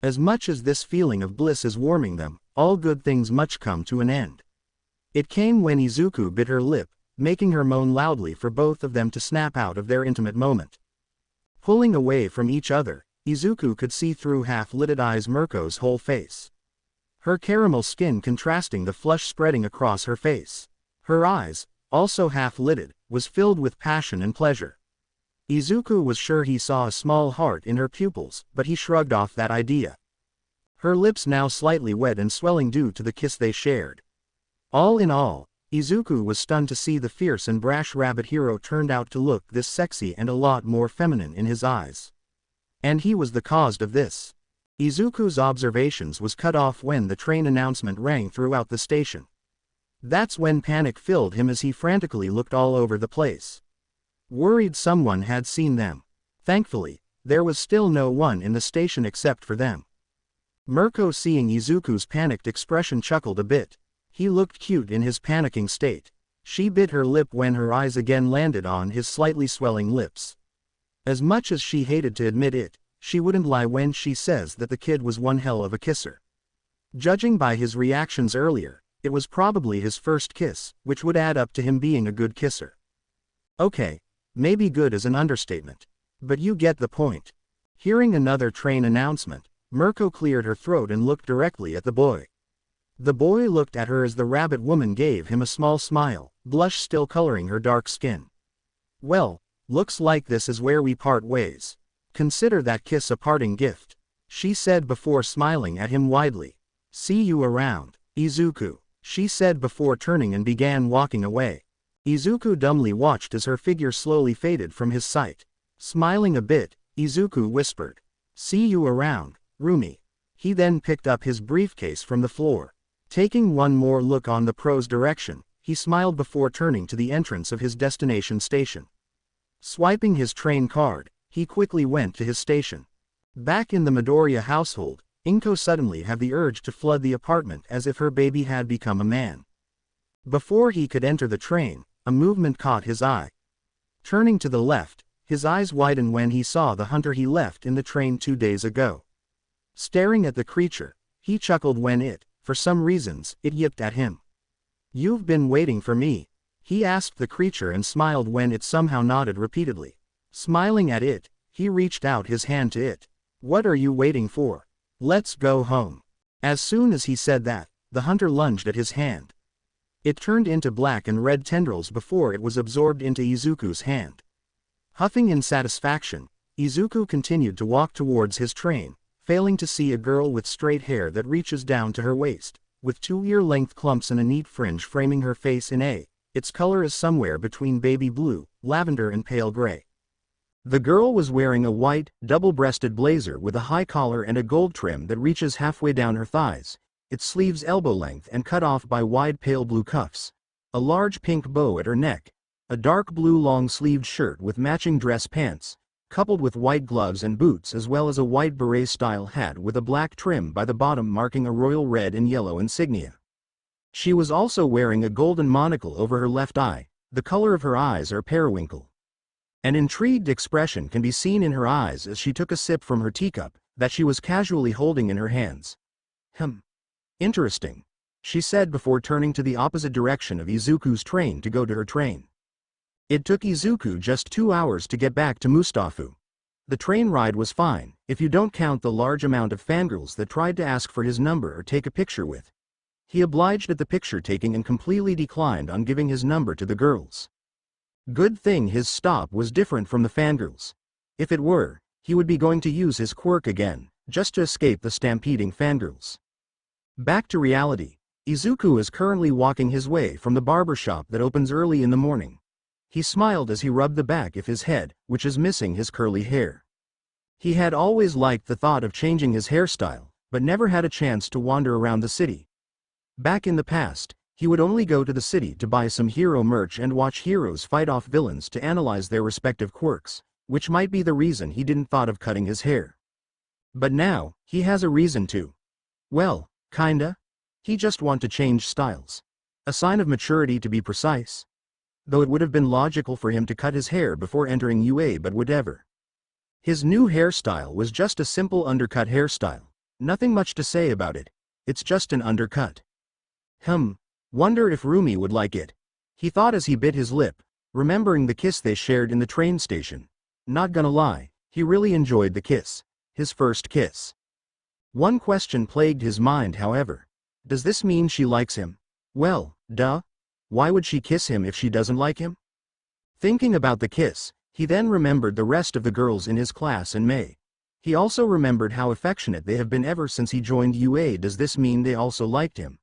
As much as this feeling of bliss is warming them, all good things must come to an end. It came when Izuku bit her lip, making her moan loudly for both of them to snap out of their intimate moment. Pulling away from each other, Izuku could see through half-lidded eyes Mirko's whole face. Her caramel skin contrasting the flush spreading across her face. Her eyes, also half-lidded, was filled with passion and pleasure. Izuku was sure he saw a small heart in her pupils, but he shrugged off that idea. Her lips now slightly wet and swelling due to the kiss they shared. All in all, Izuku was stunned to see the fierce and brash rabbit hero turned out to look this sexy and a lot more feminine in his eyes. And he was the cause of this. Izuku's observations was cut off when the train announcement rang throughout the station. That's when panic filled him as he frantically looked all over the place. Worried someone had seen them. Thankfully, there was still no one in the station except for them. Mirko, seeing Izuku's panicked expression, chuckled a bit. He looked cute in his panicking state. She bit her lip when her eyes again landed on his slightly swelling lips. As much as she hated to admit it, she wouldn't lie when she says that the kid was one hell of a kisser. Judging by his reactions earlier, it was probably his first kiss, which would add up to him being a good kisser. Okay, maybe good is an understatement. But you get the point. Hearing another train announcement, Mirko cleared her throat and looked directly at the boy. The boy looked at her as the rabbit woman gave him a small smile, blush still coloring her dark skin. Well, looks like this is where we part ways. Consider that kiss a parting gift, she said before smiling at him widely. See you around, Izuku, she said before turning and began walking away. Izuku dumbly watched as her figure slowly faded from his sight. Smiling a bit, Izuku whispered, "See you around, Rumi." He then picked up his briefcase from the floor. Taking one more look on the pro's direction, he smiled before turning to the entrance of his destination station. Swiping his train card, he quickly went to his station. Back in the Midoriya household, Inko suddenly had the urge to flood the apartment as if her baby had become a man. Before he could enter the train, a movement caught his eye. Turning to the left, his eyes widened when he saw the hunter he left in the train 2 days ago. Staring at the creature, he chuckled when it, for some reasons, it yipped at him. "You've been waiting for me?" he asked the creature and smiled when it somehow nodded repeatedly. Smiling at it, he reached out his hand to it. "What are you waiting for? Let's go home." As soon as he said that, the hunter lunged at his hand. It turned into black and red tendrils before it was absorbed into Izuku's hand. Huffing in satisfaction, Izuku continued to walk towards his train, failing to see a girl with straight hair that reaches down to her waist, with 2 ear-length clumps and a neat fringe framing her face in its color is somewhere between baby blue, lavender and pale gray. The girl was wearing a white, double-breasted blazer with a high collar and a gold trim that reaches halfway down her thighs, its sleeves elbow-length and cut off by wide pale blue cuffs, a large pink bow at her neck, a dark blue long-sleeved shirt with matching dress pants, coupled with white gloves and boots, as well as a white beret-style hat with a black trim by the bottom marking a royal red and yellow insignia. She was also wearing a golden monocle over her left eye. The color of her eyes are periwinkle. An intrigued expression can be seen in her eyes as she took a sip from her teacup that she was casually holding in her hands. Interesting, she said before turning to the opposite direction of Izuku's train to go to her train. It took Izuku just 2 hours to get back to Mustafu. The train ride was fine, if you don't count the large amount of fangirls that tried to ask for his number or take a picture with. He obliged at the picture taking and completely declined on giving his number to the girls. Good thing his stop was different from the fangirls. If it were, he would be going to use his quirk again, just to escape the stampeding fangirls. Back to reality, Izuku is currently walking his way from the barber shop that opens early in the morning. He smiled as he rubbed the back of his head, which is missing his curly hair. He had always liked the thought of changing his hairstyle, but never had a chance to wander around the city. Back in the past, he would only go to the city to buy some hero merch and watch heroes fight off villains to analyze their respective quirks, which might be the reason he didn't thought of cutting his hair. But now, he has a reason to. Well, kinda. He just want to change styles. A sign of maturity to be precise. Though it would have been logical for him to cut his hair before entering UA, but whatever. His new hairstyle was just a simple undercut hairstyle. Nothing much to say about it. It's just an undercut. Wonder if Rumi would like it. He thought as he bit his lip, remembering the kiss they shared in the train station. Not gonna lie, he really enjoyed the kiss. His first kiss. One question plagued his mind, however. Does this mean she likes him? Well, duh. Why would she kiss him if she doesn't like him? Thinking about the kiss, he then remembered the rest of the girls in his class in May. He also remembered how affectionate they have been ever since he joined UA. Does this mean they also liked him?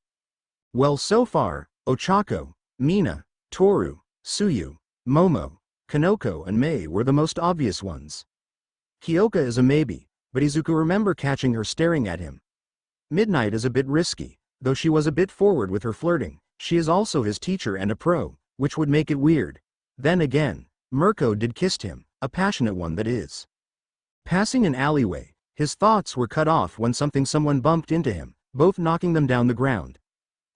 Well, so far, Ochako, Mina, Toru, Tsuyu, Momo, Kanoko and Mei were the most obvious ones. Kyoka is a maybe, but Izuku remember catching her staring at him. Midnight is a bit risky, though she was a bit forward with her flirting. She is also his teacher and a pro, which would make it weird. Then again, Mirko did kissed him, a passionate one that is. Passing an alleyway, his thoughts were cut off when someone bumped into him, both knocking them down the ground.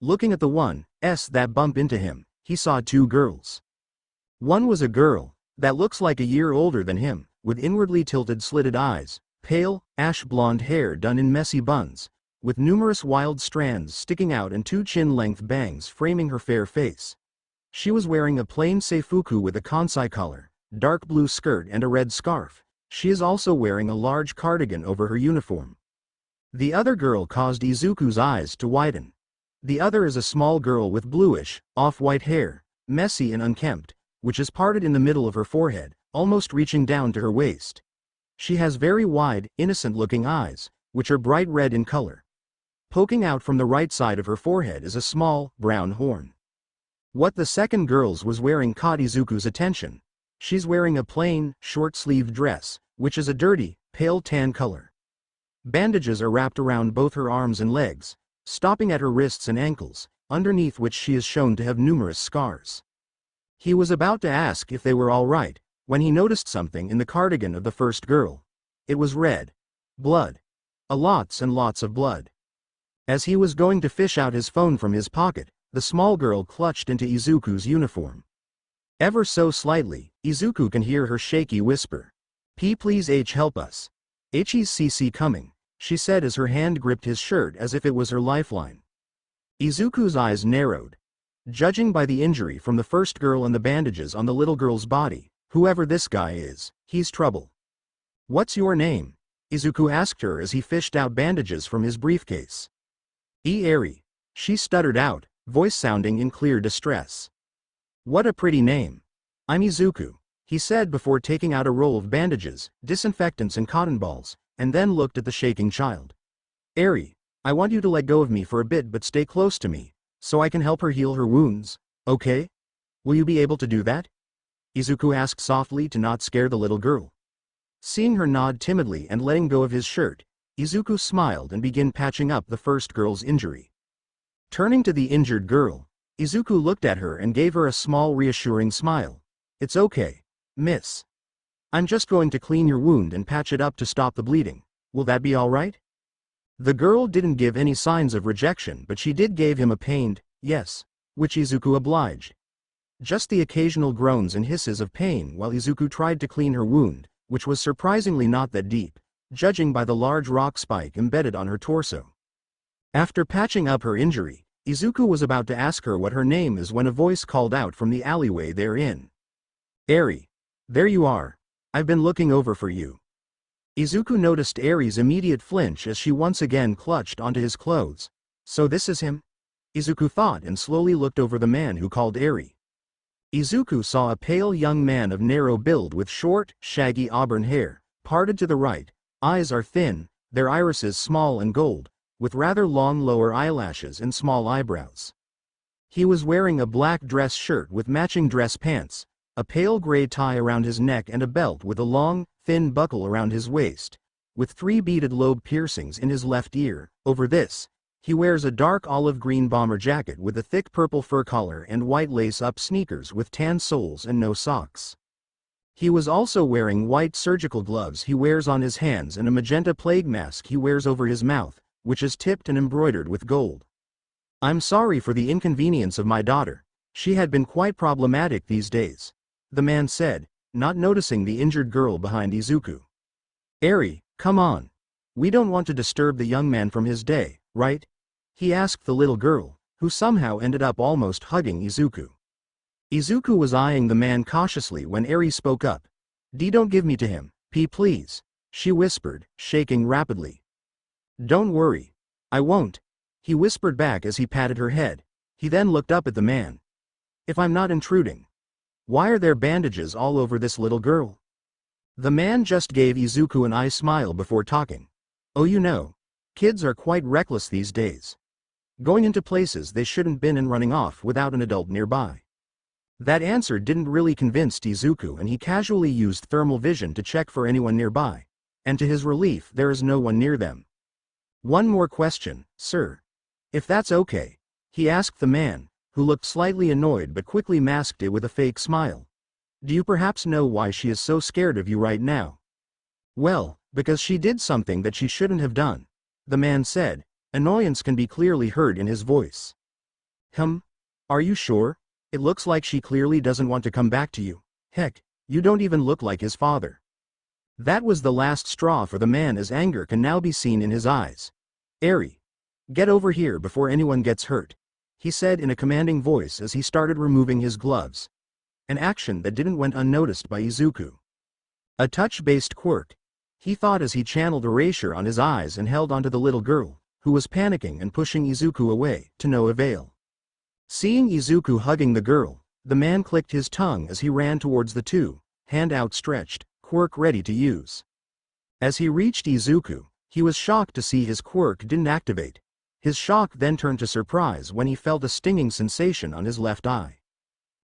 Looking at the one's that bumped into him, he saw 2 girls. One was a girl that looks like a year older than him, with inwardly tilted slitted eyes, pale, ash blonde hair done in messy buns, with numerous wild strands sticking out and 2 chin-length bangs framing her fair face. She was wearing a plain seifuku with a kansai collar, dark blue skirt and a red scarf. She is also wearing a large cardigan over her uniform. The other girl caused Izuku's eyes to widen. The other is a small girl with bluish, off-white hair, messy and unkempt, which is parted in the middle of her forehead, almost reaching down to her waist. She has very wide, innocent-looking eyes, which are bright red in color. Poking out from the right side of her forehead is a small, brown horn. What the second girl's was wearing caught Izuku's attention. She's wearing a plain, short-sleeved dress, which is a dirty, pale tan color. Bandages are wrapped around both her arms and legs, stopping at her wrists and ankles, underneath which she is shown to have numerous scars. He was about to ask if they were all right, when he noticed something in the cardigan of the first girl. It was red. Blood. Lots and lots of blood. As he was going to fish out his phone from his pocket, the small girl clutched into Izuku's uniform. Ever so slightly, Izuku can hear her shaky whisper. Please help us. H's CC coming, she said as her hand gripped his shirt as if it was her lifeline. Izuku's eyes narrowed. Judging by the injury from the first girl and the bandages on the little girl's body, whoever this guy is, he's trouble. What's your name? Izuku asked her as he fished out bandages from his briefcase. Eri, she stuttered out, voice sounding in clear distress. What a pretty name. I'm Izuku, he said before taking out a roll of bandages, disinfectants and cotton balls, and then looked at the shaking child. Eri, I want you to let go of me for a bit but stay close to me, so I can help her heal her wounds, okay? Will you be able to do that? Izuku asked softly to not scare the little girl. Seeing her nod timidly and letting go of his shirt, Izuku smiled and began patching up the first girl's injury. Turning to the injured girl, Izuku looked at her and gave her a small reassuring smile. "It's okay, miss. I'm just going to clean your wound and patch it up to stop the bleeding. Will that be alright?" The girl didn't give any signs of rejection, but she did give him a pained yes, which Izuku obliged. Just the occasional groans and hisses of pain while Izuku tried to clean her wound, which was surprisingly not that deep, judging by the large rock spike embedded on her torso. After patching up her injury, Izuku was about to ask her what her name is when a voice called out from the alleyway they're in. "Eri. There you are. I've been looking over for you." Izuku noticed Eri's immediate flinch as she once again clutched onto his clothes. "So this is him?" Izuku thought and slowly looked over the man who called Eri. Izuku saw a pale young man of narrow build with short, shaggy auburn hair, parted to the right. Eyes are thin, their irises small and gold, with rather long lower eyelashes and small eyebrows. He was wearing a black dress shirt with matching dress pants, a pale gray tie around his neck and a belt with a long, thin buckle around his waist, with 3 beaded lobe piercings in his left ear. Over this, he wears a dark olive green bomber jacket with a thick purple fur collar and white lace-up sneakers with tan soles and no socks. He was also wearing white surgical gloves he wears on his hands and a magenta plague mask he wears over his mouth, which is tipped and embroidered with gold. "I'm sorry for the inconvenience of my daughter. She had been quite problematic these days," the man said, not noticing the injured girl behind Izuku. "Eri, come on. We don't want to disturb the young man from his day, right?" he asked the little girl, who somehow ended up almost hugging Izuku. Izuku was eyeing the man cautiously when Eri spoke up. Don't give me to him, please," she whispered, shaking rapidly. "Don't worry. I won't," he whispered back as he patted her head. He then looked up at the man. "If I'm not intruding, why are there bandages all over this little girl?" The man just gave Izuku an eye smile before talking. "Oh, you know, kids are quite reckless these days. Going into places they shouldn't been and running off without an adult nearby." That answer didn't really convince Izuku and he casually used thermal vision to check for anyone nearby, and to his relief there is no one near them. "One more question, sir. If that's okay," he asked the man, who looked slightly annoyed but quickly masked it with a fake smile. "Do you perhaps know why she is so scared of you right now?" "Well, because she did something that she shouldn't have done," the man said. Annoyance can be clearly heard in his voice. Are you sure? It looks like she clearly doesn't want to come back to you. Heck, you don't even look like his father." That was the last straw for the man as anger can now be seen in his eyes. "Eri, get over here before anyone gets hurt," he said in a commanding voice as he started removing his gloves. An action that didn't went unnoticed by Izuku. A touch-based quirk, he thought as he channeled erasure on his eyes and held onto the little girl, who was panicking and pushing Izuku away, to no avail. Seeing Izuku hugging the girl, the man clicked his tongue as he ran towards the two, hand outstretched, quirk ready to use. As he reached Izuku, he was shocked to see his quirk didn't activate. His shock then turned to surprise when he felt a stinging sensation on his left eye.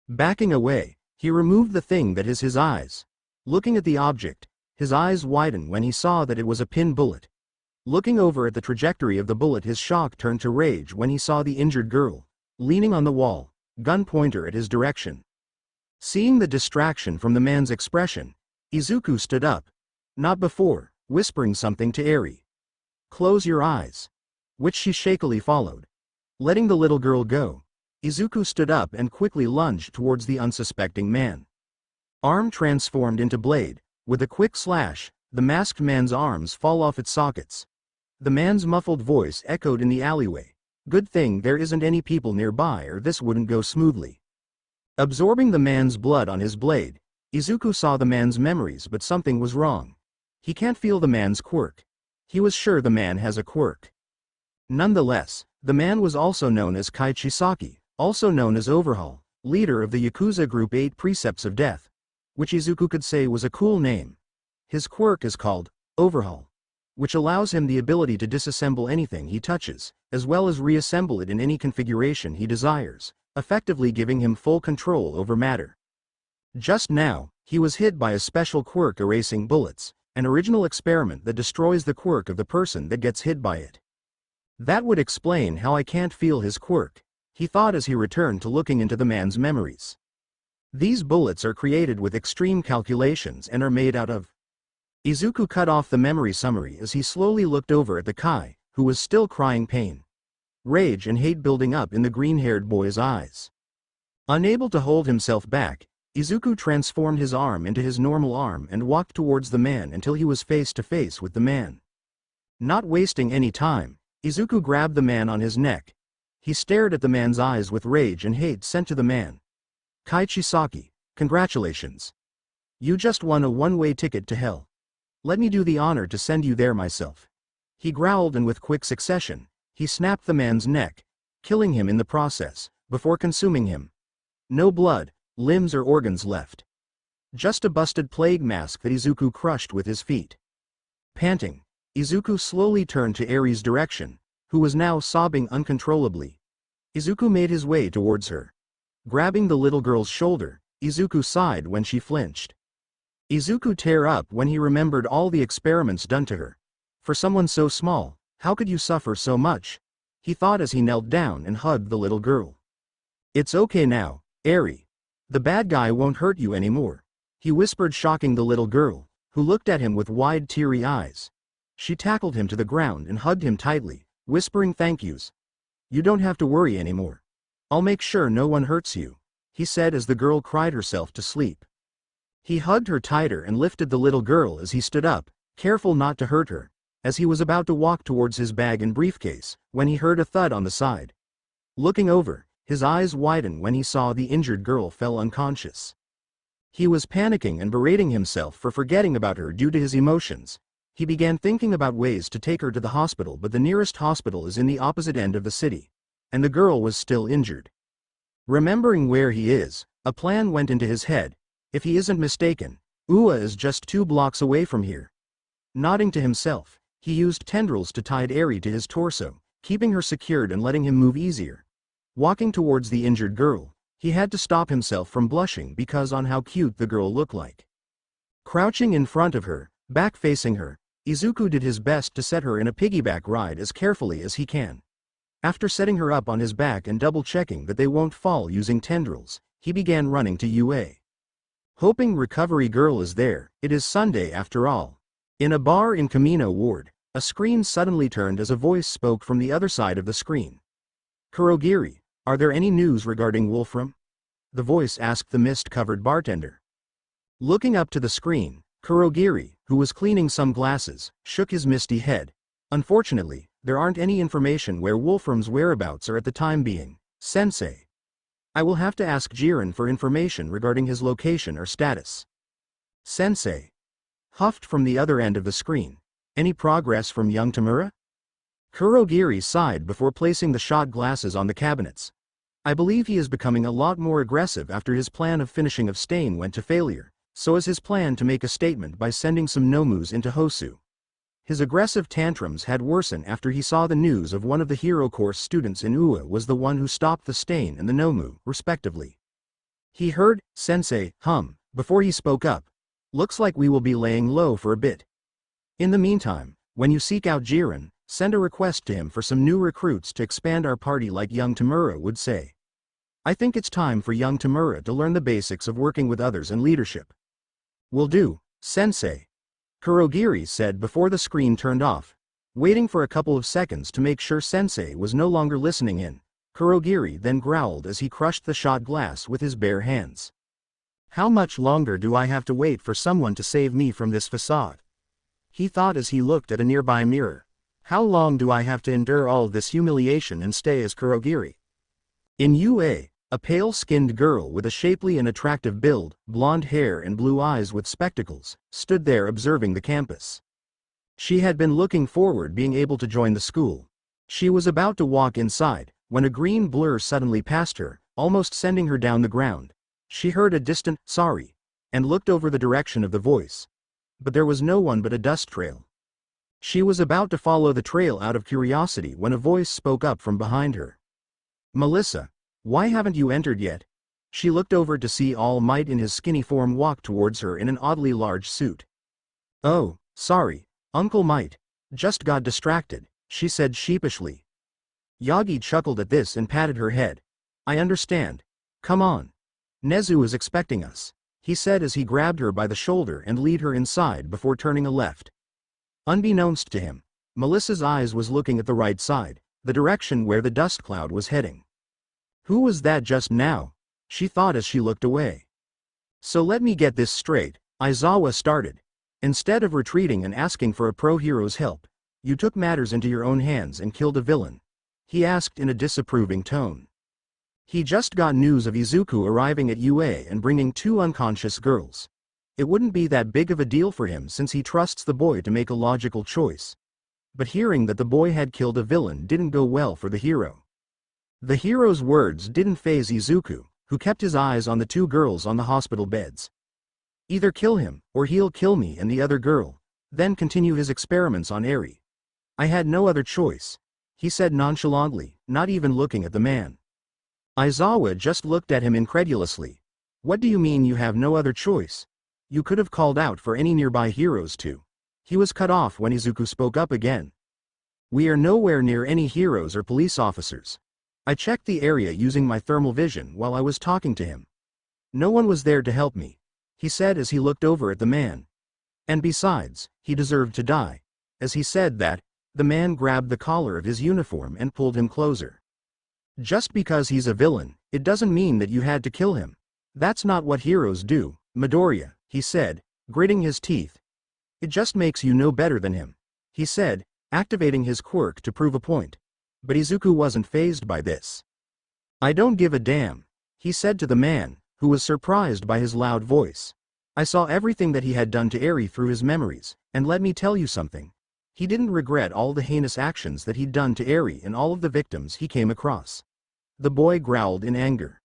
Backing away, he removed the thing that is his eyes. Looking at the object, his eyes widened when he saw that it was a pin bullet. Looking over at the trajectory of the bullet, his shock turned to rage when he saw the injured girl, leaning on the wall, gun pointer at his direction. Seeing the distraction from the man's expression, Izuku stood up. Not before, whispering something to Eri. "Close your eyes," which she shakily followed. Letting the little girl go, Izuku stood up and quickly lunged towards the unsuspecting man. Arm transformed into blade. With a quick slash, the masked man's arms fall off its sockets. The man's muffled voice echoed in the alleyway. "Good thing there isn't any people nearby or this wouldn't go smoothly." Absorbing the man's blood on his blade, Izuku saw the man's memories, but something was wrong. He can't feel the man's quirk. He was sure the man has a quirk. Nonetheless, the man was also known as Kaichisaki, also known as Overhaul, leader of the Yakuza Group 8 Precepts of Death, which Izuku could say was a cool name. His quirk is called Overhaul, which allows him the ability to disassemble anything he touches, as well as reassemble it in any configuration he desires, effectively giving him full control over matter. Just now, he was hit by a special quirk erasing bullets, an original experiment that destroys the quirk of the person that gets hit by it. That would explain how I can't feel his quirk, he thought as he returned to looking into the man's memories. These bullets are created with extreme calculations and are made out of. Izuku cut off the memory summary as he slowly looked over at the Kai, who was still crying pain. Rage and hate building up in the green-haired boy's eyes. Unable to hold himself back, Izuku transformed his arm into his normal arm and walked towards the man until he was face to face with the man. Not wasting any time, Izuku grabbed the man on his neck. He stared at the man's eyes with rage and hate sent to the man. Kai Chisaki, congratulations. You just won a one-way ticket to hell. Let me do the honor to send you there myself. He growled, and with quick succession, he snapped the man's neck, killing him in the process, before consuming him. No blood, limbs or organs left. Just a busted plague mask that Izuku crushed with his feet. Panting, Izuku slowly turned to Eri's direction, who was now sobbing uncontrollably. Izuku made his way towards her. Grabbing the little girl's shoulder, Izuku sighed when she flinched. Izuku teared up when he remembered all the experiments done to her. For someone so small, how could you suffer so much? He thought as he knelt down and hugged the little girl. It's okay now, Eri. The bad guy won't hurt you anymore, he whispered, shocking the little girl, who looked at him with wide teary eyes. She tackled him to the ground and hugged him tightly, whispering thank yous. You don't have to worry anymore. I'll make sure no one hurts you, he said as the girl cried herself to sleep. He hugged her tighter and lifted the little girl as he stood up, careful not to hurt her, as he was about to walk towards his bag and briefcase, when he heard a thud on the side. Looking over, his eyes widened when he saw the injured girl fell unconscious. He was panicking and berating himself for forgetting about her due to his emotions. He began thinking about ways to take her to the hospital, but the nearest hospital is in the opposite end of the city, and the girl was still injured. Remembering where he is, a plan went into his head. If he isn't mistaken, Ua is just 2 blocks away from here. Nodding to himself, he used tendrils to tie Eri to his torso, keeping her secured and letting him move easier. Walking towards the injured girl, he had to stop himself from blushing because on how cute the girl looked like. Crouching in front of her, back facing her, Izuku did his best to set her in a piggyback ride as carefully as he can. After setting her up on his back and double-checking that they won't fall using tendrils, he began running to UA. Hoping recovery girl is there. It is Sunday after all. In a bar in Kamino Ward, a screen suddenly turned as a voice spoke from the other side of the screen. Kurogiri, are there any news regarding Wolfram? The voice asked the mist-covered bartender. Looking up to the screen, Kurogiri, who was cleaning some glasses, shook his misty head. Unfortunately, there aren't any information where Wolfram's whereabouts are at the time being, Sensei. I will have to ask Jiren for information regarding his location or status. Sensei. Huffed from the other end of the screen. Any progress from young Tamura? Kurogiri sighed before placing the shot glasses on the cabinets. I believe he is becoming a lot more aggressive after his plan of finishing of Stain went to failure, so is his plan to make a statement by sending some Nomus into Hosu. His aggressive tantrums had worsened after he saw the news of one of the hero course students in Ua was the one who stopped the Stain and the Nomu, respectively. He heard Sensei hum before he spoke up. Looks like we will be laying low for a bit. In the meantime, when you seek out Jiren, send a request to him for some new recruits to expand our party like young Tamura would say. I think it's time for young Tamura to learn the basics of working with others and leadership. Will do, Sensei. Kurogiri said before the screen turned off. Waiting for a couple of seconds to make sure Sensei was no longer listening in, Kurogiri then growled as he crushed the shot glass with his bare hands. How much longer do I have to wait for someone to save me from this facade? He thought as he looked at a nearby mirror. How long do I have to endure all this humiliation and stay as Kurogiri? In UA, a pale-skinned girl with a shapely and attractive build, blonde hair and blue eyes with spectacles, stood there observing the campus. She had been looking forward being able to join the school. She was about to walk inside, when a green blur suddenly passed her, almost sending her down the ground. She heard a distant, sorry, and looked over the direction of the voice. But there was no one but a dust trail. She was about to follow the trail out of curiosity when a voice spoke up from behind her. Melissa, why haven't you entered yet? She looked over to see All Might in his skinny form walk towards her in an oddly large suit. Oh, Sorry, Uncle Might. Just got distracted, she said sheepishly. Yagi chuckled at this and patted her head. I understand. Come on. Nezu is expecting us, he said as he grabbed her by the shoulder and led her inside before turning a left. Unbeknownst to him, Melissa's eyes was looking at the right side, the direction where the dust cloud was heading. Who was that just now? She thought as she looked away. So let me get this straight, Aizawa started. Instead of retreating and asking for a pro-hero's help, you took matters into your own hands and killed a villain, he asked in a disapproving tone. He just got news of Izuku arriving at UA and bringing 2 unconscious girls. It wouldn't be that big of a deal for him since he trusts the boy to make a logical choice. But hearing that the boy had killed a villain didn't go well for the hero. The hero's words didn't faze Izuku, who kept his eyes on the 2 girls on the hospital beds. Either kill him, or he'll kill me and the other girl, then continue his experiments on Eri. I had no other choice, he said nonchalantly, not even looking at the man. Aizawa just looked at him incredulously. What do you mean you have no other choice? You could have called out for any nearby heroes too. He was cut off when Izuku spoke up again. We are nowhere near any heroes or police officers. I checked the area using my thermal vision while I was talking to him. No one was there to help me, he said as he looked over at the man. And besides, he deserved to die. As he said that, the man grabbed the collar of his uniform and pulled him closer. Just because he's a villain, it doesn't mean that you had to kill him. That's not what heroes do, Midoriya, he said, gritting his teeth. It just makes you no better than him, he said, activating his quirk to prove a point. But Izuku wasn't fazed by this. I don't give a damn, he said to the man, who was surprised by his loud voice. I saw everything that he had done to Eri through his memories, and let me tell you something. He didn't regret all the heinous actions that he'd done to Eri and all of the victims he came across. The boy growled in anger.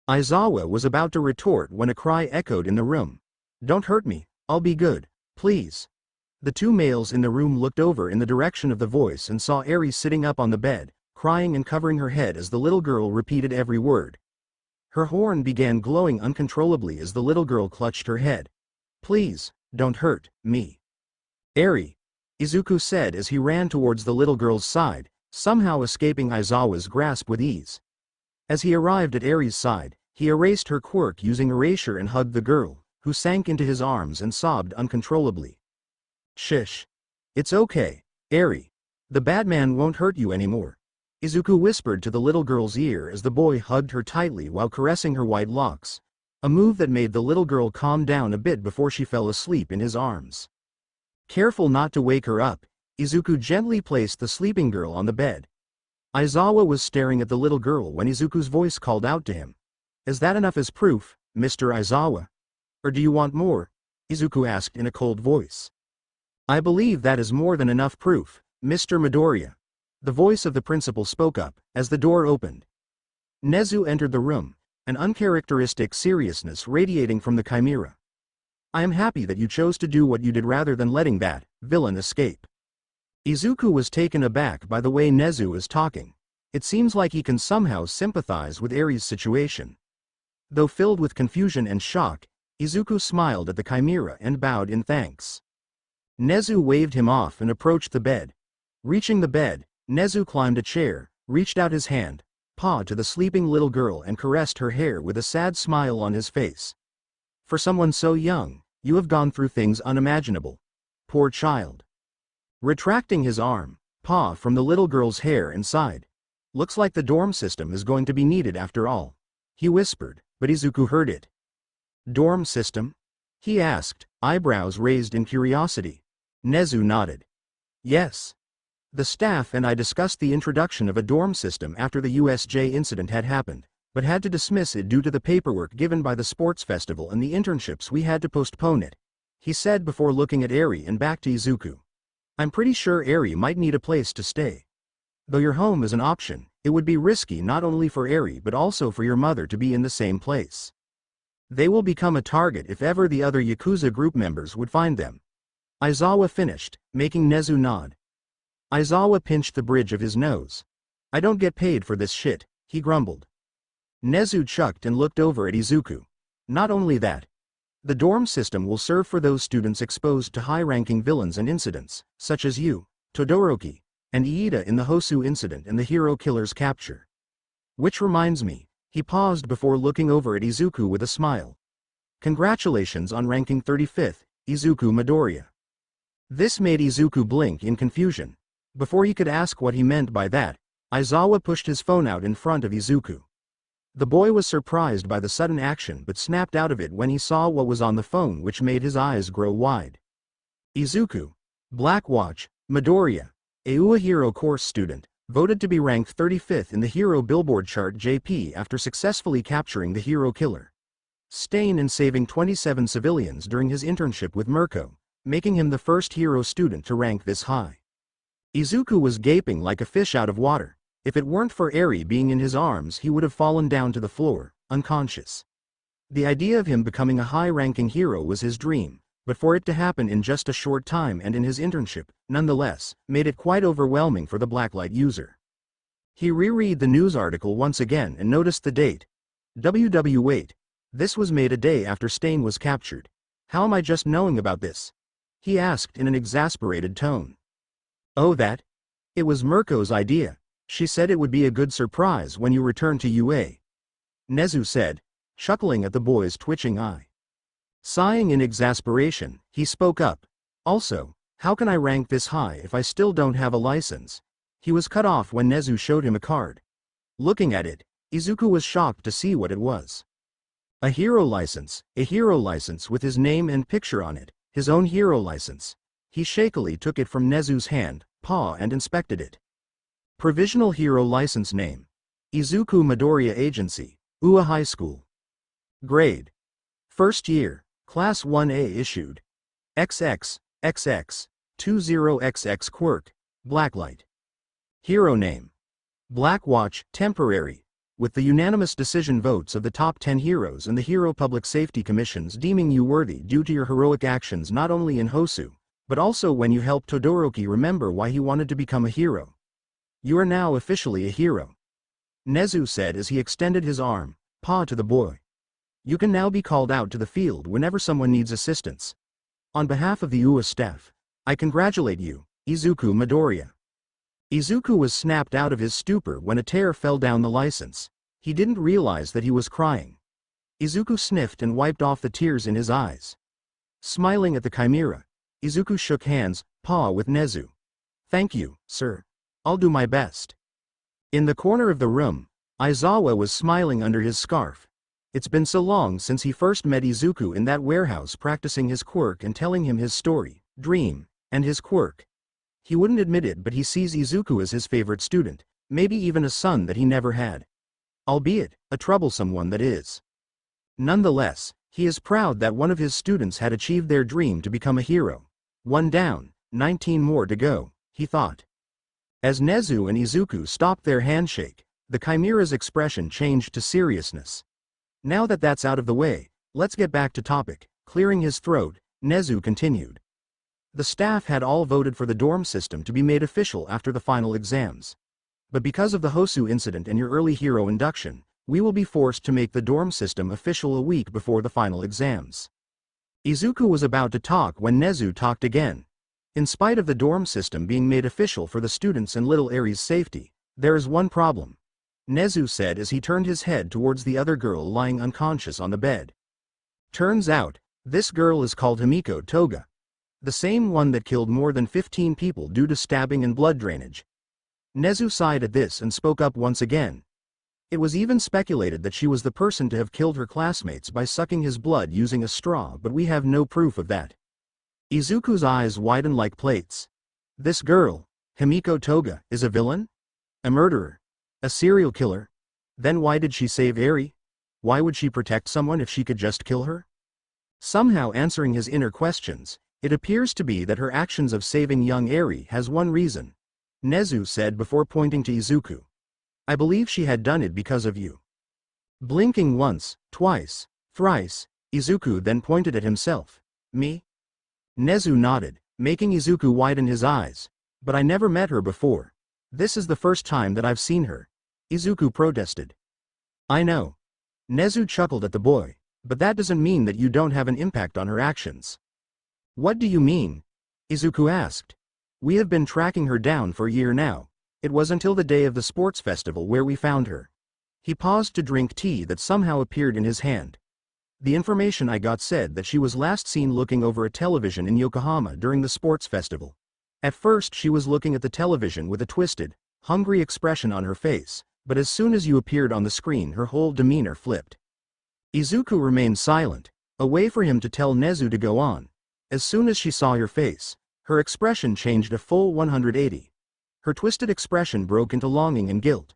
Aizawa was about to retort when a cry echoed in the room. Don't hurt me, I'll be good, please. The 2 males in the room looked over in the direction of the voice and saw Eri sitting up on the bed, crying and covering her head as the little girl repeated every word. Her horn began glowing uncontrollably as the little girl clutched her head. Please, don't hurt me. Eri, Izuku said as he ran towards the little girl's side, somehow escaping Aizawa's grasp with ease. As he arrived at Eri's side, he erased her quirk using erasure and hugged the girl, who sank into his arms and sobbed uncontrollably. Shish. It's okay, Eri. The bad man won't hurt you anymore, Izuku whispered to the little girl's ear as the boy hugged her tightly while caressing her white locks, a move that made the little girl calm down a bit before she fell asleep in his arms. Careful not to wake her up, Izuku gently placed the sleeping girl on the bed. Aizawa was staring at the little girl when Izuku's voice called out to him. Is that enough as proof, Mr. Aizawa? Or do you want more? Izuku asked in a cold voice. I believe that is more than enough proof, Mr. Midoriya. The voice of the principal spoke up, as the door opened. Nezu entered the room, an uncharacteristic seriousness radiating from the chimera. I am happy that you chose to do what you did rather than letting that villain escape. Izuku was taken aback by the way Nezu is talking. It seems like he can somehow sympathize with Eri's situation. Though filled with confusion and shock, Izuku smiled at the chimera and bowed in thanks. Nezu waved him off and approached the bed. Reaching the bed, Nezu climbed a chair, reached out his hand, pawed to the sleeping little girl and caressed her hair with a sad smile on his face. For someone so young, you have gone through things unimaginable. Poor child. Retracting his arm, paw from the little girl's hair and sighed. Looks like the dorm system is going to be needed after all, he whispered, but Izuku heard it. Dorm system? He asked, eyebrows raised in curiosity. Nezu nodded. Yes. The staff and I discussed the introduction of a dorm system after the USJ incident had happened, but had to dismiss it due to the paperwork given by the sports festival and the internships. We had to postpone it, he said before looking at Eri and back to Izuku. I'm pretty sure Eri might need a place to stay. Though your home is an option, it would be risky not only for Eri but also for your mother to be in the same place. They will become a target if ever the other Yakuza group members would find them. Aizawa finished, making Nezu nod. Aizawa pinched the bridge of his nose. I don't get paid for this shit, he grumbled. Nezu chucked and looked over at Izuku. Not only that, The dorm system will serve for those students exposed to high-ranking villains and incidents, such as you, Todoroki, and Iida in the Hosu incident and the hero killer's capture. Which reminds me, he paused before looking over at Izuku with a smile. Congratulations on ranking 35th, Izuku Midoriya. This made Izuku blink in confusion. Before he could ask what he meant by that, Aizawa pushed his phone out in front of Izuku. The boy was surprised by the sudden action but snapped out of it when he saw what was on the phone, which made his eyes grow wide. Izuku, Black Watch, Midoriya, a Hero course student, voted to be ranked 35th in the Hero Billboard chart JP after successfully capturing the hero killer Stain and saving 27 civilians during his internship with Mercer, making him the first hero student to rank this high. Izuku was gaping like a fish out of water. If it weren't for Eri being in his arms, he would have fallen down to the floor, unconscious. The idea of him becoming a high-ranking hero was his dream, but for it to happen in just a short time and in his internship, nonetheless, made it quite overwhelming for the Blacklight user. He reread the news article once again and noticed the date. Wait. This was made a day after Stain was captured. How am I just knowing about this? He asked in an exasperated tone. Oh, that? It was Mirko's idea. She said it would be a good surprise when you return to UA. Nezu said, chuckling at the boy's twitching eye. Sighing in exasperation, he spoke up. Also, how can I rank this high if I still don't have a license? He was cut off when Nezu showed him a card. Looking at it, Izuku was shocked to see what it was. A hero license with his name and picture on it, his own hero license. He shakily took it from Nezu's hand, paw, and inspected it. Provisional Hero License Name: Izuku Midoriya Agency, UA High School. Grade: First Year, Class 1A issued. XXXX 20XX Quirk, Blacklight. Hero Name: Black Watch, Temporary, with the unanimous decision votes of the top 10 heroes and the Hero Public Safety Commissions deeming you worthy due to your heroic actions not only in Hosu, but also when you helped Todoroki remember why he wanted to become a hero. You are now officially a hero. Nezu said as he extended his arm, paw, to the boy. You can now be called out to the field whenever someone needs assistance. On behalf of the UA staff, I congratulate you, Izuku Midoriya. Izuku was snapped out of his stupor when a tear fell down the license. He didn't realize that he was crying. Izuku sniffed and wiped off the tears in his eyes. Smiling at the chimera, Izuku shook hands, paw, with Nezu. Thank you, sir. I'll do my best. In the corner of the room, Aizawa was smiling under his scarf. It's been so long since he first met Izuku in that warehouse, practicing his quirk and telling him his story, dream, and his quirk. He wouldn't admit it, but he sees Izuku as his favorite student, maybe even a son that he never had. Albeit, a troublesome one that is. Nonetheless, he is proud that one of his students had achieved their dream to become a hero. One down, 19 more to go, he thought. As Nezu and Izuku stopped their handshake, the chimera's expression changed to seriousness. Now that that's out of the way, let's get back to topic. Clearing his throat, Nezu continued. The staff had all voted for the dorm system to be made official after the final exams. But because of the Hosu incident and your early hero induction, we will be forced to make the dorm system official a week before the final exams. Izuku was about to talk when Nezu talked again. In spite of the dorm system being made official for the students and little Eri's safety, there is one problem, Nezu said as he turned his head towards the other girl lying unconscious on the bed. Turns out, this girl is called Himiko Toga. The same one that killed more than 15 people due to stabbing and blood drainage. Nezu sighed at this and spoke up once again. It was even speculated that she was the person to have killed her classmates by sucking his blood using a straw, but we have no proof of that. Izuku's eyes widened like plates. This girl, Himiko Toga, is a villain? A murderer? A serial killer? Then why did she save Eri? Why would she protect someone if she could just kill her? Somehow answering his inner questions, it appears to be that her actions of saving young Eri has one reason, Nezu said before pointing to Izuku. I believe she had done it because of you. Blinking once, twice, thrice, Izuku then pointed at himself. Me? Nezu nodded, making Izuku widen his eyes. But I never met her before. This is the first time that I've seen her. Izuku protested. I know. Nezu chuckled at the boy. But that doesn't mean that you don't have an impact on her actions. What do you mean? Izuku asked. We have been tracking her down for a year now. It was until the day of the sports festival where we found her. He paused to drink tea that somehow appeared in his hand. The information I got said that she was last seen looking over a television in Yokohama during the sports festival. At first she was looking at the television with a twisted, hungry expression on her face, but as soon as you appeared on the screen her whole demeanor flipped. Izuku remained silent, a way for him to tell Nezu to go on. As soon as she saw your face, her expression changed a full 180. Her twisted expression broke into longing and guilt.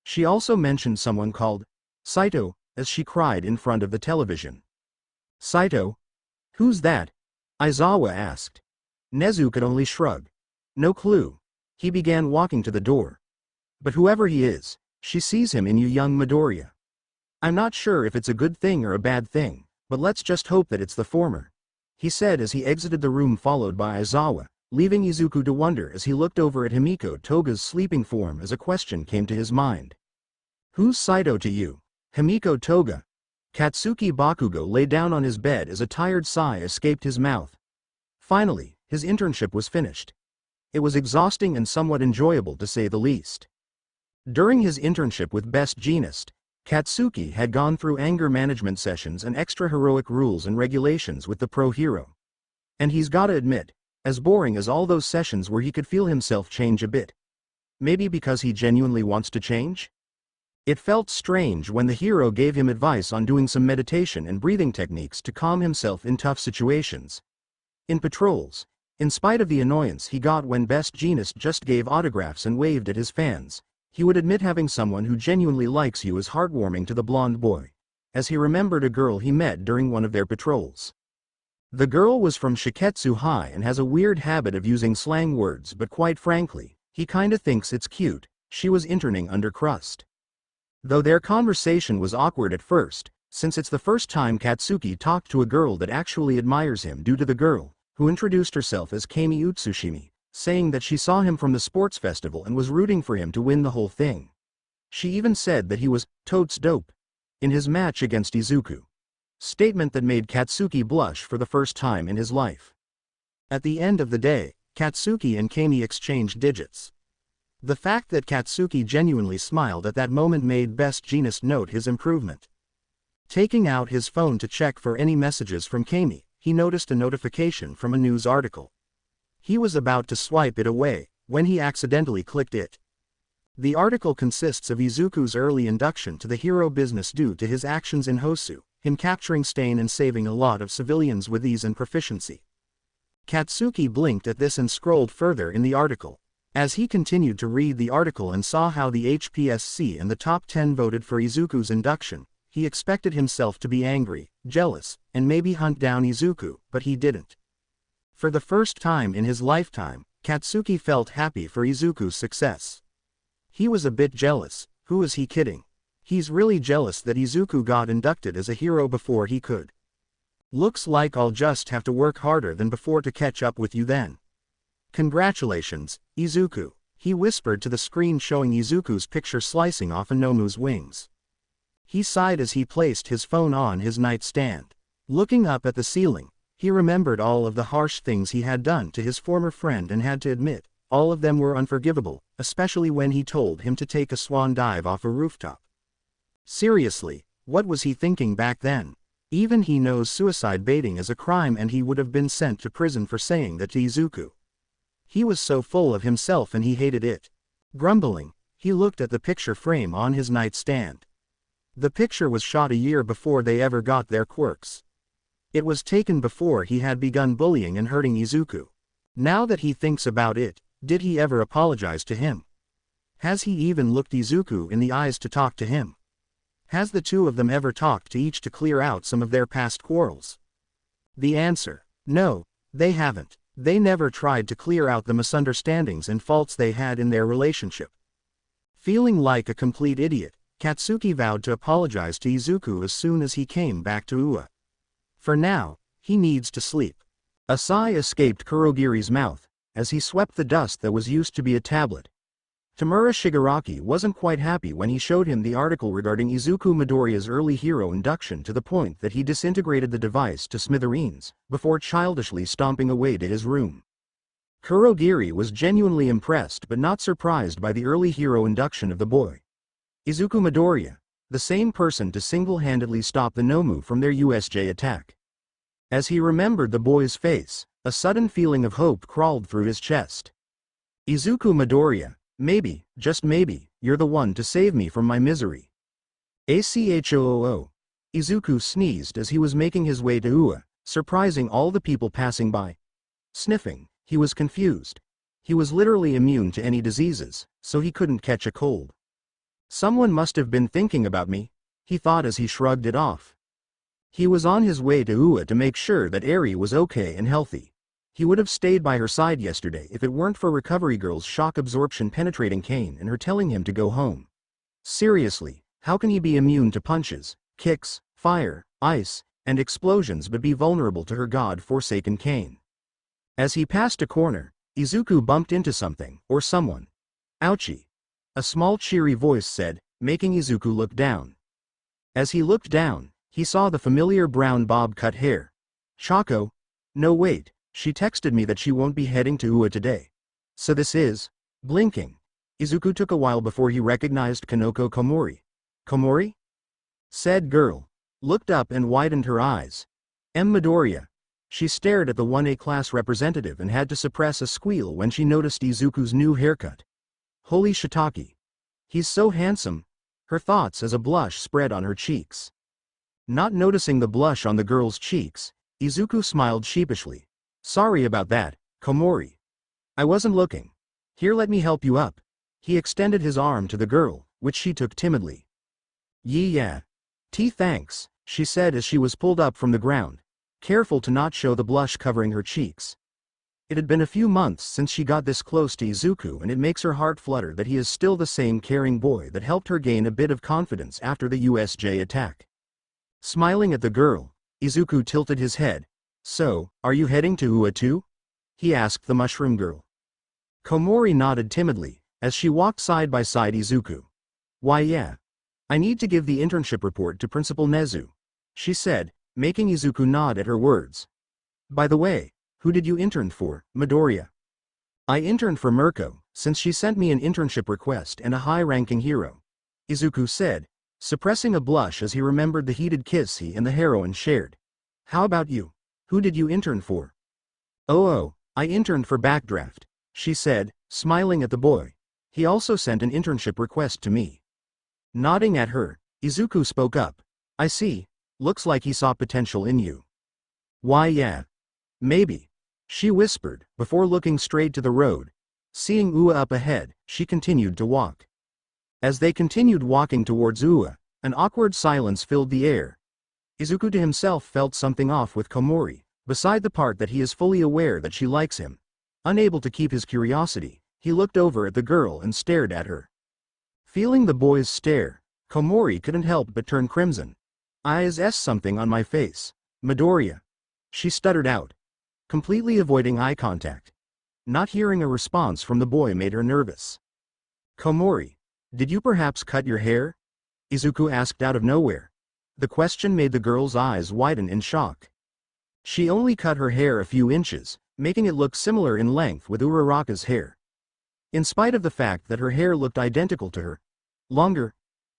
She also mentioned someone called Saito, as she cried in front of the television. Saito? Who's that? Aizawa asked. Nezu could only shrug. No clue. He began walking to the door. But whoever he is, she sees him in you, young Midoriya. I'm not sure if it's a good thing or a bad thing, but let's just hope that it's the former, he said as he exited the room followed by Aizawa, leaving Izuku to wonder as he looked over at Himiko Toga's sleeping form as a question came to his mind. Who's Saito to you? Himiko Toga. Katsuki Bakugo lay down on his bed as a tired sigh escaped his mouth. Finally, his internship was finished. It was exhausting and somewhat enjoyable to say the least. During his internship with Best Jeanist, Katsuki had gone through anger management sessions and extra heroic rules and regulations with the pro hero. And he's gotta admit, as boring as all those sessions were, he could feel himself change a bit. Maybe because he genuinely wants to change? It felt strange when the hero gave him advice on doing some meditation and breathing techniques to calm himself in tough situations. In patrols, in spite of the annoyance he got when Best Jeanist just gave autographs and waved at his fans, he would admit having someone who genuinely likes you is heartwarming to the blonde boy, as he remembered a girl he met during one of their patrols. The girl was from Shiketsu High and has a weird habit of using slang words, but quite frankly, he kinda thinks it's cute. She was interning under Crust. Though their conversation was awkward at first, since it's the first time Katsuki talked to a girl that actually admires him due to the girl, who introduced herself as Kami Utsushimi, saying that she saw him from the sports festival and was rooting for him to win the whole thing. She even said that he was totes dope in his match against Izuku. Statement that made Katsuki blush for the first time in his life. At the end of the day, Katsuki and Kami exchanged digits. The fact that Katsuki genuinely smiled at that moment made Best Jeanist note his improvement. Taking out his phone to check for any messages from Kami, he noticed a notification from a news article. He was about to swipe it away, when he accidentally clicked it. The article consists of Izuku's early induction to the hero business due to his actions in Hosu, him capturing Stain and saving a lot of civilians with ease and proficiency. Katsuki blinked at this and scrolled further in the article. As he continued to read the article and saw how the HPSC and the top 10 voted for Izuku's induction, he expected himself to be angry, jealous, and maybe hunt down Izuku, but he didn't. For the first time in his lifetime, Katsuki felt happy for Izuku's success. He was a bit jealous. Who is he kidding? He's really jealous that Izuku got inducted as a hero before he could. Looks like I'll just have to work harder than before to catch up with you then. Congratulations, Izuku, he whispered to the screen showing Izuku's picture slicing off Anomu's wings. He sighed as he placed his phone on his nightstand. Looking up at the ceiling, he remembered all of the harsh things he had done to his former friend and had to admit, all of them were unforgivable, especially when he told him to take a swan dive off a rooftop. Seriously, what was he thinking back then? Even he knows suicide baiting is a crime and he would have been sent to prison for saying that to Izuku. He was so full of himself and he hated it. Grumbling, he looked at the picture frame on his nightstand. The picture was shot a year before they ever got their quirks. It was taken before he had begun bullying and hurting Izuku. Now that he thinks about it, did he ever apologize to him? Has he even looked Izuku in the eyes to talk to him? Has the two of them ever talked to each to clear out some of their past quarrels? The answer: no, they haven't. They never tried to clear out the misunderstandings and faults they had in their relationship. Feeling like a complete idiot, Katsuki vowed to apologize to Izuku as soon as he came back to Ua. For now, he needs to sleep. A sigh escaped Kurogiri's mouth, as he swept the dust that was used to be a tablet. Tamura Shigaraki wasn't quite happy when he showed him the article regarding Izuku Midoriya's early hero induction to the point that he disintegrated the device to smithereens, before childishly stomping away to his room. Kurogiri was genuinely impressed but not surprised by the early hero induction of the boy. Izuku Midoriya, the same person to single-handedly stop the Nomu from their USJ attack. As he remembered the boy's face, a sudden feeling of hope crawled through his chest. Izuku Midoriya, maybe, just maybe, you're the one to save me from my misery. Achoo. Izuku sneezed as he was making his way to Ua, surprising all the people passing by. Sniffing, he was confused. He was literally immune to any diseases, so he couldn't catch a cold. Someone must have been thinking about me, he thought as he shrugged it off. He was on his way to Ua to make sure that Eri was okay and healthy. He would have stayed by her side yesterday if it weren't for Recovery Girl's shock absorption penetrating cane and her telling him to go home. Seriously, how can he be immune to punches, kicks, fire, ice, and explosions but be vulnerable to her god-forsaken cane? As he passed a corner, Izuku bumped into something, or someone. Ouchie! A small cheery voice said, making Izuku look down. As he looked down, he saw the familiar brown bob-cut hair. Choco? No wait, she texted me that she won't be heading to Ua today. So this is... Blinking. Izuku took a while before he recognized Kanoko Komori. Komori? Said girl. Looked up and widened her eyes. Midoriya. She stared at the 1A class representative and had to suppress a squeal when she noticed Izuku's new haircut. Holy shiitake. He's so handsome. Her thoughts as a blush spread on her cheeks. Not noticing the blush on the girl's cheeks, Izuku smiled sheepishly. Sorry about that, Komori. I wasn't looking. Here, let me help you up. He extended his arm to the girl, which she took timidly. Yeah. Thanks, she said as she was pulled up from the ground, careful to not show the blush covering her cheeks. It had been a few months since she got this close to Izuku, and it makes her heart flutter that he is still the same caring boy that helped her gain a bit of confidence after the USJ attack. Smiling at the girl, Izuku tilted his head. So, are you heading to Ua too? He asked the mushroom girl. Komori nodded timidly, as she walked side by side Izuku. Why yeah. I need to give the internship report to Principal Nezu, she said, making Izuku nod at her words. By the way, who did you intern for, Midoriya? I interned for Mirko, since she sent me an internship request and a high-ranking hero, Izuku said, suppressing a blush as he remembered the heated kiss he and the heroine shared. How about you? Who did you intern for? Oh, I interned for Backdraft, she said, smiling at the boy. He also sent an internship request to me. Nodding at her, Izuku spoke up. I see. Looks like he saw potential in you. Why yeah. Maybe. She whispered, before looking straight to the road. Seeing Ua up ahead, she continued to walk. As they continued walking towards Ua, an awkward silence filled the air. Izuku to himself felt something off with Komori, beside the part that he is fully aware that she likes him. Unable to keep his curiosity, he looked over at the girl and stared at her. Feeling the boy's stare, Komori couldn't help but turn crimson. Is something on my face, Midoriya? She stuttered out, completely avoiding eye contact. Not hearing a response from the boy made her nervous. Komori, did you perhaps cut your hair? Izuku asked out of nowhere. The question made the girl's eyes widen in shock. She only cut her hair a few inches, making it look similar in length with Uraraka's hair. In spite of the fact that her hair looked identical to her longer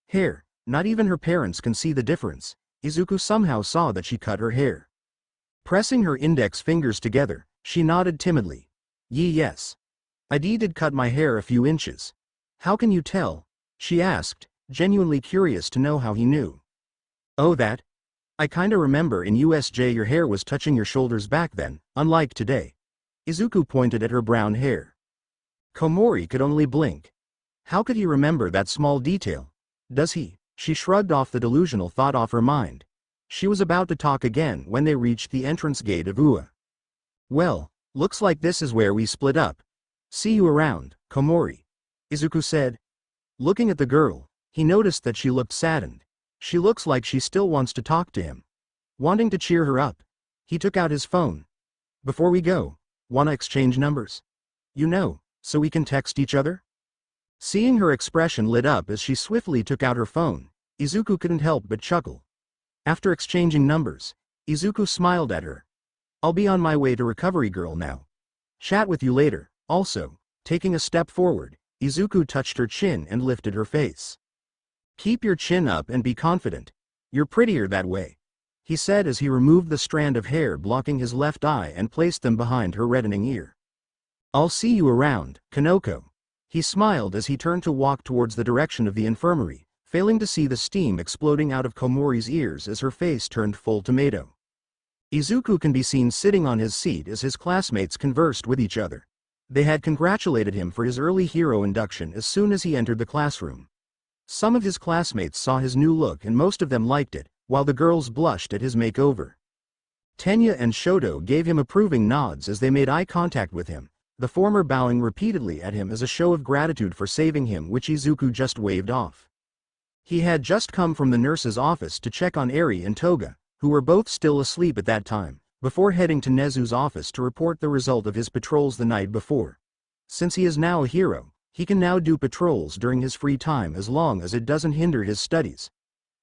hair, not even her parents can see the difference, Izuku somehow saw that she cut her hair. Pressing her index fingers together, she nodded timidly. Yes. I did cut my hair a few inches. How can you tell? She asked, genuinely curious to know how he knew. Oh that? I kinda remember in USJ your hair was touching your shoulders back then, unlike today. Izuku pointed at her brown hair. Komori could only blink. How could he remember that small detail? Does he? She shrugged off the delusional thought off her mind. She was about to talk again when they reached the entrance gate of Ua. Well, looks like this is where we split up. See you around, Komori, Izuku said. Looking at the girl, he noticed that she looked saddened. She looks like she still wants to talk to him. Wanting to cheer her up, he took out his phone. Before we go, wanna exchange numbers? You know, so we can text each other? Seeing her expression lit up as she swiftly took out her phone, Izuku couldn't help but chuckle. After exchanging numbers, Izuku smiled at her. "I'll be on my way to Recovery Girl now. Chat with you later." Also, taking a step forward, Izuku touched her chin and lifted her face. "Keep your chin up and be confident. You're prettier that way," he said as he removed the strand of hair blocking his left eye and placed them behind her reddening ear. "I'll see you around, Kanoko." He smiled as he turned to walk towards the direction of the infirmary, failing to see the steam exploding out of Komori's ears as her face turned full tomato. Izuku can be seen sitting on his seat as his classmates conversed with each other. They had congratulated him for his early hero induction as soon as he entered the classroom. Some of his classmates saw his new look and most of them liked it, while the girls blushed at his makeover. Tenya and Shoto gave him approving nods as they made eye contact with him, the former bowing repeatedly at him as a show of gratitude for saving him, which Izuku just waved off. He had just come from the nurse's office to check on Eri and Toga, who were both still asleep at that time, before heading to Nezu's office to report the result of his patrols the night before. Since he is now a hero, he can now do patrols during his free time as long as it doesn't hinder his studies.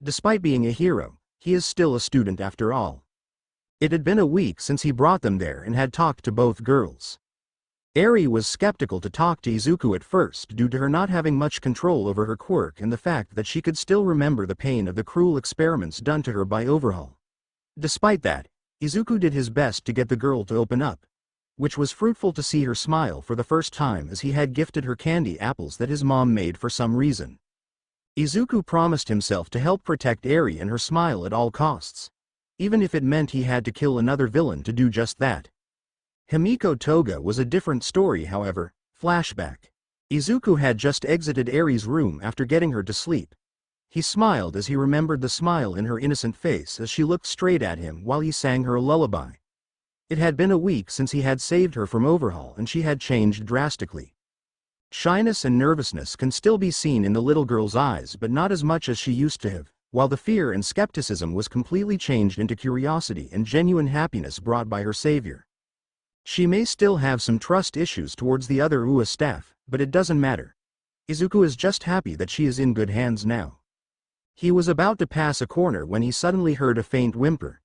Despite being a hero, he is still a student after all. It had been a week since he brought them there and had talked to both girls. Eri was skeptical to talk to Izuku at first due to her not having much control over her quirk and the fact that she could still remember the pain of the cruel experiments done to her by Overhaul. Despite that, Izuku did his best to get the girl to open up, which was fruitful to see her smile for the first time as he had gifted her candy apples that his mom made for some reason. Izuku promised himself to help protect Eri and her smile at all costs, even if it meant he had to kill another villain to do just that. Himiko Toga was a different story, however. Flashback. Izuku had just exited Eri's room after getting her to sleep. He smiled as he remembered the smile in her innocent face as she looked straight at him while he sang her a lullaby. It had been a week since he had saved her from Overhaul and she had changed drastically. Shyness and nervousness can still be seen in the little girl's eyes, but not as much as she used to have, while the fear and skepticism was completely changed into curiosity and genuine happiness brought by her savior. She may still have some trust issues towards the other UA staff, but it doesn't matter. Izuku is just happy that she is in good hands now. He was about to pass a corner when he suddenly heard a faint whimper.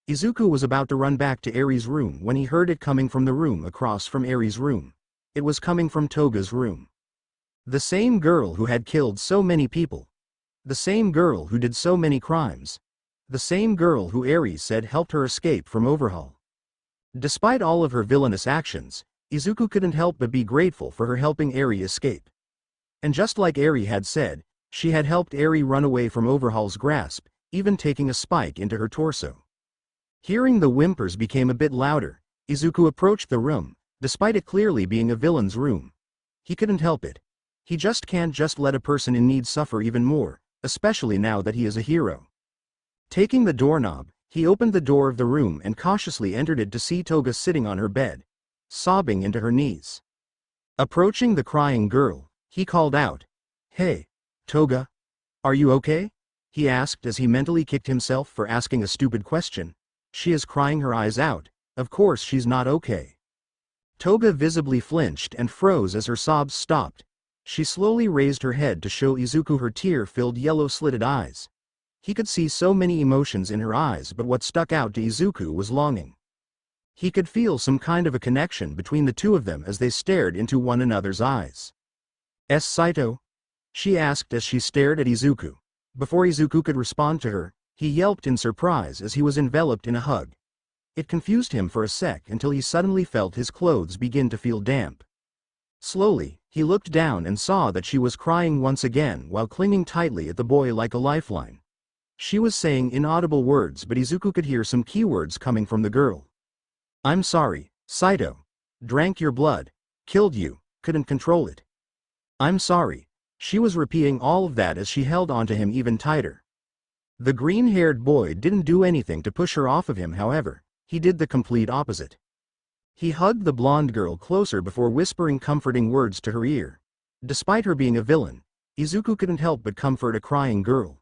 Izuku was about to run back to Eri's room when he heard it coming from the room across from Eri's room. It was coming from Toga's room. The same girl who had killed so many people. The same girl who did so many crimes. The same girl who Eri said helped her escape from Overhaul. Despite all of her villainous actions, Izuku couldn't help but be grateful for her helping Eri escape. And just like Eri had said, she had helped Eri run away from Overhaul's grasp, even taking a spike into her torso. Hearing the whimpers became a bit louder, Izuku approached the room, despite it clearly being a villain's room. He couldn't help it. He just can't let a person in need suffer even more, especially now that he is a hero. Taking the doorknob, he opened the door of the room and cautiously entered it to see Toga sitting on her bed, sobbing into her knees. Approaching the crying girl, he called out, "Hey, Toga, are you okay?" he asked as he mentally kicked himself for asking a stupid question. She is crying her eyes out, of course she's not okay. Toga visibly flinched and froze as her sobs stopped. She slowly raised her head to show Izuku her tear-filled yellow-slitted eyes. He could see so many emotions in her eyes, but what stuck out to Izuku was longing. He could feel some kind of a connection between the two of them as they stared into one another's eyes. "Saito?" she asked as she stared at Izuku. Before Izuku could respond to her, he yelped in surprise as he was enveloped in a hug. It confused him for a sec until he suddenly felt his clothes begin to feel damp. Slowly, he looked down and saw that she was crying once again while clinging tightly at the boy like a lifeline. She was saying inaudible words, but Izuku could hear some keywords coming from the girl. "I'm sorry, Saito. Drank your blood. Killed you. Couldn't control it. I'm sorry." She was repeating all of that as she held onto him even tighter. The green-haired boy didn't do anything to push her off of him, however. He did the complete opposite. He hugged the blonde girl closer before whispering comforting words to her ear. Despite her being a villain, Izuku couldn't help but comfort a crying girl.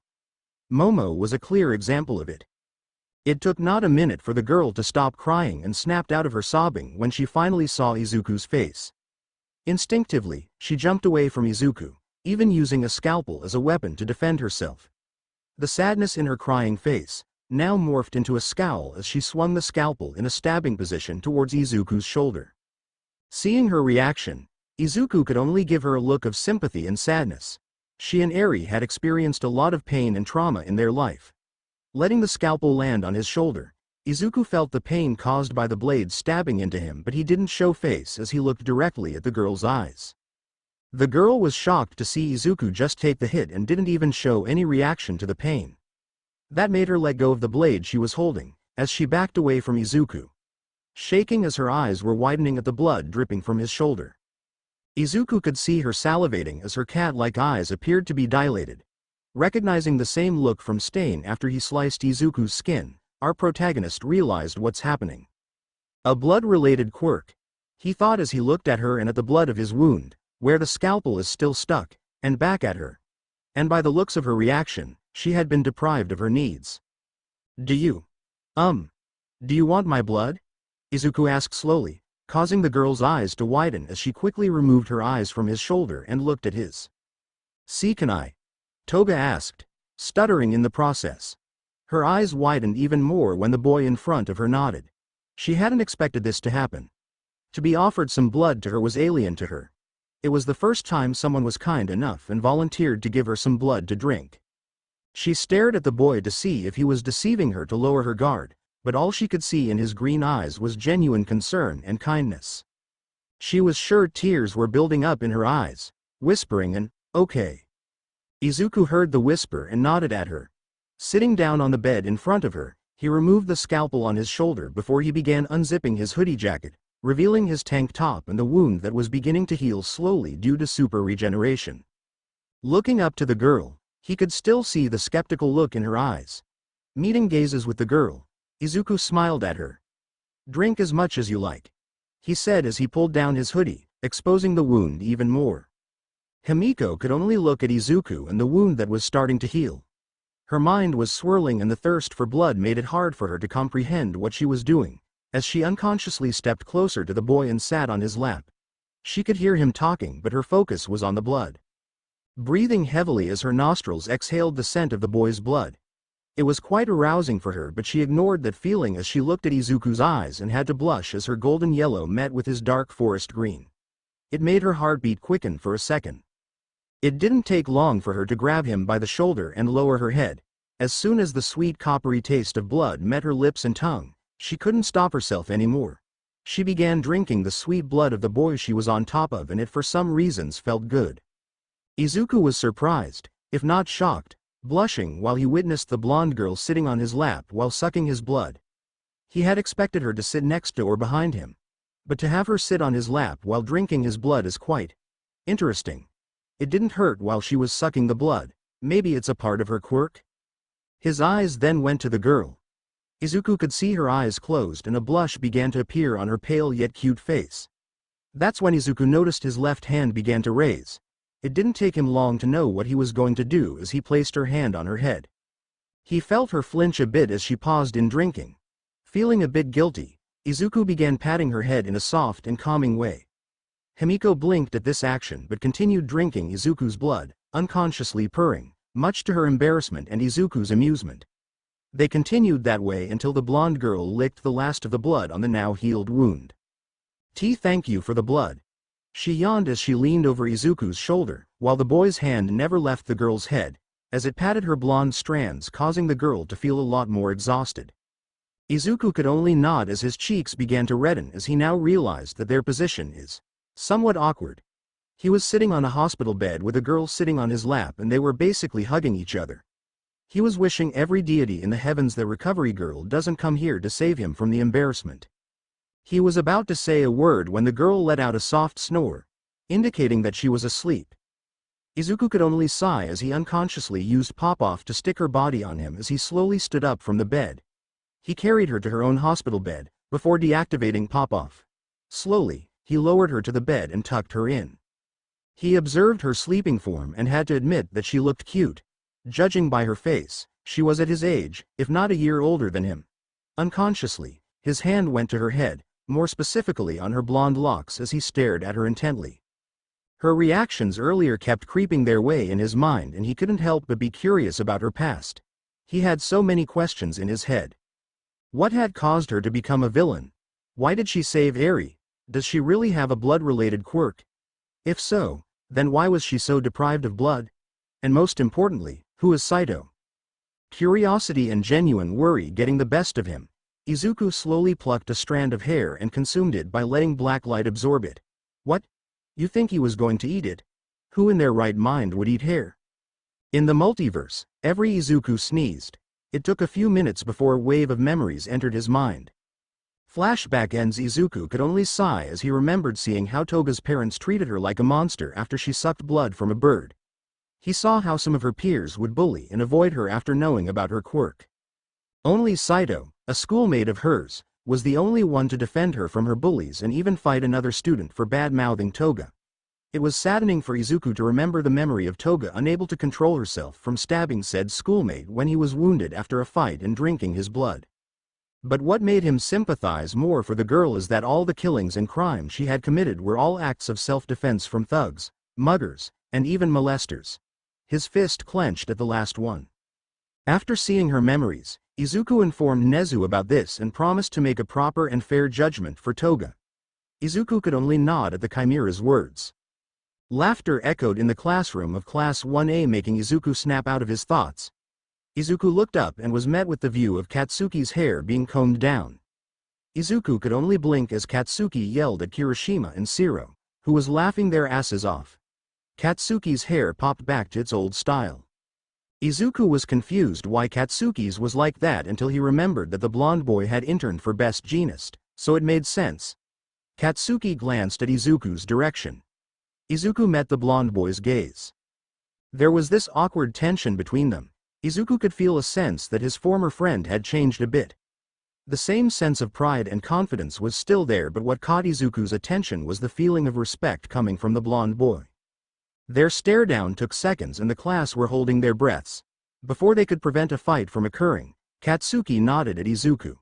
Momo was a clear example of it. It took not a minute for the girl to stop crying and snapped out of her sobbing when she finally saw Izuku's face. Instinctively, she jumped away from Izuku, even using a scalpel as a weapon to defend herself. The sadness in her crying face now morphed into a scowl as she swung the scalpel in a stabbing position towards Izuku's shoulder. Seeing her reaction, Izuku could only give her a look of sympathy and sadness. She and Eri had experienced a lot of pain and trauma in their life. Letting the scalpel land on his shoulder, Izuku felt the pain caused by the blade stabbing into him, but he didn't show face as he looked directly at the girl's eyes. The girl was shocked to see Izuku just take the hit and didn't even show any reaction to the pain. That made her let go of the blade she was holding, as she backed away from Izuku, shaking as her eyes were widening at the blood dripping from his shoulder. Izuku could see her salivating as her cat-like eyes appeared to be dilated. Recognizing the same look from Stain after he sliced Izuku's skin, our protagonist realized what's happening. A blood-related quirk, he thought as he looked at her and at the blood of his wound, where the scalpel is still stuck, and back at her. And by the looks of her reaction, she had been deprived of her needs. Do you want my blood? Izuku asked slowly, causing the girl's eyes to widen as she quickly removed her eyes from his shoulder and looked at his. See, can I? Toga asked, stuttering in the process. Her eyes widened even more when the boy in front of her nodded. She hadn't expected this to happen. To be offered some blood to her was alien to her. It was the first time someone was kind enough and volunteered to give her some blood to drink. She stared at the boy to see if he was deceiving her to lower her guard, but all she could see in his green eyes was genuine concern and kindness. She was sure tears were building up in her eyes, whispering an, "Okay." Izuku heard the whisper and nodded at her. Sitting down on the bed in front of her, he removed the scalpel on his shoulder before he began unzipping his hoodie jacket, revealing his tank top and the wound that was beginning to heal slowly due to super regeneration. Looking up to the girl, he could still see the skeptical look in her eyes. Meeting gazes with the girl, Izuku smiled at her. "Drink as much as you like," he said as he pulled down his hoodie, exposing the wound even more. Himiko could only look at Izuku and the wound that was starting to heal. Her mind was swirling and the thirst for blood made it hard for her to comprehend what she was doing, as she unconsciously stepped closer to the boy and sat on his lap. She could hear him talking, but her focus was on the blood. Breathing heavily as her nostrils exhaled the scent of the boy's blood. It was quite arousing for her, but she ignored that feeling as she looked at Izuku's eyes and had to blush as her golden yellow met with his dark forest green. It made her heartbeat quicken for a second. It didn't take long for her to grab him by the shoulder and lower her head. As soon as the sweet coppery taste of blood met her lips and tongue, she couldn't stop herself anymore. She began drinking the sweet blood of the boy she was on top of, and it for some reasons felt good. Izuku was surprised, if not shocked, blushing while he witnessed the blonde girl sitting on his lap while sucking his blood. He had expected her to sit next to or behind him, but to have her sit on his lap while drinking his blood is quite interesting. It didn't hurt while she was sucking the blood. Maybe it's a part of her quirk? His eyes then went to the girl. Izuku could see her eyes closed and a blush began to appear on her pale yet cute face. That's when Izuku noticed his left hand began to raise. It didn't take him long to know what he was going to do as he placed her hand on her head. He felt her flinch a bit as she paused in drinking. Feeling a bit guilty, Izuku began patting her head in a soft and calming way. Himiko blinked at this action but continued drinking Izuku's blood, unconsciously purring, much to her embarrassment and Izuku's amusement. They continued that way until the blonde girl licked the last of the blood on the now healed wound. Thank you for the blood." She yawned as she leaned over Izuku's shoulder, while the boy's hand never left the girl's head, as it patted her blonde strands, causing the girl to feel a lot more exhausted. Izuku could only nod as his cheeks began to redden as he now realized that their position is somewhat awkward. He was sitting on a hospital bed with a girl sitting on his lap and they were basically hugging each other. He was wishing every deity in the heavens the recovery girl doesn't come here to save him from the embarrassment. He was about to say a word when the girl let out a soft snore, indicating that she was asleep. Izuku could only sigh as he unconsciously used Pop-Off to stick her body on him as he slowly stood up from the bed. He carried her to her own hospital bed, before deactivating Pop-Off. Slowly, he lowered her to the bed and tucked her in. He observed her sleeping form and had to admit that she looked cute. Judging by her face, she was at his age, if not a year older than him. Unconsciously, his hand went to her head, more specifically on her blonde locks as he stared at her intently. Her reactions earlier kept creeping their way in his mind and he couldn't help but be curious about her past. He had so many questions in his head. What had caused her to become a villain? Why did she save Eri? Does she really have a blood-related quirk? If so, then why was she so deprived of blood? And most importantly, who is Saito? Curiosity and genuine worry getting the best of him, Izuku slowly plucked a strand of hair and consumed it by letting Blacklight absorb it. What? You think he was going to eat it? Who in their right mind would eat hair? In the multiverse, every Izuku sneezed. It took a few minutes before a wave of memories entered his mind. Flashback ends. Izuku could only sigh as he remembered seeing how Toga's parents treated her like a monster after she sucked blood from a bird. He saw how some of her peers would bully and avoid her after knowing about her quirk. Only Saito, a schoolmate of hers, was the only one to defend her from her bullies and even fight another student for bad-mouthing Toga. It was saddening for Izuku to remember the memory of Toga unable to control herself from stabbing said schoolmate when he was wounded after a fight and drinking his blood. But what made him sympathize more for the girl is that all the killings and crimes she had committed were all acts of self-defense from thugs, muggers, and even molesters. His fist clenched at the last one. After seeing her memories, Izuku informed Nezu about this and promised to make a proper and fair judgment for Toga. Izuku could only nod at the Chimera's words. Laughter echoed in the classroom of Class 1A, making Izuku snap out of his thoughts. Izuku looked up and was met with the view of Katsuki's hair being combed down. Izuku could only blink as Katsuki yelled at Kirishima and Shiro, who was laughing their asses off. Katsuki's hair popped back to its old style. Izuku was confused why Katsuki's was like that until he remembered that the blonde boy had interned for Best Jeanist, so it made sense. Katsuki glanced at Izuku's direction. Izuku met the blonde boy's gaze. There was this awkward tension between them. Izuku could feel a sense that his former friend had changed a bit. The same sense of pride and confidence was still there, but what caught Izuku's attention was the feeling of respect coming from the blonde boy. Their stare-down took seconds and the class were holding their breaths. Before they could prevent a fight from occurring, Katsuki nodded at Izuku.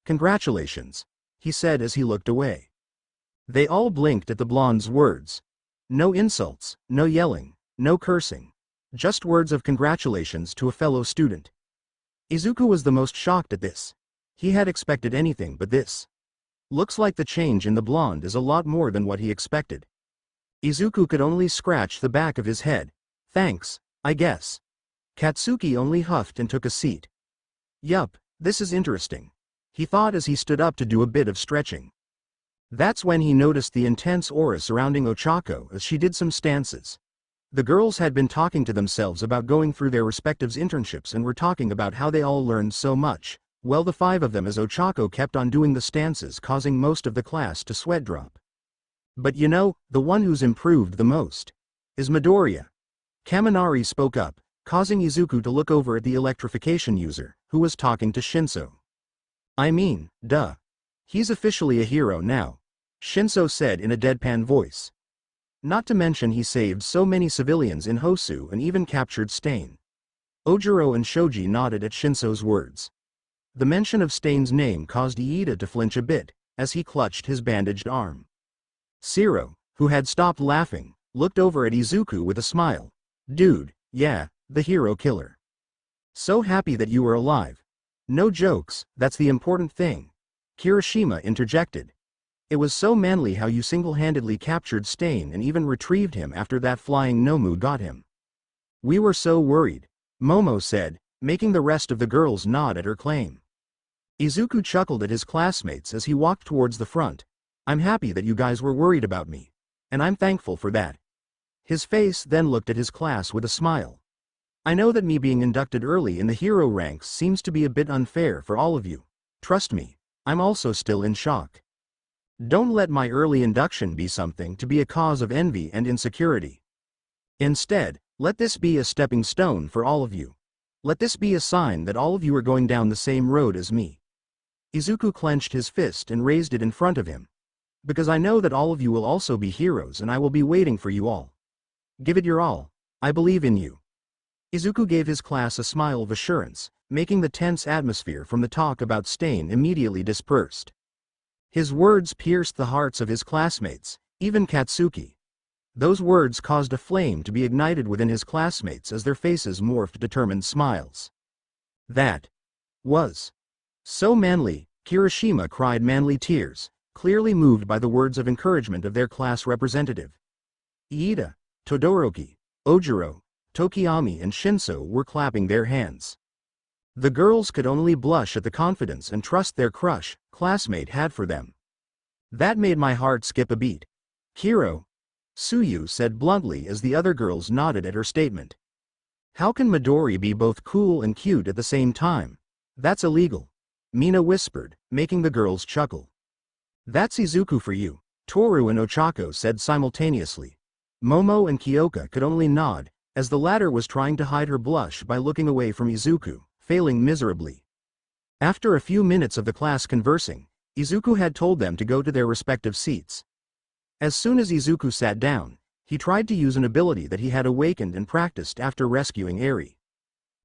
"Congratulations," he said as he looked away. They all blinked at the blonde's words. No insults, no yelling, no cursing. Just words of congratulations to a fellow student. Izuku was the most shocked at this. He had expected anything but this. Looks like the change in the blonde is a lot more than what he expected. Izuku could only scratch the back of his head. "Thanks, I guess." Katsuki only huffed and took a seat. "Yup, this is interesting," he thought as he stood up to do a bit of stretching. That's when he noticed the intense aura surrounding Ochako as she did some stances. The girls had been talking to themselves about going through their respective internships and were talking about how they all learned so much. Well, the five of them as Ochako kept on doing the stances, causing most of the class to sweat drop. "But you know, the one who's improved the most is Midoriya." Kaminari spoke up, causing Izuku to look over at the electrification user, who was talking to Shinso. "I mean, duh. He's officially a hero now," Shinso said in a deadpan voice. "Not to mention he saved so many civilians in Hosu and even captured Stain." Ojiro and Shoji nodded at Shinso's words. The mention of Stain's name caused Iida to flinch a bit, as he clutched his bandaged arm. Shiro, who had stopped laughing, looked over at Izuku with a smile. "Dude, yeah, the hero killer. So happy that you were alive." "No jokes, that's the important thing," Kirishima interjected. "It was so manly how you single-handedly captured Stain and even retrieved him after that flying Nomu got him." "We were so worried," Momo said, making the rest of the girls nod at her claim. Izuku chuckled at his classmates as he walked towards the front. "I'm happy that you guys were worried about me. And I'm thankful for that." His face then looked at his class with a smile. "I know that me being inducted early in the hero ranks seems to be a bit unfair for all of you. Trust me, I'm also still in shock. Don't let my early induction be something to be a cause of envy and insecurity. Instead, let this be a stepping stone for all of you. Let this be a sign that all of you are going down the same road as me." Izuku clenched his fist and raised it in front of him. "Because I know that all of you will also be heroes and I will be waiting for you all. Give it your all. I believe in you." Izuku gave his class a smile of assurance, making the tense atmosphere from the talk about Stain immediately dispersed. His words pierced the hearts of his classmates, even Katsuki. Those words caused a flame to be ignited within his classmates as their faces morphed determined smiles. That was so manly. Kirishima cried manly tears, clearly moved by the words of encouragement of their class representative. Iida, Todoroki, Ojiro, Tokiyami and Shinso were clapping their hands. The girls could only blush at the confidence and trust their classmate had for them. That made my heart skip a beat. Kiro, Tsuyu said bluntly as the other girls nodded at her statement. How can Midori be both cool and cute at the same time? That's illegal, Mina whispered, making the girls chuckle. That's Izuku for you, Toru and Ochako said simultaneously. Momo and Kyoka could only nod, as the latter was trying to hide her blush by looking away from Izuku, failing miserably. After a few minutes of the class conversing, Izuku had told them to go to their respective seats. As soon as Izuku sat down, he tried to use an ability that he had awakened and practiced after rescuing Eri.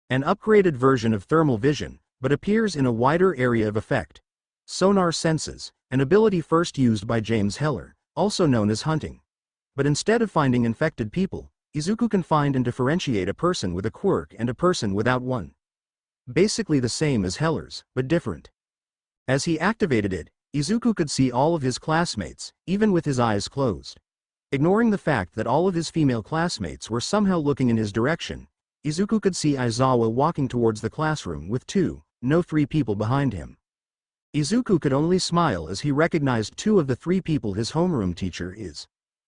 An upgraded version of thermal vision, but appears in a wider area of effect. Sonar senses, an ability first used by James Heller, also known as hunting. But instead of finding infected people, Izuku can find and differentiate a person with a quirk and a person without one. Basically the same as Heller's, but different. As he activated it, Izuku could see all of his classmates, even with his eyes closed. Ignoring the fact that all of his female classmates were somehow looking in his direction, Izuku could see Aizawa walking towards the classroom with three people behind him. Izuku could only smile as he recognized two of the three people his homeroom teacher is.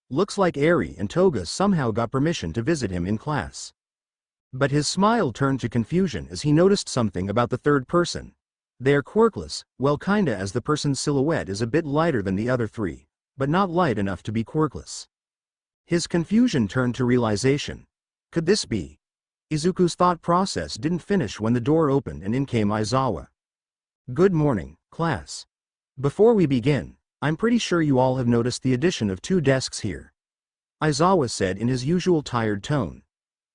Looks like Eri and Toga somehow got permission to visit him in class. But his smile turned to confusion as he noticed something about the third person. They are quirkless, well kinda as the person's silhouette is a bit lighter than the other three, but not light enough to be quirkless. His confusion turned to realization. Could this be? Izuku's thought process didn't finish when the door opened and in came Aizawa. Good morning, class. Before we begin, I'm pretty sure you all have noticed the addition of 2 desks here. Aizawa said in his usual tired tone.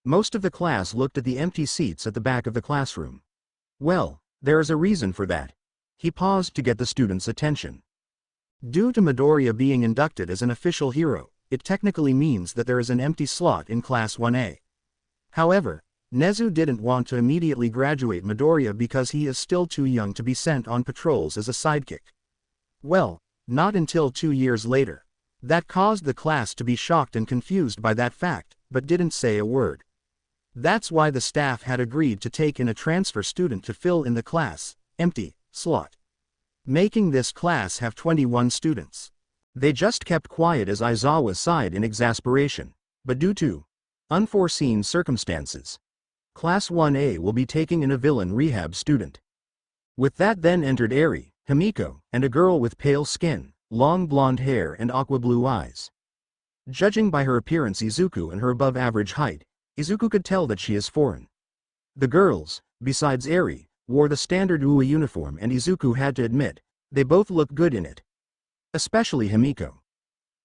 Most of the class looked at the empty seats at the back of the classroom. Well, there is a reason for that. He paused to get the students' attention. Due to Midoriya being inducted as an official hero, it technically means that there is an empty slot in Class 1A. However, Nezu didn't want to immediately graduate Midoriya because he is still too young to be sent on patrols as a sidekick. Well, not until 2 years later. That caused the class to be shocked and confused by that fact, but didn't say a word. That's why the staff had agreed to take in a transfer student to fill in the class, empty, slot. Making this class have 21 students. They just kept quiet as Aizawa sighed in exasperation, but due to unforeseen circumstances, Class 1A will be taking in a villain rehab student. With that then entered Eri, Himiko, and a girl with pale skin, long blonde hair and aqua blue eyes. Judging by her appearance Izuku and her above-average height, Izuku could tell that she is foreign. The girls, besides Eri, wore the standard UA uniform and Izuku had to admit, they both looked good in it. Especially Himiko.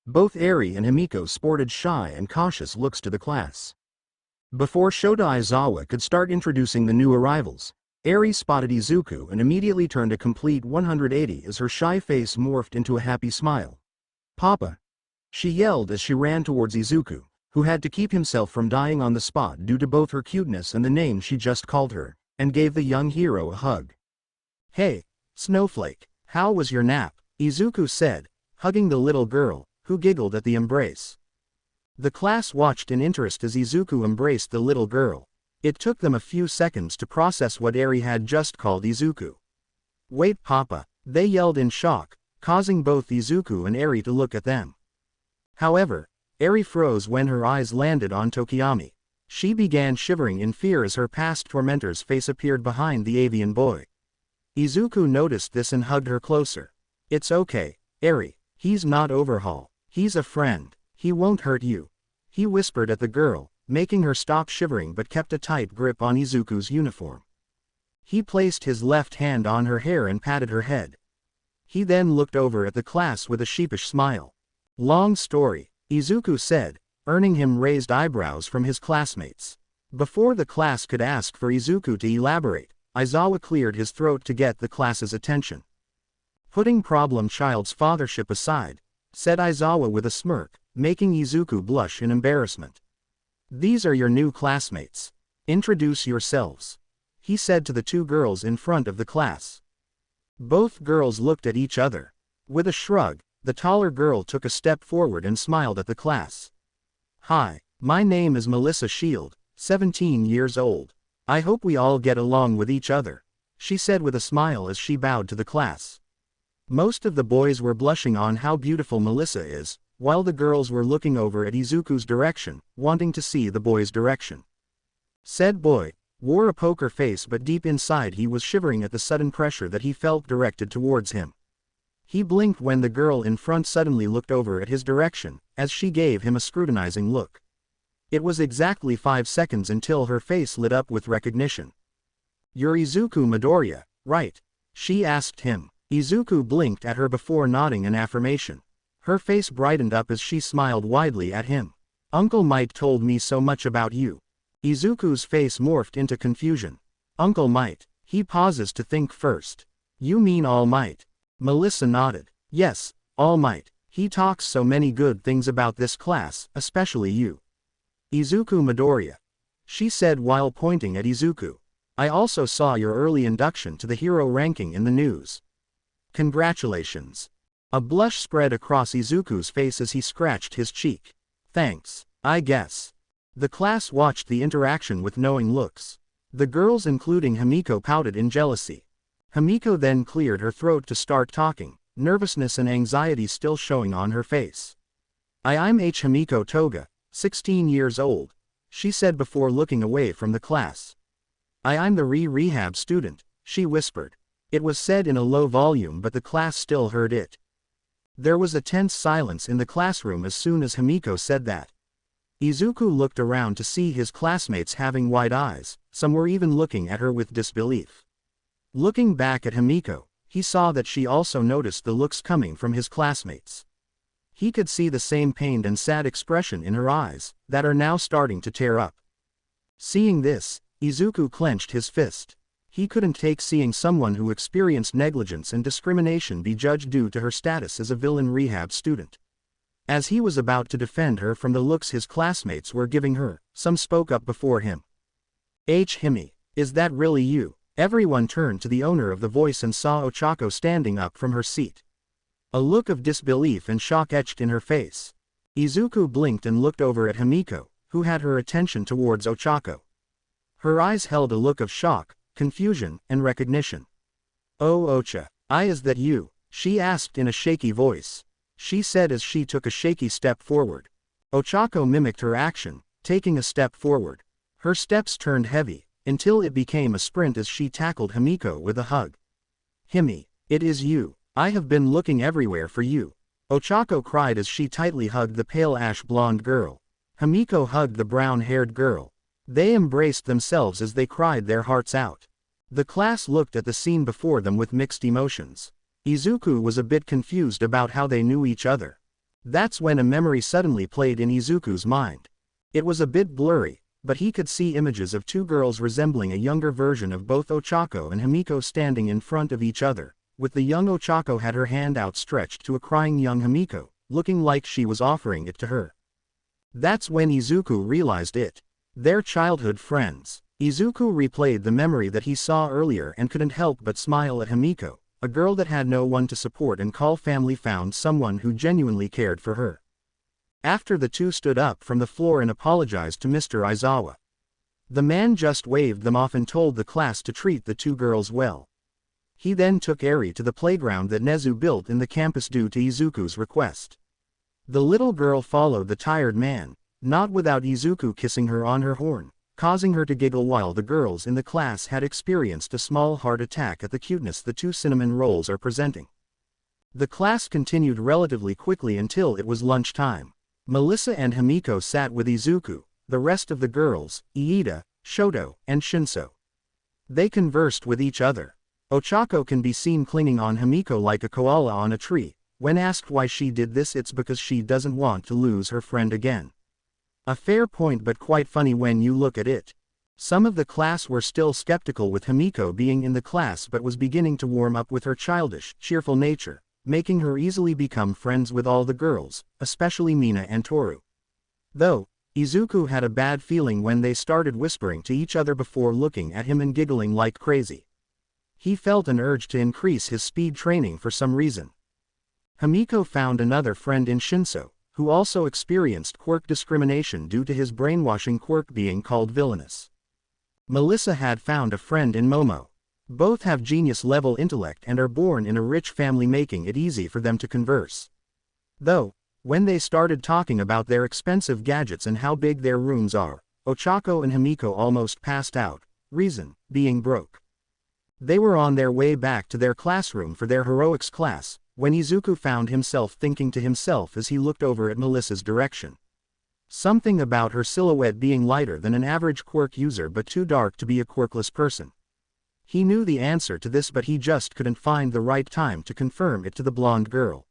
Both Eri and Himiko sported shy and cautious looks to the class. Before Shota Aizawa could start introducing the new arrivals, Eri spotted Izuku and immediately turned a complete 180 as her shy face morphed into a happy smile. Papa! She yelled as she ran towards Izuku, who had to keep himself from dying on the spot due to both her cuteness and the name she just called her, and gave the young hero a hug. Hey, Snowflake, how was your nap? Izuku said, hugging the little girl, who giggled at the embrace. The class watched in interest as Izuku embraced the little girl. It took them a few seconds to process what Eri had just called Izuku. Wait, Papa, they yelled in shock, causing both Izuku and Eri to look at them. However, Eri froze when her eyes landed on Tokiyami. She began shivering in fear as her past tormentor's face appeared behind the avian boy. Izuku noticed this and hugged her closer. It's okay, Eri, he's not Overhaul, he's a friend, he won't hurt you. He whispered at the girl, making her stop shivering but kept a tight grip on Izuku's uniform. He placed his left hand on her hair and patted her head. He then looked over at the class with a sheepish smile. Long story, Izuku said, earning him raised eyebrows from his classmates. Before the class could ask for Izuku to elaborate, Aizawa cleared his throat to get the class's attention. Putting problem child's fathership aside, said Aizawa with a smirk, making Izuku blush in embarrassment. "These are your new classmates. Introduce yourselves," he said to the two girls in front of the class. Both girls looked at each other. With a shrug, the taller girl took a step forward and smiled at the class. "Hi, my name is Melissa Shield, 17 years old. I hope we all get along with each other," she said with a smile as she bowed to the class. Most of the boys were blushing on how beautiful Melissa is, while the girls were looking over at Izuku's direction, wanting to see the boy's direction. Said boy wore a poker face, but deep inside he was shivering at the sudden pressure that he felt directed towards him. He blinked when the girl in front suddenly looked over at his direction, as she gave him a scrutinizing look. It was exactly 5 seconds until her face lit up with recognition. "You're Izuku Midoriya, right?" she asked him. Izuku blinked at her before nodding in affirmation. Her face brightened up as she smiled widely at him. "Uncle Might told me so much about you." Izuku's face morphed into confusion. "Uncle Might?" He pauses to think first. "You mean All Might?" Melissa nodded. "Yes, All Might. He talks so many good things about this class, especially you." "Izuku Midoriya," she said while pointing at Izuku. "I also saw your early induction to the hero ranking in the news. Congratulations." A blush spread across Izuku's face as he scratched his cheek. "Thanks, I guess." The class watched the interaction with knowing looks. The girls including Himiko pouted in jealousy. Himiko then cleared her throat to start talking, nervousness and anxiety still showing on her face. I'm Himiko Toga, 16 years old," she said before looking away from the class. I'm the rehab student," she whispered. It was said in a low volume but the class still heard it. There was a tense silence in the classroom as soon as Himiko said that. Izuku looked around to see his classmates having wide eyes, some were even looking at her with disbelief. Looking back at Himiko, he saw that she also noticed the looks coming from his classmates. He could see the same pained and sad expression in her eyes, that are now starting to tear up. Seeing this, Izuku clenched his fist. He couldn't take seeing someone who experienced negligence and discrimination be judged due to her status as a villain rehab student. As he was about to defend her from the looks his classmates were giving her, some spoke up before him. Himi, is that really you?" Everyone turned to the owner of the voice and saw Ochako standing up from her seat. A look of disbelief and shock etched in her face. Izuku blinked and looked over at Himiko, who had her attention towards Ochako. Her eyes held a look of shock, confusion, and recognition. "Oh Ocha, is that you?" she asked in a shaky voice. She said as she took a shaky step forward. Ochako mimicked her action, taking a step forward. Her steps turned heavy, until it became a sprint as she tackled Himiko with a hug. "Himi, it is you. I have been looking everywhere for you," Ochako cried as she tightly hugged the pale ash blonde girl. Himiko hugged the brown-haired girl. They embraced themselves as they cried their hearts out. The class looked at the scene before them with mixed emotions. Izuku was a bit confused about how they knew each other. That's when a memory suddenly played in Izuku's mind. It was a bit blurry, but he could see images of two girls resembling a younger version of both Ochako and Himiko standing in front of each other, with the young Ochako had her hand outstretched to a crying young Himiko, looking like she was offering it to her. That's when Izuku realized it. Their childhood friends. Izuku replayed the memory that he saw earlier and couldn't help but smile at Himiko, a girl that had no one to support and call family, found someone who genuinely cared for her. After the two stood up from the floor and apologized to Mr. Aizawa. The man just waved them off and told the class to treat the two girls well. He then took Eri to the playground that Nezu built in the campus due to Izuku's request. The little girl followed the tired man, not without Izuku kissing her on her horn, causing her to giggle while the girls in the class had experienced a small heart attack at the cuteness the two cinnamon rolls are presenting. The class continued relatively quickly until it was lunchtime. Melissa and Himiko sat with Izuku, the rest of the girls, Iida, Shoto, and Shinso. They conversed with each other. Ochako can be seen clinging on Himiko like a koala on a tree. When asked why she did this, it's because she doesn't want to lose her friend again. A fair point, but quite funny when you look at it. Some of the class were still skeptical with Himiko being in the class but was beginning to warm up with her childish, cheerful nature, making her easily become friends with all the girls, especially Mina and Toru. Though, Izuku had a bad feeling when they started whispering to each other before looking at him and giggling like crazy. He felt an urge to increase his speed training for some reason. Himiko found another friend in Shinso, who also experienced quirk discrimination due to his brainwashing quirk being called Villainous. Melissa had found a friend in Momo. Both have genius-level intellect and are born in a rich family, making it easy for them to converse. Though, when they started talking about their expensive gadgets and how big their rooms are, Ochako and Himiko almost passed out, reason being broke. They were on their way back to their classroom for their heroics class, when Izuku found himself thinking to himself as he looked over at Melissa's direction. Something about her silhouette being lighter than an average quirk user but too dark to be a quirkless person. He knew the answer to this, but he just couldn't find the right time to confirm it to the blonde girl.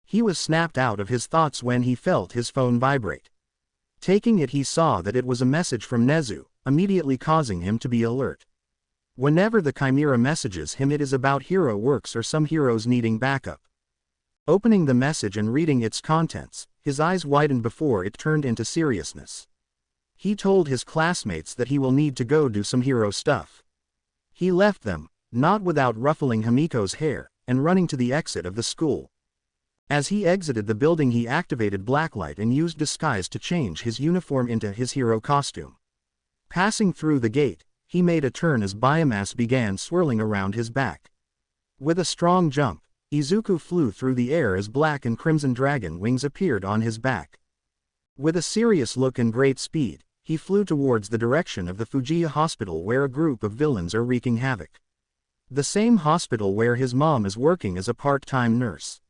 He was snapped out of his thoughts when he felt his phone vibrate. Taking it, he saw that it was a message from Nezu, immediately causing him to be alert. Whenever the Chimera messages him, it is about hero works or some heroes needing backup. Opening the message and reading its contents, his eyes widened before it turned into seriousness. He told his classmates that he will need to go do some hero stuff. He left them, not without ruffling Himiko's hair, and running to the exit of the school. As he exited the building, he activated Blacklight and used disguise to change his uniform into his hero costume. Passing through the gate, he made a turn as biomass began swirling around his back. With a strong jump, Izuku flew through the air as black and crimson dragon wings appeared on his back. With a serious look and great speed, he flew towards the direction of the Fujiya hospital, where a group of villains are wreaking havoc. The same hospital where his mom is working as a part-time nurse.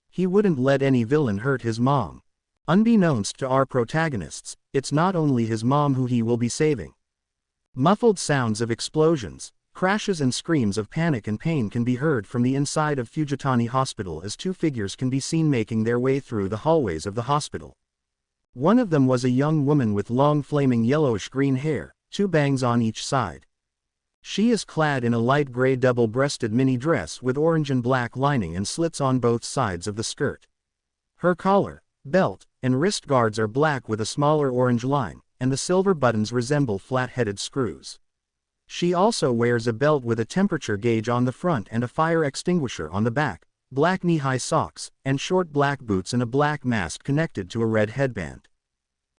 He wouldn't let any villain hurt his mom. Unbeknownst to our protagonists, it's not only his mom who he will be saving. Muffled sounds of explosions, crashes and screams of panic and pain can be heard from the inside of Fujitani Hospital as two figures can be seen making their way through the hallways of the hospital. One of them was a young woman with long flaming yellowish-green hair, two bangs on each side. She is clad in a light gray double-breasted mini dress with orange and black lining and slits on both sides of the skirt. Her collar, belt, and wrist guards are black with a smaller orange line, and the silver buttons resemble flat-headed screws. She also wears a belt with a temperature gauge on the front and a fire extinguisher on the back, black knee-high socks, and short black boots and a black mask connected to a red headband.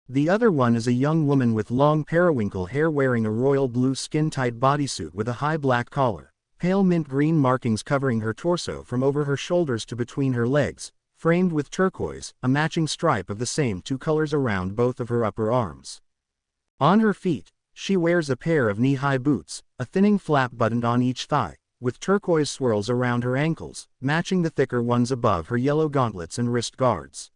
The other one is a young woman with long periwinkle hair wearing a royal blue skin-tight bodysuit with a high black collar, pale mint green markings covering her torso from over her shoulders to between her legs, framed with turquoise, a matching stripe of the same two colors around both of her upper arms. On her feet, she wears a pair of knee-high boots, a thinning flap buttoned on each thigh, with turquoise swirls around her ankles, matching the thicker ones above her yellow gauntlets and wrist guards.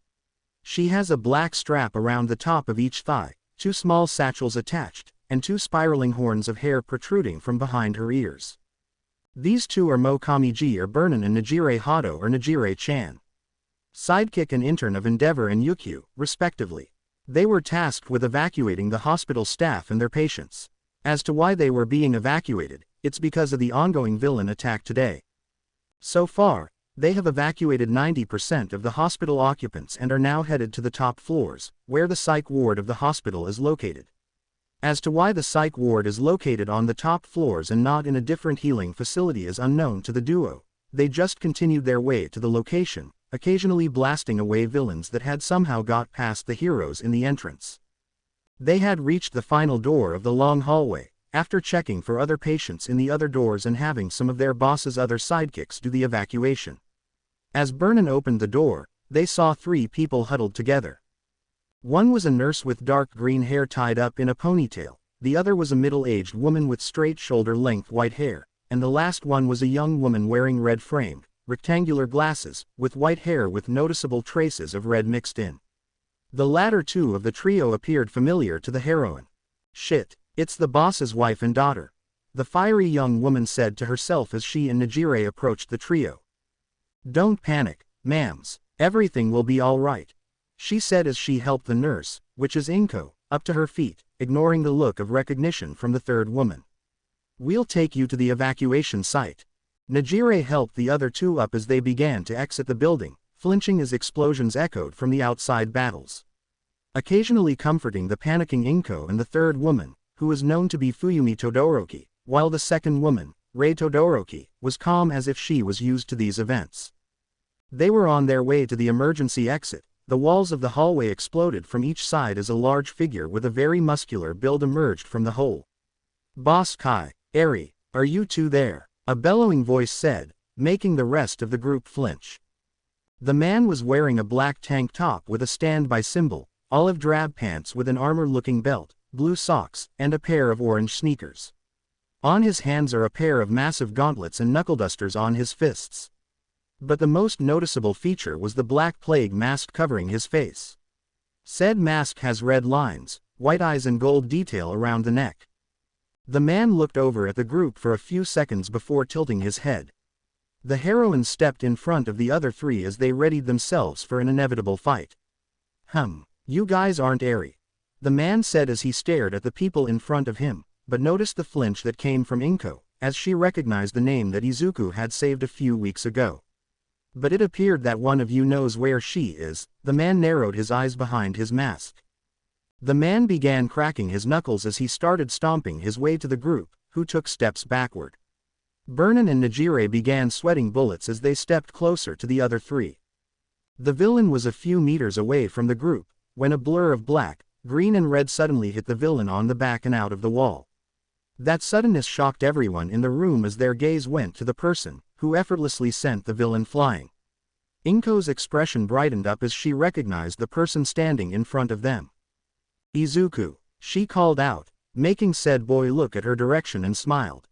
She has a black strap around the top of each thigh, two small satchels attached, and two spiraling horns of hair protruding from behind her ears. These two are Mo Kamiji or Burnin and Najire Hado or Najire-chan. Sidekick and intern of Endeavor and Yukyu, respectively. They were tasked with evacuating the hospital staff and their patients. As to why they were being evacuated, it's because of the ongoing villain attack today. So far, they have evacuated 90% of the hospital occupants and are now headed to the top floors, where the psych ward of the hospital is located. As to why the psych ward is located on the top floors and not in a different healing facility is unknown to the duo. They just continued their way to the location, occasionally blasting away villains that had somehow got past the heroes in the entrance. They had reached the final door of the long hallway, after checking for other patients in the other doors and having some of their boss's other sidekicks do the evacuation. As Burnin opened the door, they saw three people huddled together. One was a nurse with dark green hair tied up in a ponytail, the other was a middle-aged woman with straight shoulder-length white hair, and the last one was a young woman wearing red-framed, rectangular glasses, with white hair with noticeable traces of red mixed in. The latter two of the trio appeared familiar to the heroine. "Shit, it's the boss's wife and daughter," the fiery young woman said to herself as she and Najire approached the trio. "Don't panic, ma'ams, everything will be all right," she said as she helped the nurse, which is Inko, up to her feet, ignoring the look of recognition from the third woman. "We'll take you to the evacuation site. Nejire helped the other two up as they began to exit the building, flinching as explosions echoed from the outside battles. Occasionally comforting the panicking Inko and the third woman, who was known to be Fuyumi Todoroki, while the second woman, Rei Todoroki, was calm as if she was used to these events. They were on their way to the emergency exit. The walls of the hallway exploded from each side as a large figure with a very muscular build emerged from the hole. "Boss Kai, Eri, are you two there?" a bellowing voice said, making the rest of the group flinch. The man was wearing a black tank top with a standby symbol, olive drab pants with an armor-looking belt, blue socks, and a pair of orange sneakers. On his hands are a pair of massive gauntlets and knuckle-dusters on his fists. But the most noticeable feature was the black plague mask covering his face. Said mask has red lines, white eyes and gold detail around the neck. The man looked over at the group for a few seconds before tilting his head. The heroine stepped in front of the other three as they readied themselves for an inevitable fight. You guys aren't Eri," the man said as he stared at the people in front of him, but noticed the flinch that came from Inko, as she recognized the name that Izuku had saved a few weeks ago. "But it appeared that one of you knows where she is." The man narrowed his eyes behind his mask. The man began cracking his knuckles as he started stomping his way to the group, who took steps backward. Burnin and Nejire began sweating bullets as they stepped closer to the other three. The villain was a few meters away from the group, when a blur of black, green and red suddenly hit the villain on the back and out of the wall. That suddenness shocked everyone in the room as their gaze went to the person who effortlessly sent the villain flying. Inko's expression brightened up as she recognized the person standing in front of them. "Izuku," she called out, making said boy look at her direction and smiled.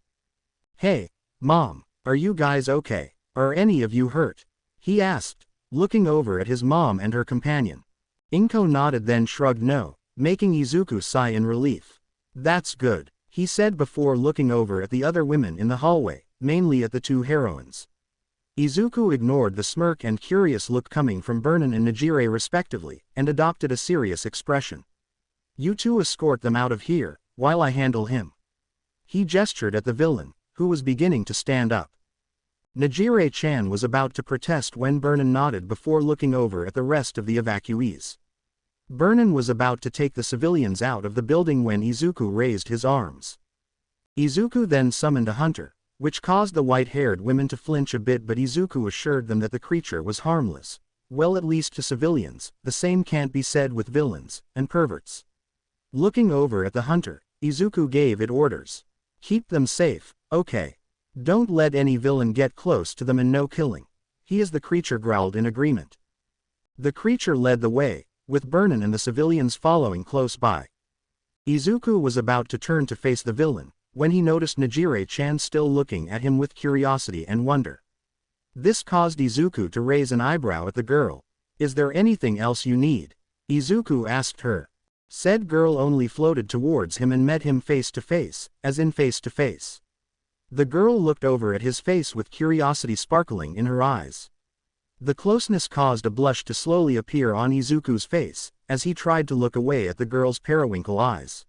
"Hey, Mom, are you guys okay? Are any of you hurt?" he asked, looking over at his mom and her companion. Inko nodded then shrugged no, making Izuku sigh in relief. "That's good," he said before looking over at the other women in the hallway, mainly at the two heroines. Izuku ignored the smirk and curious look coming from Burnin and Nejire respectively, and adopted a serious expression. "You two escort them out of here, while I handle him." He gestured at the villain, who was beginning to stand up. Nejire-chan was about to protest when Burnin nodded before looking over at the rest of the evacuees. Burnin was about to take the civilians out of the building when Izuku raised his arms. Izuku then summoned a hunter, which caused the white-haired women to flinch a bit, but Izuku assured them that the creature was harmless. Well, at least to civilians. The same can't be said with villains and perverts. Looking over at the hunter, Izuku gave it orders. "Keep them safe, okay? Don't let any villain get close to them and no killing." He as the creature growled in agreement. The creature led the way, with Burnin and the civilians following close by. Izuku was about to turn to face the villain, when he noticed Nejire-chan still looking at him with curiosity and wonder. This caused Izuku to raise an eyebrow at the girl. "Is there anything else you need?" Izuku asked her. Said girl only floated towards him and met him face to face, as in face to face. The girl looked over at his face with curiosity sparkling in her eyes. The closeness caused a blush to slowly appear on Izuku's face, as he tried to look away at the girl's periwinkle eyes.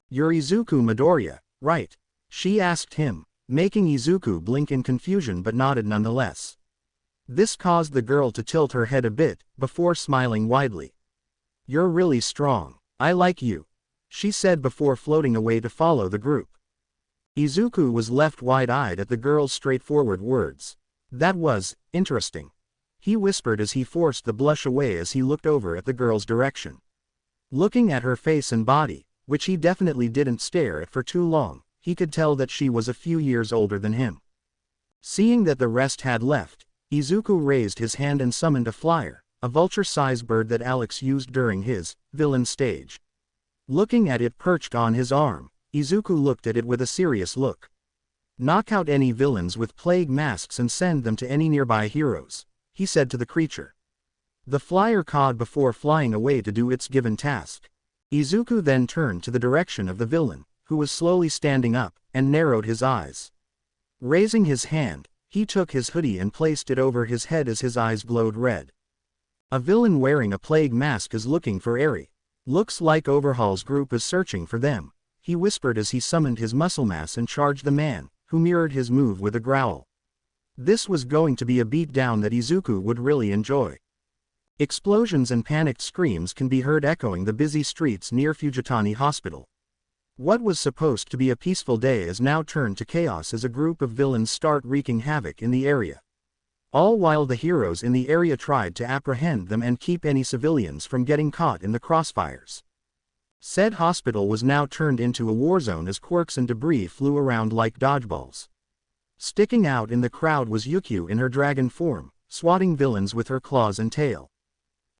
"You're Izuku Midoriya, right?" she asked him, making Izuku blink in confusion but nodded nonetheless. This caused the girl to tilt her head a bit, before smiling widely. "You're really strong. I like you," she said before floating away to follow the group. Izuku was left wide-eyed at the girl's straightforward words. "That was interesting," he whispered as he forced the blush away as he looked over at the girl's direction. Looking at her face and body, which he definitely didn't stare at for too long, he could tell that she was a few years older than him. Seeing that the rest had left, Izuku raised his hand and summoned a flyer, a vulture-sized bird that Alex used during his villain stage. Looking at it perched on his arm, Izuku looked at it with a serious look. "Knock out any villains with plague masks and send them to any nearby heroes," he said to the creature. The flyer cawed before flying away to do its given task. Izuku then turned to the direction of the villain, who was slowly standing up, and narrowed his eyes. Raising his hand, he took his hoodie and placed it over his head as his eyes glowed red. "A villain wearing a plague mask is looking for Eri. Looks like Overhaul's group is searching for them," he whispered as he summoned his muscle mass and charged the man, who mirrored his move with a growl. This was going to be a beatdown that Izuku would really enjoy. Explosions and panicked screams can be heard echoing the busy streets near Fujitani Hospital. What was supposed to be a peaceful day is now turned to chaos as a group of villains start wreaking havoc in the area. All while the heroes in the area tried to apprehend them and keep any civilians from getting caught in the crossfires. Said hospital was now turned into a war zone as quirks and debris flew around like dodgeballs. Sticking out in the crowd was Yukio in her dragon form, swatting villains with her claws and tail.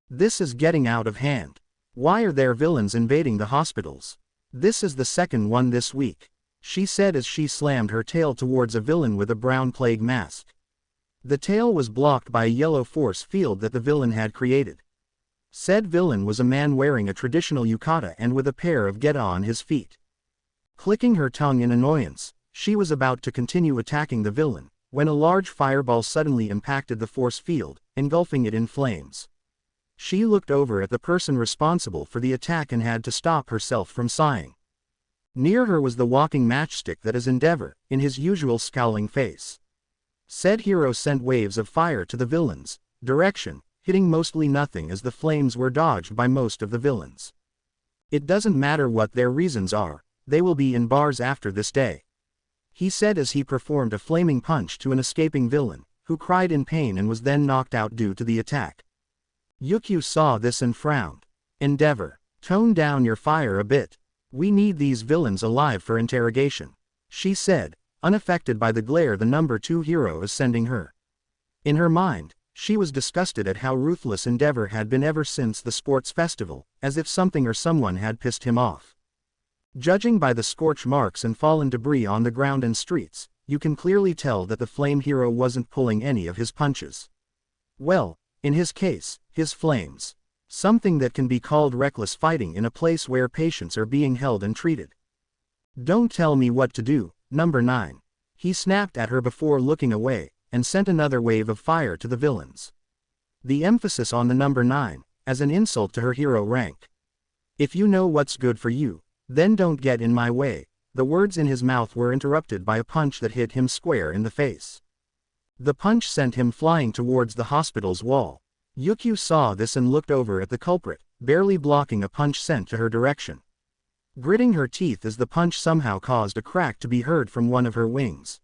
This is getting out of hand. Why are there villains invading the hospitals? This is the second one this week, she said as she slammed her tail towards a villain with a brown plague mask. The tail was blocked by a yellow force field that the villain had created. Said villain was a man wearing a traditional yukata and with a pair of geta on his feet. Clicking her tongue in annoyance, she was about to continue attacking the villain, when a large fireball suddenly impacted the force field, engulfing it in flames. She looked over at the person responsible for the attack and had to stop herself from sighing. Near her was the walking matchstick that is Endeavor, in his usual scowling face. Said hero sent waves of fire to the villain's direction, hitting mostly nothing as the flames were dodged by most of the villains. It doesn't matter what their reasons are, they will be in bars after this day, he said as he performed a flaming punch to an escaping villain, who cried in pain and was then knocked out due to the attack. Yukio saw this and frowned. Endeavor, tone down your fire a bit. We need these villains alive for interrogation, she said, unaffected by the glare the number 2 hero is sending her. In her mind, she was disgusted at how ruthless Endeavor had been ever since the sports festival, as if something or someone had pissed him off. Judging by the scorch marks and fallen debris on the ground and streets, you can clearly tell that the flame hero wasn't pulling any of his punches. Well, in his case, his flames. Something that can be called reckless fighting in a place where patients are being held and treated. Don't tell me what to do, number 9. He snapped at her before looking away, and sent another wave of fire to the villains. The emphasis on the number 9, as an insult to her hero rank. If you know what's good for you, then don't get in my way. The words in his mouth were interrupted by a punch that hit him square in the face. The punch sent him flying towards the hospital's wall. Yukio saw this and looked over at the culprit, barely blocking a punch sent to her direction. Gritting her teeth as the punch somehow caused a crack to be heard from one of her wings.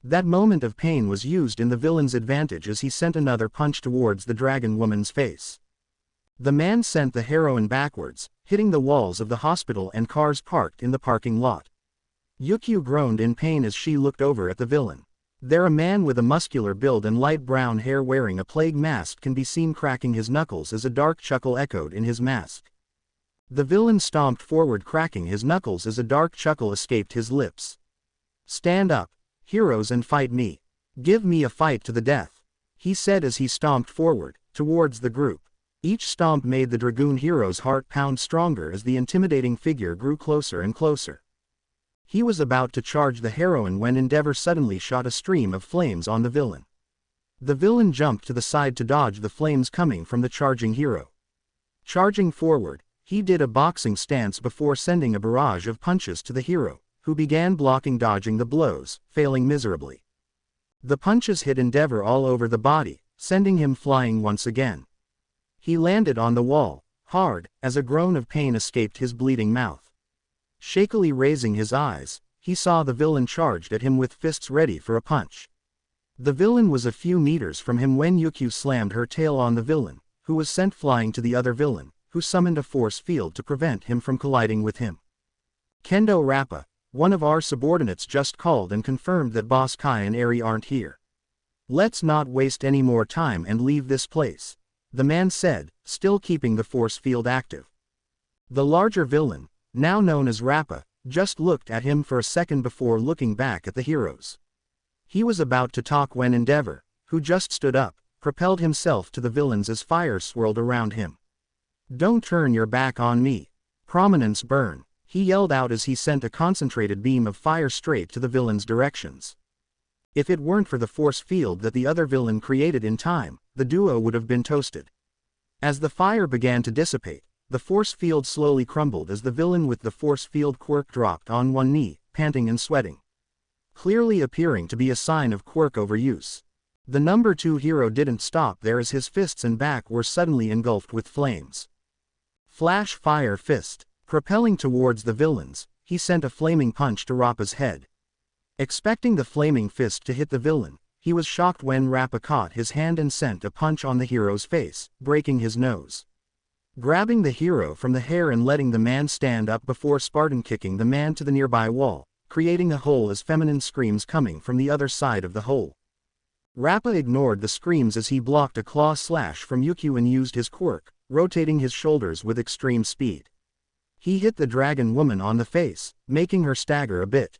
That moment of pain was used in the villain's advantage as he sent another punch towards the dragon woman's face. The man sent the heroine backwards, hitting the walls of the hospital and cars parked in the parking lot. Yukio groaned in pain as she looked over at the villain. There a man with a muscular build and light brown hair wearing a plague mask can be seen cracking his knuckles as a dark chuckle echoed in his mask. The villain stomped forward cracking his knuckles as a dark chuckle escaped his lips. Stand up, heroes, and fight me. Give me a fight to the death, he said as he stomped forward, towards the group. Each stomp made the Dragoon hero's heart pound stronger as the intimidating figure grew closer and closer. He was about to charge the heroine when Endeavor suddenly shot a stream of flames on the villain. The villain jumped to the side to dodge the flames coming from the charging hero. Charging forward, he did a boxing stance before sending a barrage of punches to the hero, who began dodging the blows, failing miserably. The punches hit Endeavor all over the body, sending him flying once again. He landed on the wall, hard, as a groan of pain escaped his bleeding mouth. Shakily raising his eyes, he saw the villain charged at him with fists ready for a punch. The villain was a few meters from him when Yukio slammed her tail on the villain, who was sent flying to the other villain, who summoned a force field to prevent him from colliding with him. Kendo Rappa, one of our subordinates, just called and confirmed that Boss Kai and Eri aren't here. Let's not waste any more time and leave this place, the man said, still keeping the force field active. The larger villain, now known as Rappa, just looked at him for a second before looking back at the heroes. He was about to talk when Endeavor, who just stood up, propelled himself to the villains as fire swirled around him. Don't turn your back on me. Prominence burn, he yelled out as he sent a concentrated beam of fire straight to the villain's directions. If it weren't for the force field that the other villain created in time, the duo would have been toasted. As the fire began to dissipate, the force field slowly crumbled as the villain with the force field quirk dropped on one knee, panting and sweating. clearly appearing to be a sign of quirk overuse. The number 2 hero didn't stop there as his fists and back were suddenly engulfed with flames. Flash fire fist. Propelling towards the villains, he sent a flaming punch to Rappa's head. Expecting the flaming fist to hit the villain, he was shocked when Rappa caught his hand and sent a punch on the hero's face, breaking his nose. Grabbing the hero from the hair and letting the man stand up before Spartan kicking the man to the nearby wall, creating a hole as feminine screams coming from the other side of the hole. Rappa ignored the screams as he blocked a claw slash from Yuku and used his quirk, rotating his shoulders with extreme speed. He hit the dragon woman on the face, making her stagger a bit.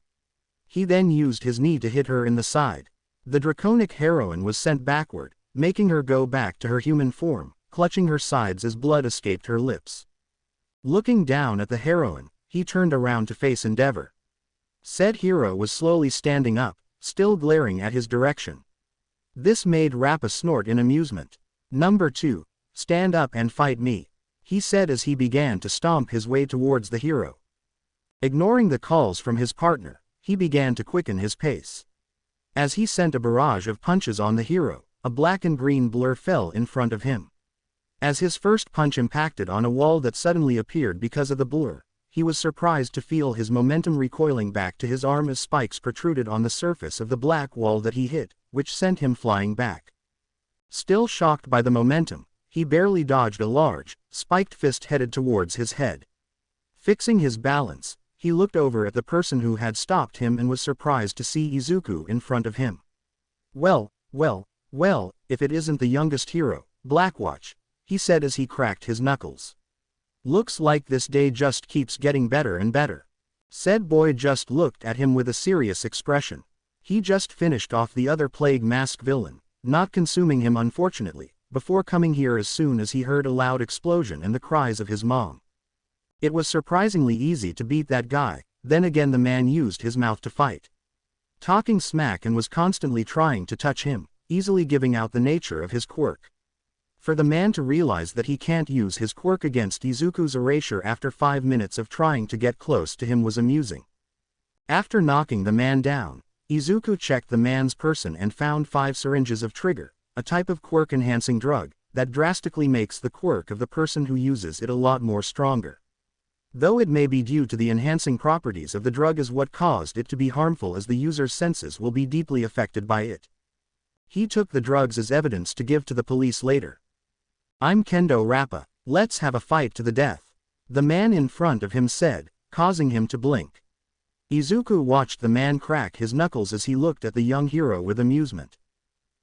He then used his knee to hit her in the side. The draconic heroine was sent backward, making her go back to her human form, clutching her sides as blood escaped her lips. Looking down at the heroine, he turned around to face Endeavor. Said hero was slowly standing up, still glaring at his direction. This made Rappa snort in amusement. "Number 2, stand up and fight me," he said as he began to stomp his way towards the hero. Ignoring the calls from his partner, he began to quicken his pace. As he sent a barrage of punches on the hero, a black and green blur fell in front of him. As his first punch impacted on a wall that suddenly appeared because of the blur, he was surprised to feel his momentum recoiling back to his arm as spikes protruded on the surface of the black wall that he hit, which sent him flying back. Still shocked by the momentum, he barely dodged a large, spiked fist headed towards his head. Fixing his balance, he looked over at the person who had stopped him and was surprised to see Izuku in front of him. Well, if it isn't the youngest hero, Blackwatch," he said as he cracked his knuckles. "Looks like this day just keeps getting better and better." Said boy just looked at him with a serious expression. He just finished off the other plague mask villain, not consuming him unfortunately, before coming here as soon as he heard a loud explosion and the cries of his mom. It was surprisingly easy to beat that guy, then again the man used his mouth to fight. Talking smack and was constantly trying to touch him, easily giving out the nature of his quirk. For the man to realize that he can't use his quirk against Izuku's erasure after 5 minutes of trying to get close to him was amusing. After knocking the man down, Izuku checked the man's person and found 5 syringes of trigger, a type of quirk-enhancing drug, that drastically makes the quirk of the person who uses it a lot more stronger. Though it may be due to the enhancing properties of the drug as what caused it to be harmful as the user's senses will be deeply affected by it. He took the drugs as evidence to give to the police later. "I'm Kendo Rappa, let's have a fight to the death," the man in front of him said, causing him to blink. Izuku watched the man crack his knuckles as he looked at the young hero with amusement.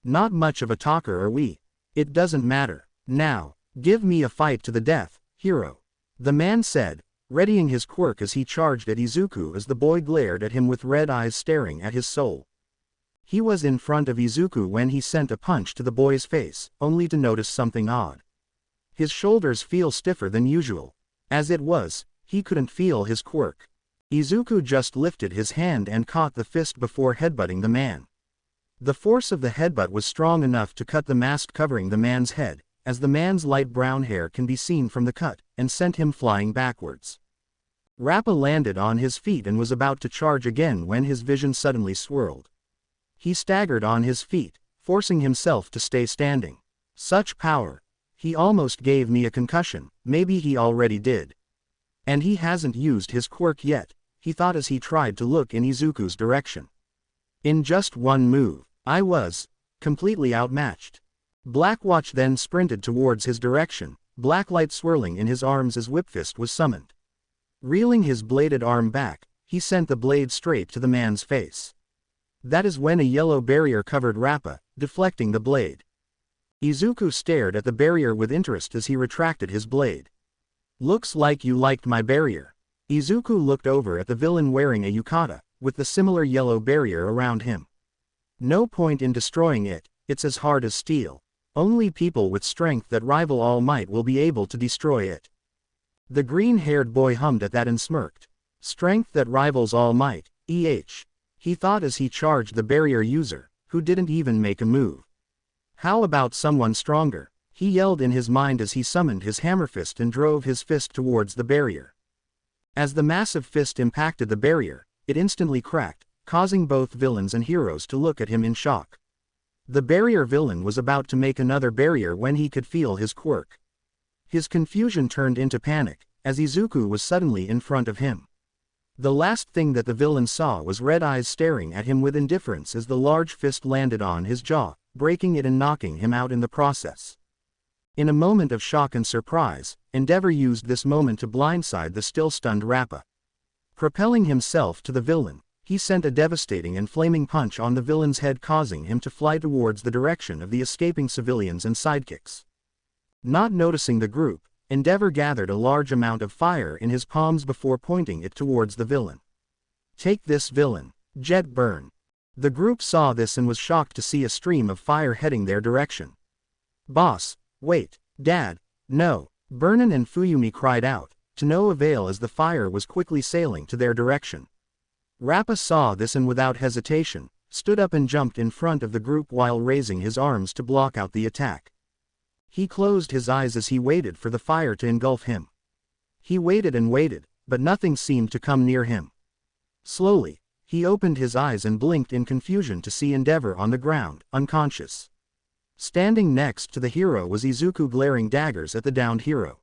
"Not much of a talker are we. It doesn't matter. Now, give me a fight to the death, hero," the man said, readying his quirk as he charged at Izuku as the boy glared at him with red eyes staring at his soul. He was in front of Izuku when he sent a punch to the boy's face, only to notice something odd. His shoulders feel stiffer than usual. As it was, he couldn't feel his quirk. Izuku just lifted his hand and caught the fist before headbutting the man. The force of the headbutt was strong enough to cut the mask covering the man's head, as the man's light brown hair can be seen from the cut, and sent him flying backwards. Rappa landed on his feet and was about to charge again when his vision suddenly swirled. He staggered on his feet, forcing himself to stay standing. Such power. He almost gave me a concussion, maybe he already did. And he hasn't used his quirk yet, he thought as he tried to look in Izuku's direction. In just one move, I was completely outmatched. Blackwatch then sprinted towards his direction, blacklight swirling in his arms as Whipfist was summoned. Reeling his bladed arm back, he sent the blade straight to the man's face. That is when a yellow barrier covered Rappa, deflecting the blade. Izuku stared at the barrier with interest as he retracted his blade. "Looks like you liked my barrier." Izuku looked over at the villain wearing a yukata, with the similar yellow barrier around him. "No point in destroying it, it's as hard as steel. Only people with strength that rival All Might will be able to destroy it." The green-haired boy hummed at that and smirked. "Strength that rivals All Might, he thought as he charged the barrier user, who didn't even make a move. "How about someone stronger?" he yelled in his mind as he summoned his hammer fist and drove his fist towards the barrier. As the massive fist impacted the barrier, it instantly cracked, causing both villains and heroes to look at him in shock. The barrier villain was about to make another barrier when he could feel his quirk. His confusion turned into panic, as Izuku was suddenly in front of him. The last thing that the villain saw was red eyes staring at him with indifference as the large fist landed on his jaw, breaking it and knocking him out in the process. In a moment of shock and surprise, Endeavor used this moment to blindside the still stunned Rappa. Propelling himself to the villain, he sent a devastating and flaming punch on the villain's head, causing him to fly towards the direction of the escaping civilians and sidekicks. Not noticing the group, Endeavor gathered a large amount of fire in his palms before pointing it towards the villain. "Take this, villain. Jet burn." The group saw this and was shocked to see a stream of fire heading their direction. "Boss, wait, Dad, no," Burnin and Fuyumi cried out, to no avail as the fire was quickly sailing to their direction. Rappa saw this and without hesitation, stood up and jumped in front of the group while raising his arms to block out the attack. He closed his eyes as he waited for the fire to engulf him. He waited and waited, but nothing seemed to come near him. Slowly, he opened his eyes and blinked in confusion to see Endeavor on the ground, unconscious. Standing next to the hero was Izuku, glaring daggers at the downed hero.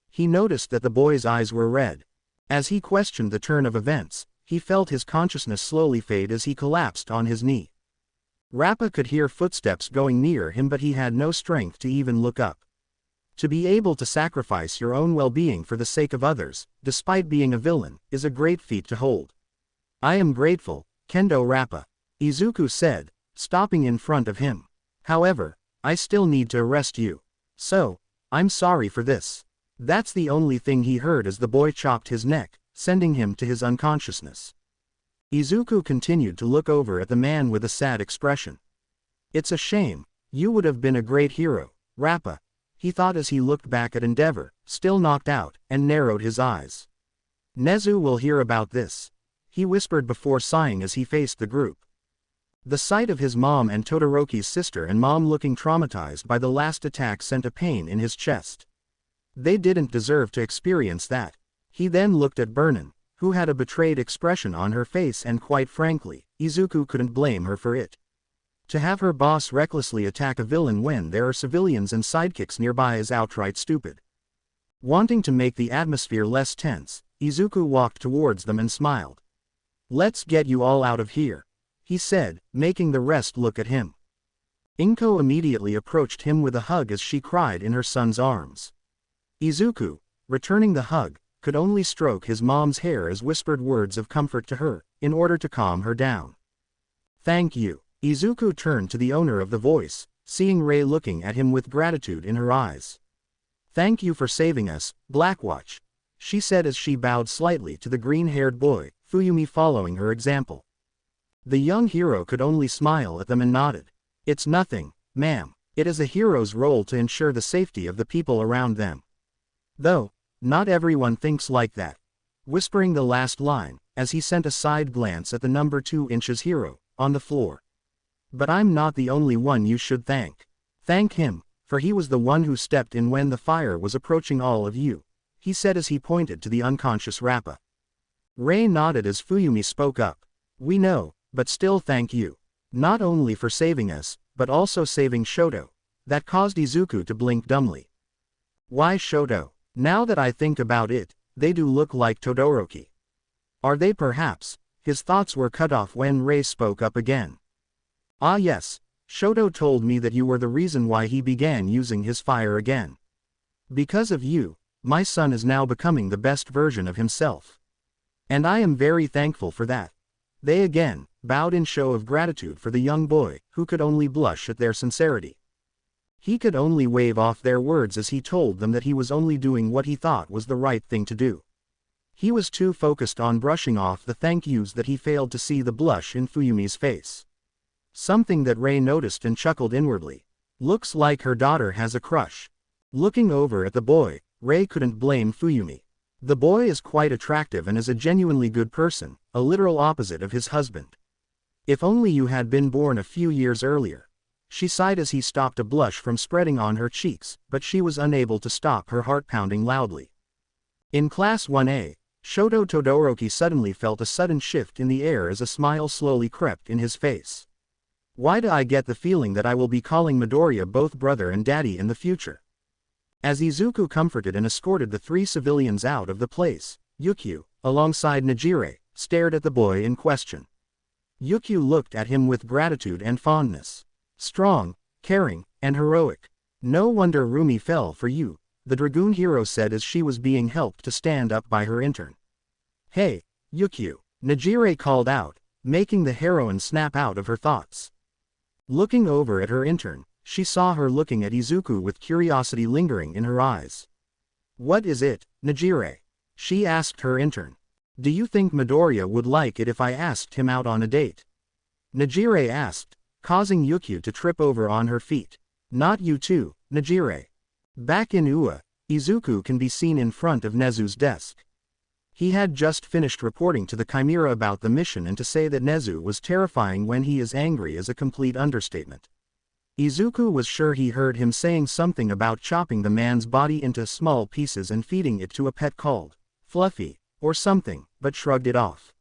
He noticed that the boy's eyes were red. As he questioned the turn of events, he felt his consciousness slowly fade as he collapsed on his knee. Rappa could hear footsteps going near him, but he had no strength to even look up. To be able to sacrifice your own well-being for the sake of others, despite being a villain, is a great feat to hold. "I am grateful, Kendo Rappa," Izuku said, stopping in front of him. "However, I still need to arrest you. So, I'm sorry for this." That's the only thing he heard as the boy chopped his neck, sending him to his unconsciousness. Izuku continued to look over at the man with a sad expression. "It's a shame, you would have been a great hero, Rappa," he thought as he looked back at Endeavor, still knocked out, and narrowed his eyes. "Nezu will hear about this," he whispered before sighing as he faced the group. The sight of his mom and Todoroki's sister and mom looking traumatized by the last attack sent a pain in his chest. They didn't deserve to experience that. He then looked at Burnin, who had a betrayed expression on her face, and quite frankly, Izuku couldn't blame her for it. To have her boss recklessly attack a villain when there are civilians and sidekicks nearby is outright stupid. Wanting to make the atmosphere less tense, Izuku walked towards them and smiled. "Let's get you all out of here," he said, making the rest look at him. Inko immediately approached him with a hug as she cried in her son's arms. Izuku, returning the hug, could only stroke his mom's hair as whispered words of comfort to her, in order to calm her down. "Thank you." Izuku turned to the owner of the voice, seeing Rei looking at him with gratitude in her eyes. "Thank you for saving us, Blackwatch," she said as she bowed slightly to the green-haired boy, Fuyumi following her example. The young hero could only smile at them and nodded. "It's nothing, ma'am. It is a hero's role to ensure the safety of the people around them. Though, not everyone thinks like that," whispering the last line, as he sent a side glance at the number 2 inches hero, on the floor. "But I'm not the only one you should thank. Thank him, for he was the one who stepped in when the fire was approaching all of you," he said as he pointed to the unconscious Rappa. Rei nodded as Fuyumi spoke up. "We know, but still thank you. Not only for saving us, but also saving Shoto." That caused Izuku to blink dumbly. "Why Shoto? Now that I think about it, they do look like Todoroki. Are they perhaps?" His thoughts were cut off when Rei spoke up again. "Ah yes, Shoto told me that you were the reason why he began using his fire again. Because of you, my son is now becoming the best version of himself. And I am very thankful for that." They again bowed in show of gratitude for the young boy, who could only blush at their sincerity. He could only wave off their words as he told them that he was only doing what he thought was the right thing to do. He was too focused on brushing off the thank yous that he failed to see the blush in Fuyumi's face. Something that Rei noticed and chuckled inwardly. Looks like her daughter has a crush. Looking over at the boy, Rei couldn't blame Fuyumi. The boy is quite attractive and is a genuinely good person, a literal opposite of his husband. If only you had been born a few years earlier. She sighed as he stopped a blush from spreading on her cheeks, but she was unable to stop her heart pounding loudly. In Class 1A, Shoto Todoroki suddenly felt a sudden shift in the air as a smile slowly crept in his face. Why do I get the feeling that I will be calling Midoriya both brother and daddy in the future? As Izuku comforted and escorted the three civilians out of the place, Yukio, alongside Nejire, stared at the boy in question. Yukio looked at him with gratitude and fondness. Strong, caring, and heroic. No wonder Rumi fell for you, the Dragoon hero said as she was being helped to stand up by her intern. Hey, Yukio, Nejire called out, making the heroine snap out of her thoughts. Looking over at her intern, she saw her looking at Izuku with curiosity lingering in her eyes. What is it, Nejire? She asked her intern. Do you think Midoriya would like it if I asked him out on a date? Nejire asked, causing Yukio to trip over on her feet. Not you too, Nejire. Back in Ua, Izuku can be seen in front of Nezu's desk. He had just finished reporting to the Chimera about the mission, and to say that Nezu was terrifying when he is angry is a complete understatement. Izuku was sure he heard him saying something about chopping the man's body into small pieces and feeding it to a pet called Fluffy, or something, but shrugged it off.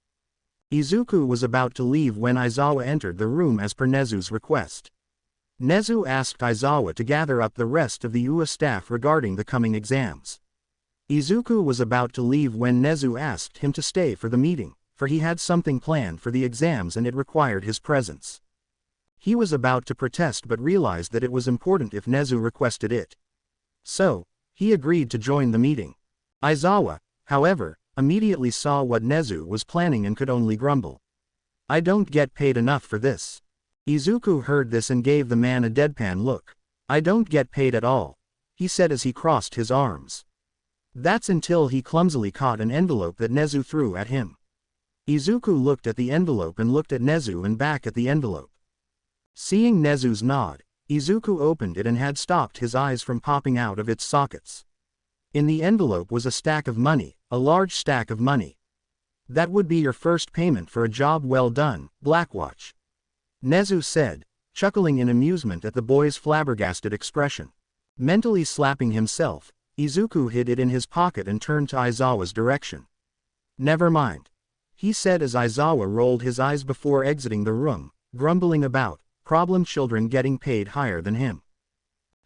Izuku was about to leave when Aizawa entered the room as per Nezu's request. Nezu asked Aizawa to gather up the rest of the UA staff regarding the coming exams. Izuku was about to leave when Nezu asked him to stay for the meeting, for he had something planned for the exams and it required his presence. He was about to protest but realized that it was important if Nezu requested it. So, he agreed to join the meeting. Aizawa, however, immediately saw what Nezu was planning and could only grumble. I don't get paid enough for this. Izuku heard this and gave the man a deadpan look. I don't get paid at all, he said as he crossed his arms. That's until he clumsily caught an envelope that Nezu threw at him. Izuku looked at the envelope and looked at Nezu and back at the envelope. Seeing Nezu's nod, Izuku opened it and had stopped his eyes from popping out of its sockets. In the envelope was a stack of money, a large stack of money. That would be your first payment for a job well done, Blackwatch. Nezu said, chuckling in amusement at the boy's flabbergasted expression. Mentally slapping himself, Izuku hid it in his pocket and turned to Aizawa's direction. Never mind, he said as Aizawa rolled his eyes before exiting the room, grumbling about problem children getting paid higher than him.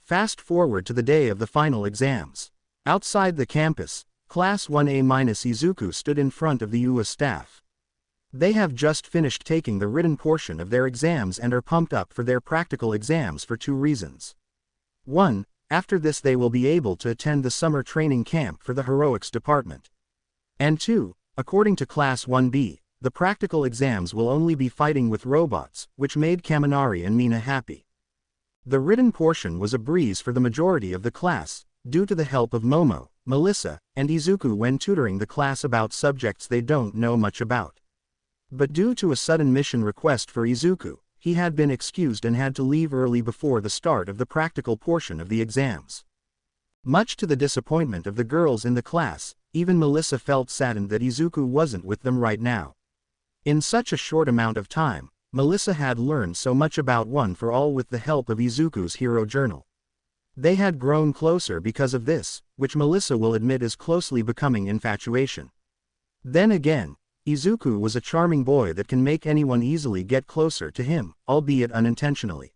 Fast forward to the day of the final exams. Outside the campus, Class 1A- Izuku stood in front of the UA staff. They have just finished taking the written portion of their exams and are pumped up for their practical exams for two reasons. 1. After this they will be able to attend the summer training camp for the Heroics department. And 2. According to Class 1B, the practical exams will only be fighting with robots, which made Kaminari and Mina happy. The written portion was a breeze for the majority of the class, due to the help of Momo, Melissa, and Izuku when tutoring the class about subjects they don't know much about. But due to a sudden mission request for Izuku, he had been excused and had to leave early before the start of the practical portion of the exams. Much to the disappointment of the girls in the class, even Melissa felt saddened that Izuku wasn't with them right now. In such a short amount of time, Melissa had learned so much about One for All with the help of Izuku's hero journal. They had grown closer because of this, which Melissa will admit is closely becoming infatuation. Then again, Izuku was a charming boy that can make anyone easily get closer to him, albeit unintentionally.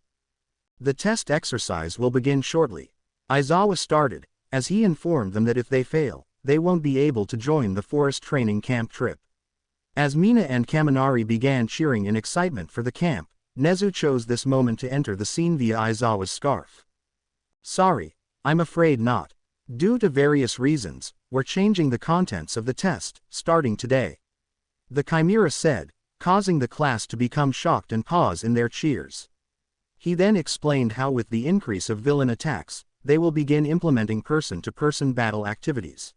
The test exercise will begin shortly. Aizawa started, as he informed them that if they fail, they won't be able to join the forest training camp trip. As Mina and Kaminari began cheering in excitement for the camp, Nezu chose this moment to enter the scene via Aizawa's scarf. Sorry, I'm afraid not. Due to various reasons, we're changing the contents of the test, starting today. The Chimera said, causing the class to become shocked and pause in their cheers. He then explained how with the increase of villain attacks, they will begin implementing person-to-person battle activities.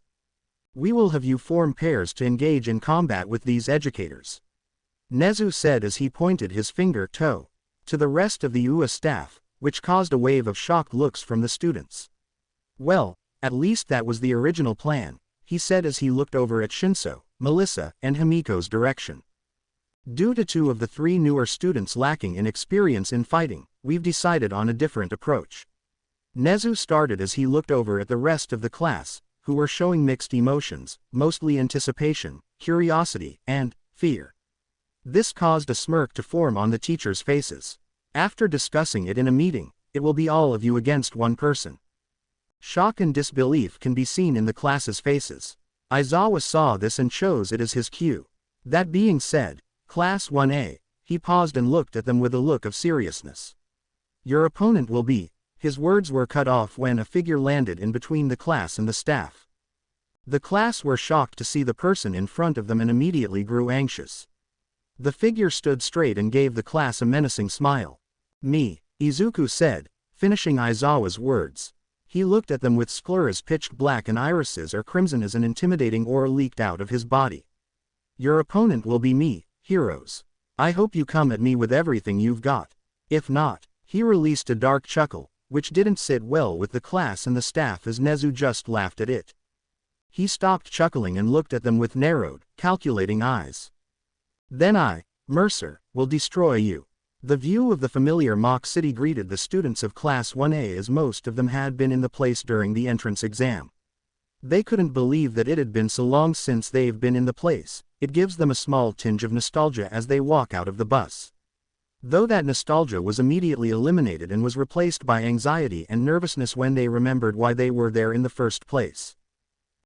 We will have you form pairs to engage in combat with these educators. Nezu said as he pointed his finger to the rest of the UA staff, which caused a wave of shocked looks from the students. Well, at least that was the original plan, he said as he looked over at Shinso, Melissa, and Himiko's direction. Due to two of the three newer students lacking in experience in fighting, we've decided on a different approach. Nezu started as he looked over at the rest of the class, who were showing mixed emotions, mostly anticipation, curiosity, and fear. This caused a smirk to form on the teachers' faces. After discussing it in a meeting, it will be all of you against one person. Shock and disbelief can be seen in the class's faces. Izawa saw this and chose it as his cue. That being said, Class 1A, he paused and looked at them with a look of seriousness. Your opponent will be. His words were cut off when a figure landed in between the class and the staff. The class were shocked to see the person in front of them and immediately grew anxious. The figure stood straight and gave the class a menacing smile. Me, Izuku said, finishing Izawa's words. He looked at them with sclers pitched black and irises are crimson as an intimidating aura leaked out of his body. Your opponent will be me, heroes. I hope you come at me with everything you've got. If not, he released a dark chuckle, which didn't sit well with the class and the staff as Nezu just laughed at it. He stopped chuckling and looked at them with narrowed, calculating eyes. Then I, Mercer, will destroy you. The view of the familiar mock city greeted the students of Class 1A as most of them had been in the place during the entrance exam. They couldn't believe that it had been so long since they've been in the place. It gives them a small tinge of nostalgia as they walk out of the bus. Though that nostalgia was immediately eliminated and was replaced by anxiety and nervousness when they remembered why they were there in the first place.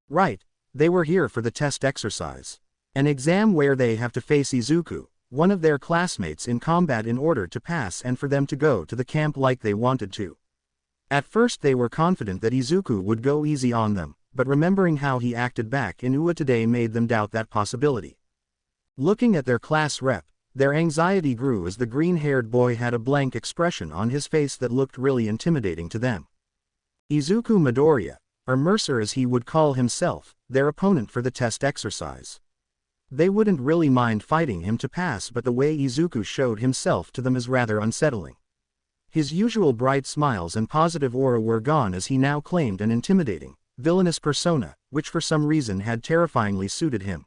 Right, they were here for the test exercise. An exam where they have to face Izuku, one of their classmates in combat in order to pass and for them to go to the camp like they wanted to. At first they were confident that Izuku would go easy on them, but remembering how he acted back in UA today made them doubt that possibility. Looking at their class rep, their anxiety grew as the green-haired boy had a blank expression on his face that looked really intimidating to them. Izuku Midoriya, or Mercer as he would call himself, their opponent for the test exercise. They wouldn't really mind fighting him to pass, but the way Izuku showed himself to them is rather unsettling. His usual bright smiles and positive aura were gone as he now claimed an intimidating, villainous persona, which for some reason had terrifyingly suited him.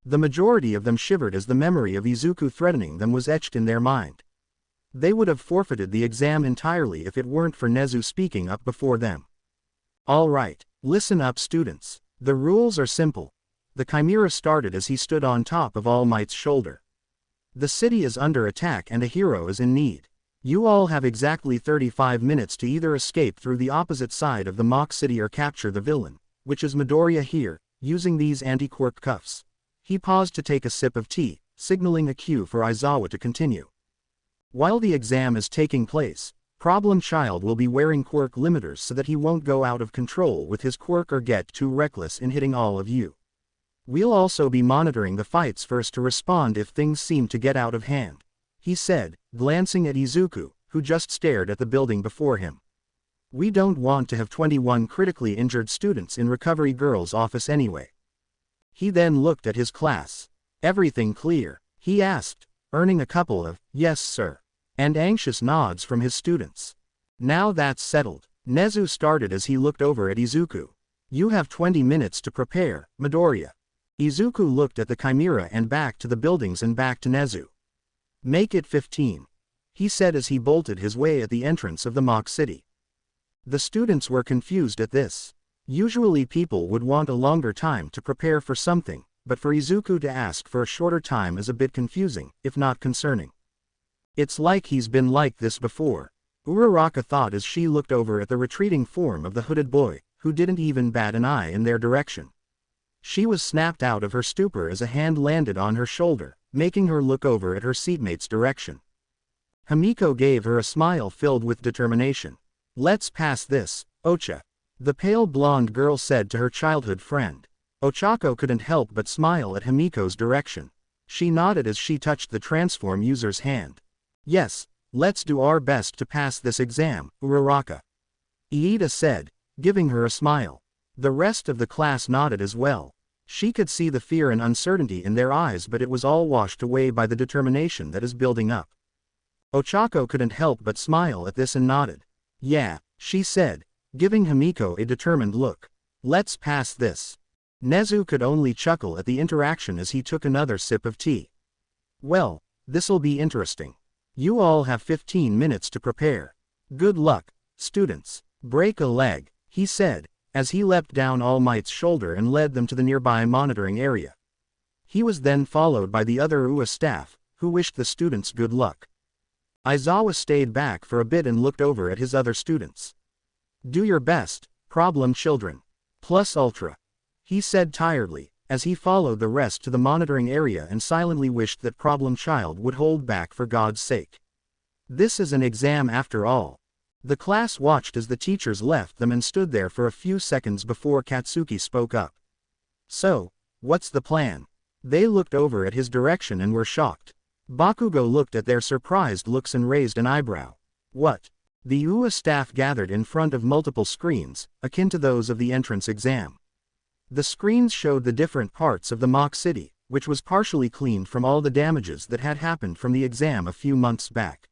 The majority of them shivered as the memory of Izuku threatening them was etched in their mind. They would have forfeited the exam entirely if it weren't for Nezu speaking up before them. All right, listen up students. The rules are simple. The Chimera started as he stood on top of All Might's shoulder. The city is under attack and a hero is in need. You all have exactly 35 minutes to either escape through the opposite side of the mock city or capture the villain, which is Midoriya here, using these anti-quirk cuffs. He paused to take a sip of tea, signaling a cue for Izawa to continue. While the exam is taking place, Problem Child will be wearing quirk limiters so that he won't go out of control with his quirk or get too reckless in hitting all of you. We'll also be monitoring the fights first to respond if things seem to get out of hand, he said, glancing at Izuku, who just stared at the building before him. We don't want to have 21 critically injured students in Recovery Girl's office anyway. He then looked at his class. Everything clear? He asked, earning a couple of, yes sir, and anxious nods from his students. Now that's settled. Nezu started as he looked over at Izuku. You have 20 minutes to prepare, Midoriya. Izuku looked at the Chimera and back to the buildings and back to Nezu. Make it 15. He said as he bolted his way at the entrance of the mock city. The students were confused at this. Usually people would want a longer time to prepare for something, but for Izuku to ask for a shorter time is a bit confusing, if not concerning. It's like he's been like this before, Uraraka thought as she looked over at the retreating form of the hooded boy, who didn't even bat an eye in their direction. She was snapped out of her stupor as a hand landed on her shoulder, making her look over at her seatmate's direction. Himiko gave her a smile filled with determination. Let's pass this, Ocha. The pale blonde girl said to her childhood friend. Ochako couldn't help but smile at Himiko's direction. She nodded as she touched the transform user's hand. Yes, let's do our best to pass this exam, Uraraka. Iida said, giving her a smile. The rest of the class nodded as well. She could see the fear and uncertainty in their eyes, but it was all washed away by the determination that is building up. Ochako couldn't help but smile at this and nodded. Yeah, she said, giving Himiko a determined look. Let's pass this. Nezu could only chuckle at the interaction as he took another sip of tea. Well, this'll be interesting. You all have 15 minutes to prepare. Good luck, students. Break a leg, he said, as he leapt down All Might's shoulder and led them to the nearby monitoring area. He was then followed by the other UA staff, who wished the students good luck. Aizawa stayed back for a bit and looked over at his other students. "Do your best, problem children. Plus ultra," he said tiredly, as he followed the rest to the monitoring area and silently wished that Problem Child would hold back for God's sake. This is an exam after all. The class watched as the teachers left them and stood there for a few seconds before Katsuki spoke up. "So, what's the plan?" They looked over at his direction and were shocked. Bakugo looked at their surprised looks and raised an eyebrow. "What?" The UA staff gathered in front of multiple screens, akin to those of the entrance exam. The screens showed the different parts of the mock city, which was partially cleaned from all the damages that had happened from the exam a few months back.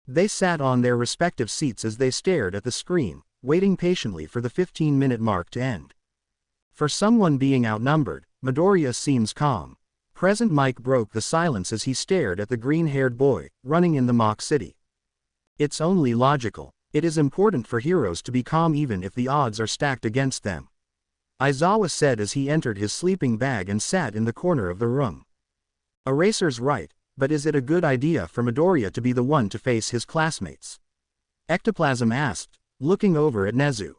They sat on their respective seats as they stared at the screen, waiting patiently for the 15-minute mark to end. For someone being outnumbered, Midoriya seems calm. Present Mike broke the silence as he stared at the green-haired boy, running in the mock city. "It's only logical. It is important for heroes to be calm even if the odds are stacked against them," Aizawa said as he entered his sleeping bag and sat in the corner of the room. "Eraser's right, but is it a good idea for Midoriya to be the one to face his classmates?" Ectoplasm asked, looking over at Nezu.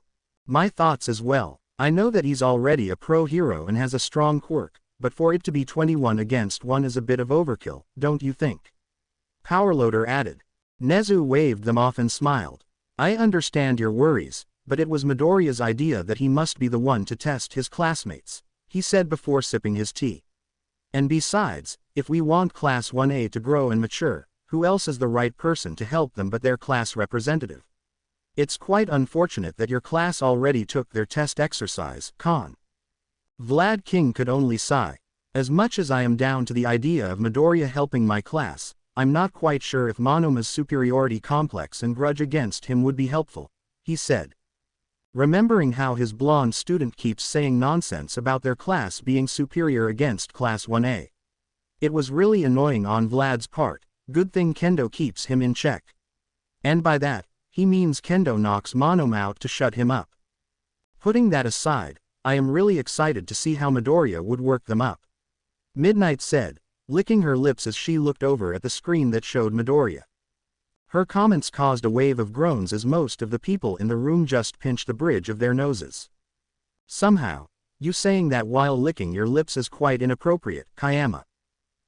"My thoughts as well. I know that he's already a pro hero and has a strong quirk, but for it to be 21 against 1 is a bit of overkill, don't you think?" Powerloader added. Nezu waved them off and smiled. "I understand your worries, but it was Midoriya's idea that he must be the one to test his classmates," he said before sipping his tea. "And besides, if we want Class 1A to grow and mature, who else is the right person to help them but their class representative? It's quite unfortunate that your class already took their test exercise, Con." Vlad King could only sigh. "As much as I am down to the idea of Midoriya helping my class, I'm not quite sure if Monoma's superiority complex and grudge against him would be helpful," he said. Remembering how his blonde student keeps saying nonsense about their class being superior against Class 1A. It was really annoying on Vlad's part. Good thing Kendo keeps him in check. And by that, he means Kendo knocks Monoma out to shut him up. Putting that aside, I am really excited to see how Midoriya would work them up," Midnight said, licking her lips as she looked over at the screen that showed Midoriya. Her comments caused a wave of groans as most of the people in the room just pinched the bridge of their noses. "Somehow, you saying that while licking your lips is quite inappropriate, Kayama,"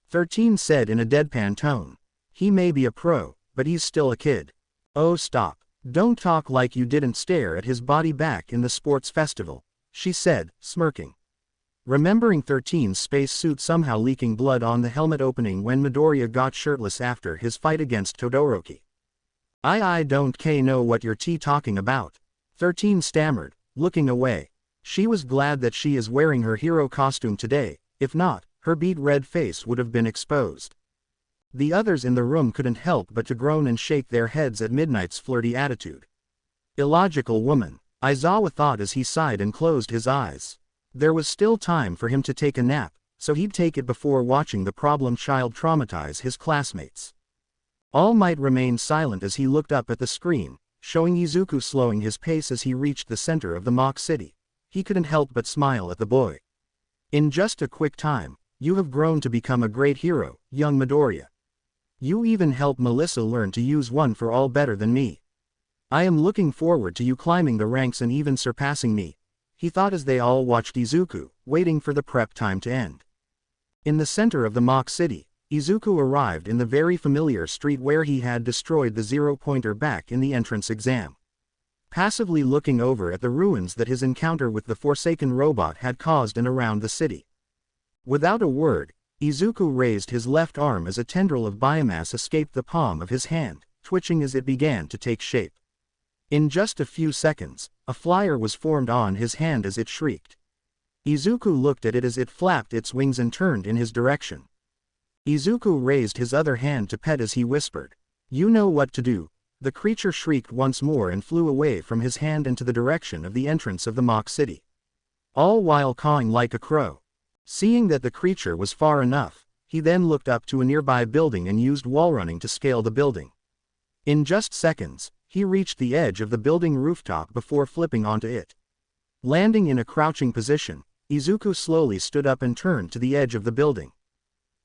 13 said in a deadpan tone. "He may be a pro, but he's still a kid." "Oh stop. Don't talk like you didn't stare at his body back in the sports festival," she said, smirking. Remembering 13's space suit somehow leaking blood on the helmet opening when Midoriya got shirtless after his fight against Todoroki. I don't know what you're talking about," 13 stammered, looking away. She was glad that she is wearing her hero costume today, if not, her beet red face would have been exposed. The others in the room couldn't help but to groan and shake their heads at Midnight's flirty attitude. "Illogical woman," Aizawa thought as he sighed and closed his eyes. There was still time for him to take a nap, so he'd take it before watching the problem child traumatize his classmates. All Might remained silent as he looked up at the screen, showing Izuku slowing his pace as he reached the center of the mock city. He couldn't help but smile at the boy. "In just a quick time, you have grown to become a great hero, young Midoriya. You even helped Melissa learn to use one for all better than me. I am looking forward to you climbing the ranks and even surpassing me," he thought as they all watched Izuku, waiting for the prep time to end. In the center of the mock city, Izuku arrived in the very familiar street where he had destroyed the zero-pointer back in the entrance exam. Passively looking over at the ruins that his encounter with the Forsaken robot had caused and around the city. Without a word, Izuku raised his left arm as a tendril of biomass escaped the palm of his hand, twitching as it began to take shape. In just a few seconds, a flyer was formed on his hand as it shrieked. Izuku looked at it as it flapped its wings and turned in his direction. Izuku raised his other hand to pet as he whispered, "You know what to do." The creature shrieked once more and flew away from his hand into the direction of the entrance of the mock city, all while cawing like a crow. Seeing that the creature was far enough, he then looked up to a nearby building and used wall running to scale the building. In just seconds, he reached the edge of the building rooftop before flipping onto it. Landing in a crouching position, Izuku slowly stood up and turned to the edge of the building.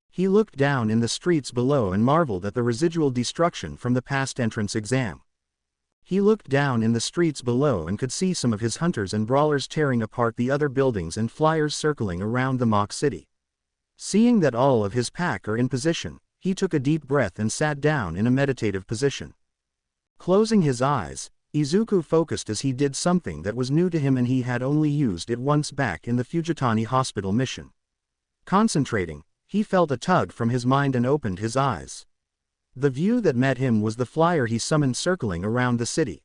He looked down in the streets below and marveled at the residual destruction from the past entrance exam. He looked down in the streets below and could see some of his hunters and brawlers tearing apart the other buildings and flyers circling around the mock city. Seeing that all of his pack are in position, he took a deep breath and sat down in a meditative position. Closing his eyes, Izuku focused as he did something that was new to him and he had only used it once back in the Fujitani hospital mission. Concentrating, he felt a tug from his mind and opened his eyes. The view that met him was the flyer he summoned circling around the city.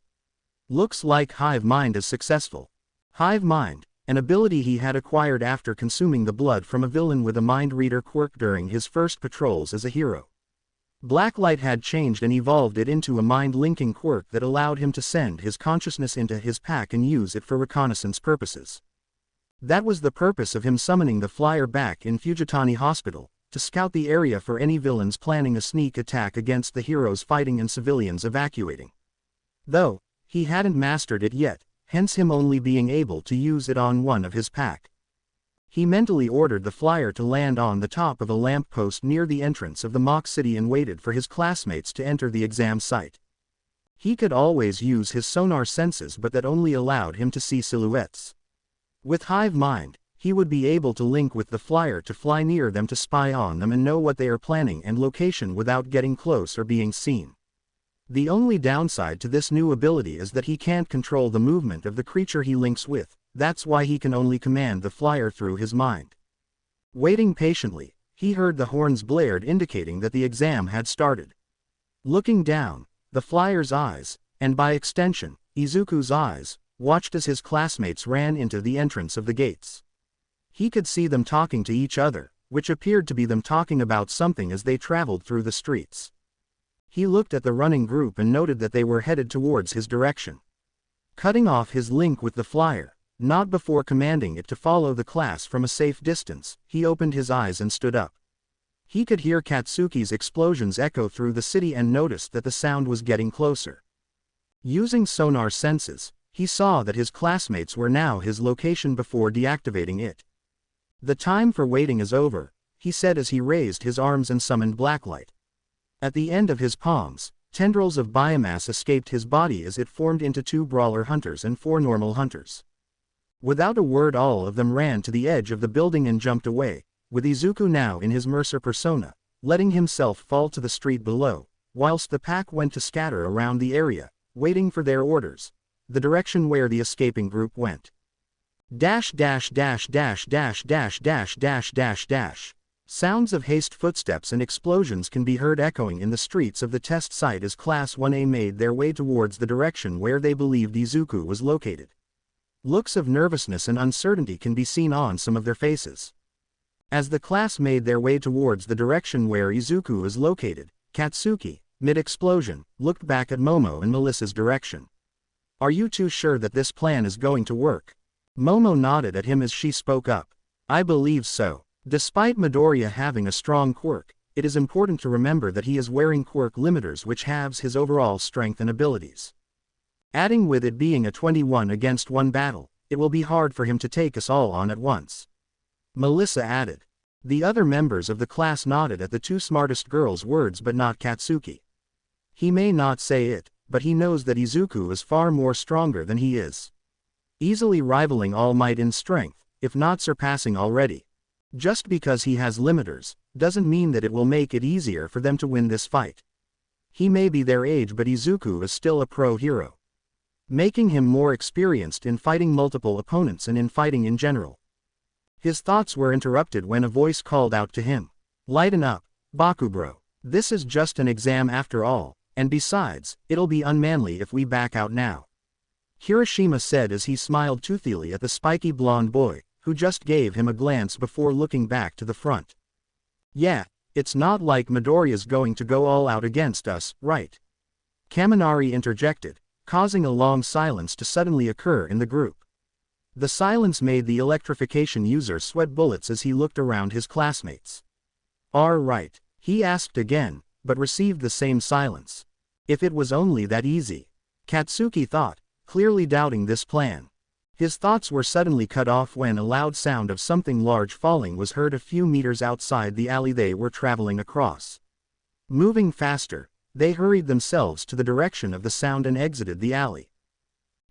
Looks like Hive Mind is successful. Hive Mind, an ability he had acquired after consuming the blood from a villain with a mind reader quirk during his first patrols as a hero. Blacklight had changed and evolved it into a mind-linking quirk that allowed him to send his consciousness into his pack and use it for reconnaissance purposes. That was the purpose of him summoning the flyer back in Fujitani Hospital, to scout the area for any villains planning a sneak attack against the heroes fighting and civilians evacuating. Though, he hadn't mastered it yet, hence him only being able to use it on one of his pack. He mentally ordered the flyer to land on the top of a lamppost near the entrance of the mock city and waited for his classmates to enter the exam site. He could always use his sonar senses, but that only allowed him to see silhouettes. With Hive Mind, he would be able to link with the flyer to fly near them to spy on them and know what they are planning and location without getting close or being seen. The only downside to this new ability is that he can't control the movement of the creature he links with, that's why he can only command the flyer through his mind. Waiting patiently, he heard the horns blared indicating that the exam had started. Looking down, the flyer's eyes, and by extension, Izuku's eyes, watched as his classmates ran into the entrance of the gates. He could see them talking to each other, which appeared to be them talking about something as they traveled through the streets. He looked at the running group and noted that they were headed towards his direction. Cutting off his link with the flyer, not before commanding it to follow the class from a safe distance, he opened his eyes and stood up. He could hear Katsuki's explosions echo through the city and noticed that the sound was getting closer. Using sonar senses, he saw that his classmates were now his location before deactivating it. "The time for waiting is over," he said as he raised his arms and summoned Blacklight. At the end of his palms, tendrils of biomass escaped his body as it formed into 2 brawler hunters and 4 normal hunters. Without a word, all of them ran to the edge of the building and jumped away, with Izuku now in his Mercer persona, letting himself fall to the street below, whilst the pack went to scatter around the area, waiting for their orders, the direction where the escaping group went. Dash dash dash dash dash dash dash dash dash dash. Sounds of haste footsteps and explosions can be heard echoing in the streets of the test site as Class 1A made their way towards the direction where they believed Izuku was located. Looks of nervousness and uncertainty can be seen on some of their faces. As the class made their way towards the direction where Izuku is located, Katsuki, mid-explosion, looked back at Momo and Melissa's direction. "Are you too sure that this plan is going to work?" Momo nodded at him as she spoke up. "I believe so. Despite Midoriya having a strong quirk, it is important to remember that he is wearing quirk limiters which halves his overall strength and abilities. Adding with it being a 21 against 1 battle, it will be hard for him to take us all on at once," Melissa added. The other members of the class nodded at the 2 smartest girls' words, but not Katsuki. He may not say it, but he knows that Izuku is far more stronger than he is. Easily rivaling All Might in strength, if not surpassing already. Just because he has limiters, doesn't mean that it will make it easier for them to win this fight. He may be their age, but Izuku is still a pro hero, making him more experienced in fighting multiple opponents and in fighting in general. His thoughts were interrupted when a voice called out to him. "Lighten up, Bakugo. This is just an exam after all, and besides, it'll be unmanly if we back out now," Hiroshima said as he smiled toothily at the spiky blonde boy, who just gave him a glance before looking back to the front. "Yeah, it's not like Midoriya's going to go all out against us, right?" Kaminari interjected, causing a long silence to suddenly occur in the group. The silence made the electrification user sweat bullets as he looked around his classmates. "All right," he asked again, but received the same silence. If it was only that easy, Katsuki thought, clearly doubting this plan. His thoughts were suddenly cut off when a loud sound of something large falling was heard a few meters outside the alley they were traveling across. Moving faster, they hurried themselves to the direction of the sound and exited the alley.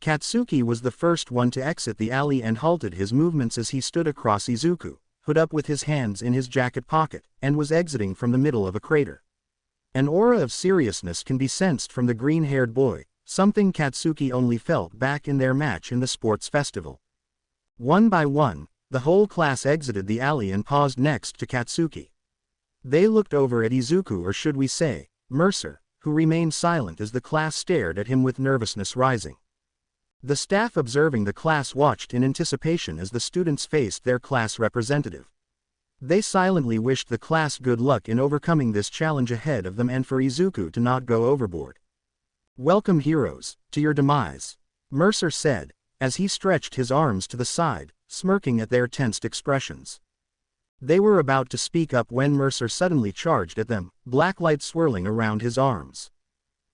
Katsuki was the first one to exit the alley and halted his movements as he stood across Izuku, hood up with his hands in his jacket pocket, and was exiting from the middle of a crater. An aura of seriousness can be sensed from the green-haired boy, something Katsuki only felt back in their match in the sports festival. One by one, the whole class exited the alley and paused next to Katsuki. They looked over at Izuku, or should we say, Mercer, who remained silent as the class stared at him with nervousness rising. The staff observing the class watched in anticipation as the students faced their class representative. They silently wished the class good luck in overcoming this challenge ahead of them and for Izuku to not go overboard. "Welcome, heroes, to your demise," Mercer said, as he stretched his arms to the side, smirking at their tensed expressions. They were about to speak up when Mercer suddenly charged at them, blacklight swirling around his arms.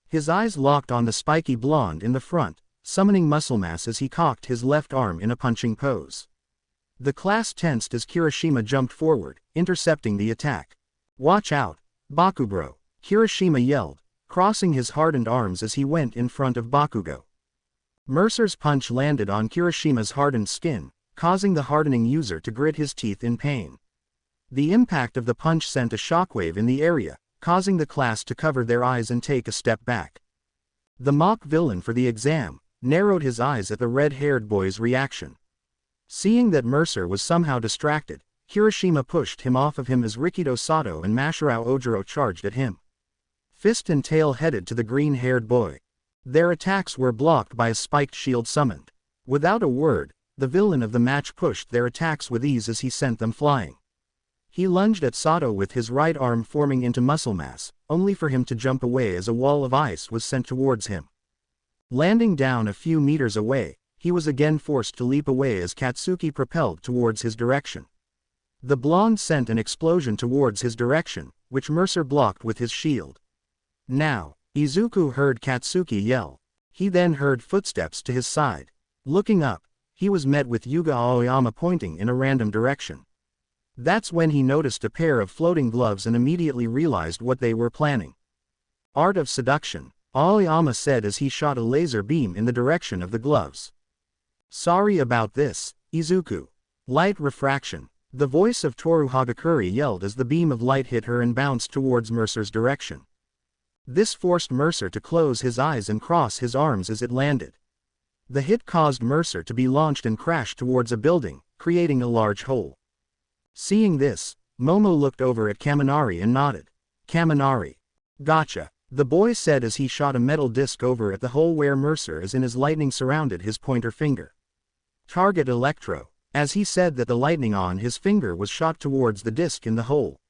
His eyes locked on the spiky blonde in the front, summoning muscle mass as he cocked his left arm in a punching pose. The class tensed as Kirishima jumped forward, intercepting the attack. "Watch out, Bakugo," Kirishima yelled, crossing his hardened arms as he went in front of Bakugo. Mercer's punch landed on Kirishima's hardened skin, causing the hardening user to grit his teeth in pain. The impact of the punch sent a shockwave in the area, causing the class to cover their eyes and take a step back. The mock villain for the exam narrowed his eyes at the red-haired boy's reaction. Seeing that Mercer was somehow distracted, Kirishima pushed him off of him as Rikido Sato and Mashirao Ojiro charged at him. Fist and tail headed to the green-haired boy. Their attacks were blocked by a spiked shield summoned. Without a word, the villain of the match pushed their attacks with ease as he sent them flying. He lunged at Sato with his right arm forming into muscle mass, only for him to jump away as a wall of ice was sent towards him. Landing down a few meters away, he was again forced to leap away as Katsuki propelled towards his direction. The blonde sent an explosion towards his direction, which Mercer blocked with his shield. Now, Izuku heard Katsuki yell. He then heard footsteps to his side. Looking up, he was met with Yuga Aoyama pointing in a random direction. That's when he noticed a pair of floating gloves and immediately realized what they were planning. "Art of seduction," Aoyama said as he shot a laser beam in the direction of the gloves. "Sorry about this, Izuku." "Light refraction," the voice of Toru Hagakure yelled as the beam of light hit her and bounced towards Mercer's direction. This forced Mercer to close his eyes and cross his arms as it landed. The hit caused Mercer to be launched and crash towards a building, creating a large hole. Seeing this, Momo looked over at Kaminari and nodded. "Kaminari. Gotcha," the boy said as he shot a metal disc over at the hole where Mercer as in his lightning surrounded his pointer finger. "Target Electro," as he said that the lightning on his finger was shot towards the disc in the hole.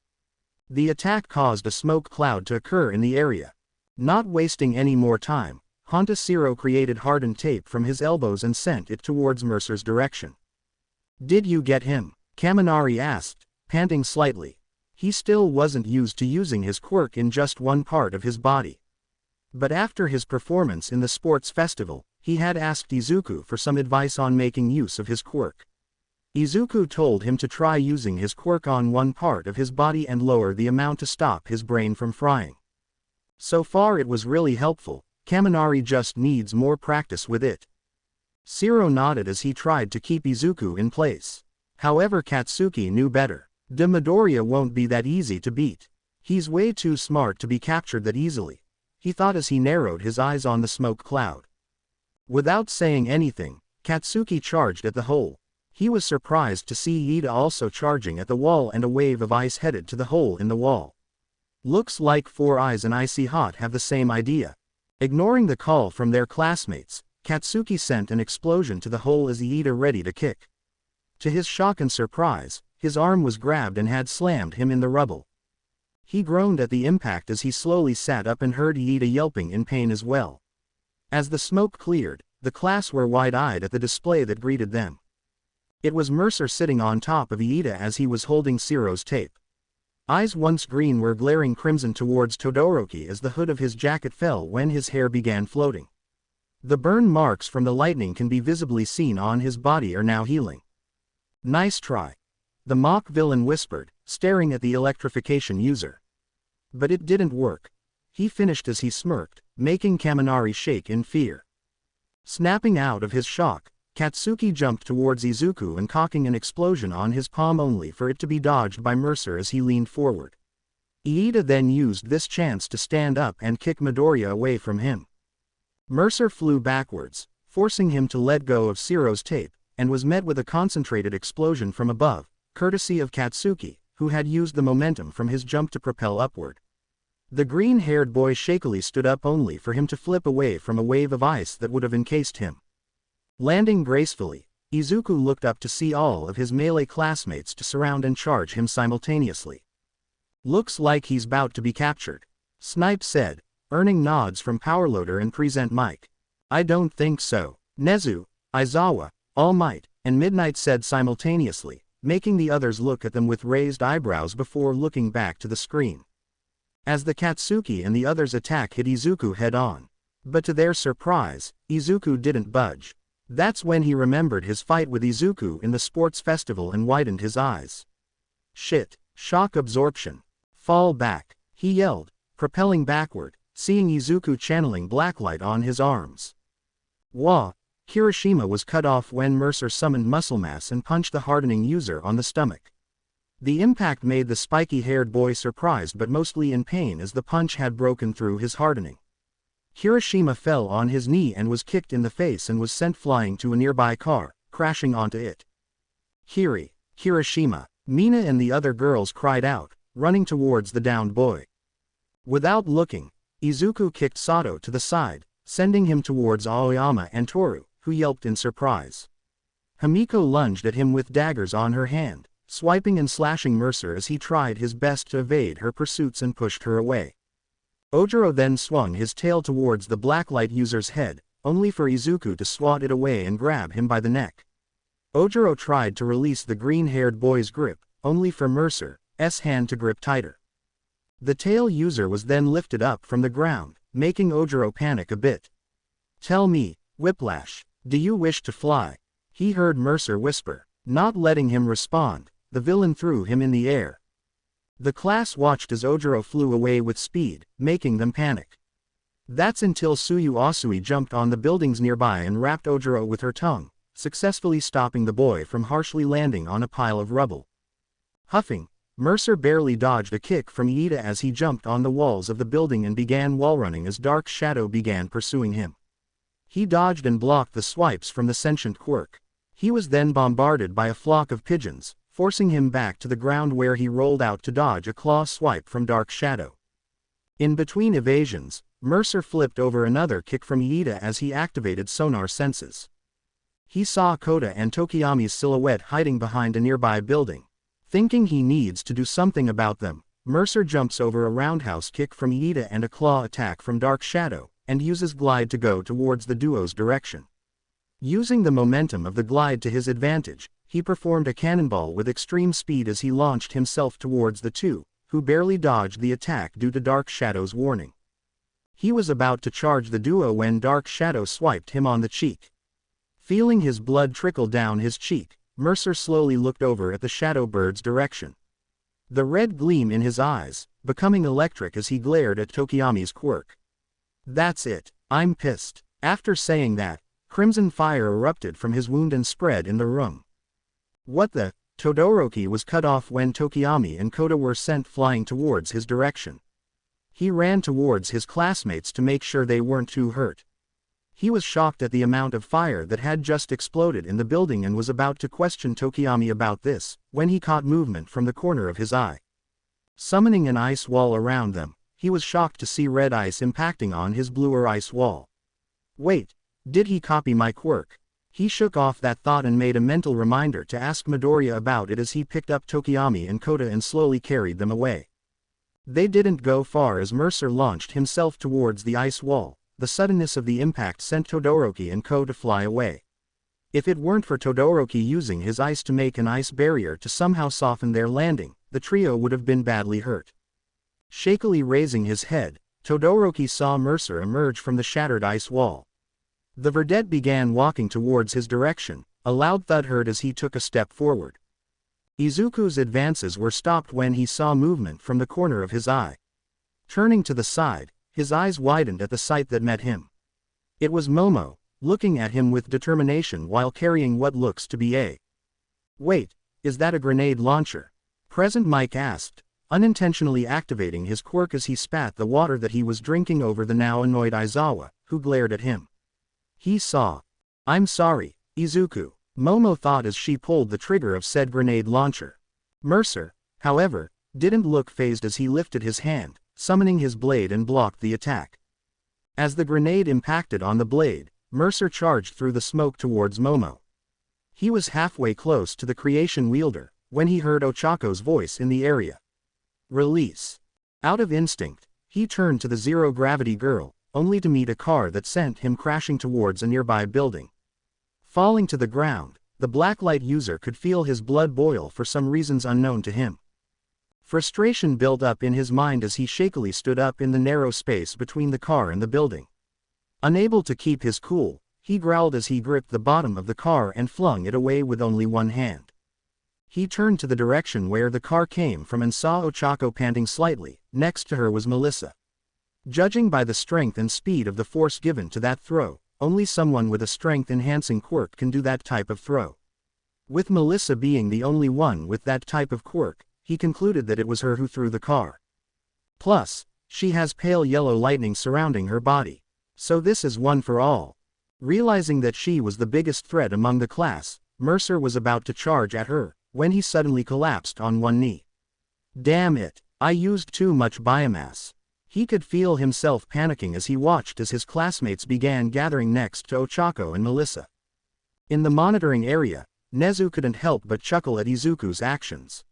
The attack caused a smoke cloud to occur in the area. Not wasting any more time, Hontashiro created hardened tape from his elbows and sent it towards Mercer's direction. "Did you get him?" Kaminari asked, panting slightly. He still wasn't used to using his quirk in just one part of his body. But after his performance in the sports festival, he had asked Izuku for some advice on making use of his quirk. Izuku told him to try using his quirk on one part of his body and lower the amount to stop his brain from frying. So far it was really helpful, Kaminari just needs more practice with it. Shiro nodded as he tried to keep Izuku in place. However, Katsuki knew better. Midoriya won't be that easy to beat. He's way too smart to be captured that easily, he thought as he narrowed his eyes on the smoke cloud. Without saying anything, Katsuki charged at the hole. He was surprised to see Iida also charging at the wall and a wave of ice headed to the hole in the wall. Looks like Four Eyes and Icy Hot have the same idea. Ignoring the call from their classmates, Katsuki sent an explosion to the hole as Iida ready to kick. To his shock and surprise, his arm was grabbed and had slammed him in the rubble. He groaned at the impact as he slowly sat up and heard Iida yelping in pain as well. As the smoke cleared, the class were wide-eyed at the display that greeted them. It was Mercer sitting on top of Iida as he was holding Shiro's tape. Eyes once green were glaring crimson towards Todoroki as the hood of his jacket fell when his hair began floating. The burn marks from the lightning can be visibly seen on his body are now healing. Nice try. The mock villain whispered, staring at the electrification user. But it didn't work. He finished as he smirked, making Kaminari shake in fear. Snapping out of his shock, Katsuki jumped towards Izuku and cocking an explosion on his palm only for it to be dodged by Mercer as he leaned forward. Iida then used this chance to stand up and kick Midoriya away from him. Mercer flew backwards, forcing him to let go of Siro's tape, and was met with a concentrated explosion from above, courtesy of Katsuki, who had used the momentum from his jump to propel upward. The green-haired boy shakily stood up only for him to flip away from a wave of ice that would have encased him. Landing gracefully, Izuku looked up to see all of his melee classmates to surround and charge him simultaneously. Looks like he's about to be captured, Snipe said, earning nods from Powerloader and Present Mike. I don't think so, Nezu, Aizawa, All Might, and Midnight said simultaneously, making the others look at them with raised eyebrows before looking back to the screen. As the Katsuki and the others' attack hit Izuku head-on. But to their surprise, Izuku didn't budge. That's when he remembered his fight with Izuku in the sports festival and widened his eyes. Shit, shock absorption. Fall back, he yelled, propelling backward, seeing Izuku channeling Blacklight on his arms. Wah! Kirishima was cut off when Mercer summoned Muscle Mass and punched the hardening user on the stomach. The impact made the spiky-haired boy surprised but mostly in pain as the punch had broken through his hardening. Kirishima fell on his knee and was kicked in the face and was sent flying to a nearby car, crashing onto it. Kirishima, Mina and the other girls cried out, running towards the downed boy. Without looking, Izuku kicked Sato to the side, sending him towards Aoyama and Toru, who yelped in surprise. Himiko lunged at him with daggers on her hand, swiping and slashing Mercer as he tried his best to evade her pursuits and pushed her away. Ojiro then swung his tail towards the Blacklight user's head, only for Izuku to swat it away and grab him by the neck. Ojiro tried to release the green-haired boy's grip, only for Mercer's hand to grip tighter. The tail user was then lifted up from the ground, making Ojiro panic a bit. Tell me, Whiplash, do you wish to fly? He heard Mercer whisper. Not letting him respond, the villain threw him in the air. The class watched as Ojiro flew away with speed, making them panic. That's until Tsuyu Asui jumped on the buildings nearby and wrapped Ojiro with her tongue, successfully stopping the boy from harshly landing on a pile of rubble. Huffing, Mercer barely dodged a kick from Iida as he jumped on the walls of the building and began wallrunning as Dark Shadow began pursuing him. He dodged and blocked the swipes from the sentient quirk. He was then bombarded by a flock of pigeons, forcing him back to the ground where he rolled out to dodge a claw swipe from Dark Shadow. In between evasions, Mercer flipped over another kick from Iida as he activated sonar senses. He saw Kota and Tokiyami's silhouette hiding behind a nearby building. Thinking he needs to do something about them, Mercer jumps over a roundhouse kick from Iida and a claw attack from Dark Shadow, and uses glide to go towards the duo's direction. Using the momentum of the glide to his advantage, he performed a cannonball with extreme speed as he launched himself towards the two, who barely dodged the attack due to Dark Shadow's warning. He was about to charge the duo when Dark Shadow swiped him on the cheek. Feeling his blood trickle down his cheek, Mercer slowly looked over at the Shadow Bird's direction. The red gleam in his eyes, becoming electric as he glared at Tokiyami's quirk. That's it, I'm pissed. After saying that, crimson fire erupted from his wound and spread in the room. What the? Todoroki was cut off when Tokiyami and Kota were sent flying towards his direction. He ran towards his classmates to make sure they weren't too hurt. He was shocked at the amount of fire that had just exploded in the building and was about to question Tokiyami about this, when he caught movement from the corner of his eye. Summoning an ice wall around them, he was shocked to see red ice impacting on his bluer ice wall. Wait, did he copy my quirk? He shook off that thought and made a mental reminder to ask Midoriya about it as he picked up Tokiyami and Kota and slowly carried them away. They didn't go far as Mercer launched himself towards the ice wall. The suddenness of the impact sent Todoroki and Kota to fly away. If it weren't for Todoroki using his ice to make an ice barrier to somehow soften their landing, the trio would have been badly hurt. Shakily raising his head, Todoroki saw Mercer emerge from the shattered ice wall. The verdette began walking towards his direction, a loud thud heard as he took a step forward. Izuku's advances were stopped when he saw movement from the corner of his eye. Turning to the side, his eyes widened at the sight that met him. It was Momo, looking at him with determination while carrying what looks to be a... Wait, is that a grenade launcher? Present Mike asked, unintentionally activating his quirk as he spat the water that he was drinking over the now annoyed Aizawa, who glared at him. He saw. I'm sorry, Izuku, Momo thought as she pulled the trigger of said grenade launcher. Mercer, however, didn't look fazed as he lifted his hand, summoning his blade and blocked the attack. As the grenade impacted on the blade, Mercer charged through the smoke towards Momo. He was halfway close to the creation wielder, when he heard Ochako's voice in the area. Release. Out of instinct, he turned to the zero-gravity girl, only to meet a car that sent him crashing towards a nearby building. Falling to the ground, the Blacklight user could feel his blood boil for some reasons unknown to him. Frustration built up in his mind as he shakily stood up in the narrow space between the car and the building. Unable to keep his cool, he growled as he gripped the bottom of the car and flung it away with only one hand. He turned to the direction where the car came from and saw Ochako panting slightly. Next to her was Melissa. Judging by the strength and speed of the force given to that throw, only someone with a strength-enhancing quirk can do that type of throw. With Melissa being the only one with that type of quirk, he concluded that it was her who threw the car. Plus, she has pale yellow lightning surrounding her body. So this is one for all. Realizing that she was the biggest threat among the class, Mercer was about to charge at her, when he suddenly collapsed on one knee. Damn it, I used too much biomass. He could feel himself panicking as he watched as his classmates began gathering next to Ochako and Melissa. In the monitoring area, Nezu couldn't help but chuckle at Izuku's actions.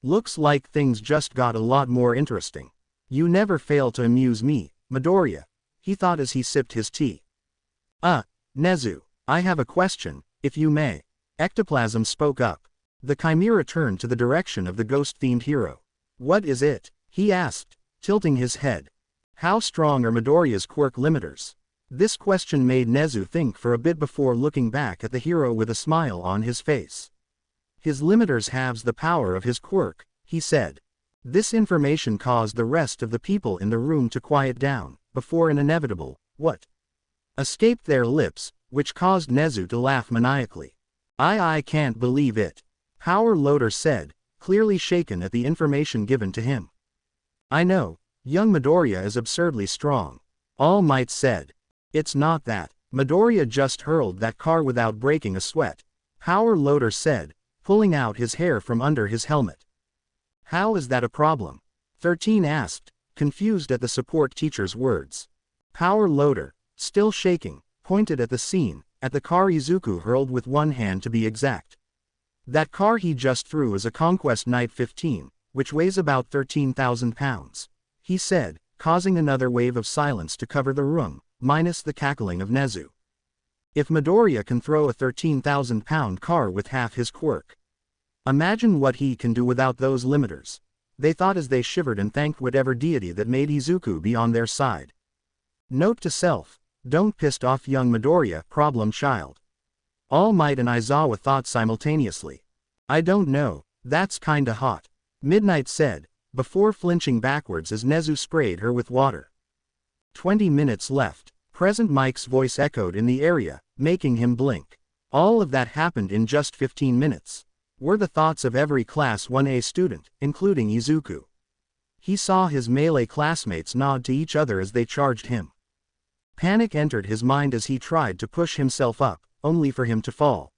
Looks like things just got a lot more interesting. You never fail to amuse me, Midoriya, he thought as he sipped his tea. Nezu, I have a question, if you may. Ectoplasm spoke up. The Chimera turned to the direction of the ghost-themed hero. What is it? He asked, tilting his head. How strong are Midoriya's quirk limiters? This question made Nezu think for a bit before looking back at the hero with a smile on his face. His limiters halves the power of his quirk, he said. This information caused the rest of the people in the room to quiet down, before an inevitable, what? Escaped their lips, which caused Nezu to laugh maniacally. I can't believe it. Power Loader said, clearly shaken at the information given to him. I know, young Midoriya is absurdly strong. All Might said. It's not that. Midoriya just hurled that car without breaking a sweat. Power Loader said, pulling out his hair from under his helmet. How is that a problem? 13 asked, confused at the support teacher's words. Power Loader, still shaking, pointed at the scene, at the car Izuku hurled with one hand to be exact. That car he just threw is a Conquest Knight 15, which weighs about 13,000 pounds, he said, causing another wave of silence to cover the room, minus the cackling of Nezu. If Midoriya can throw a 13,000-pound car with half his quirk, imagine what he can do without those limiters. They thought as they shivered and thanked whatever deity that made Izuku be on their side. Note to self, don't piss off young Midoriya, problem child. All Might and Aizawa thought simultaneously. I don't know, that's kinda hot. Midnight said, before flinching backwards as Nezu sprayed her with water. 20 minutes left. Present Mike's voice echoed in the area, making him blink. All of that happened in just 15 minutes. Were the thoughts of every Class 1A student, including Izuku. He saw his melee classmates nod to each other as they charged him. Panic entered his mind as he tried to push himself up, only for him to fall.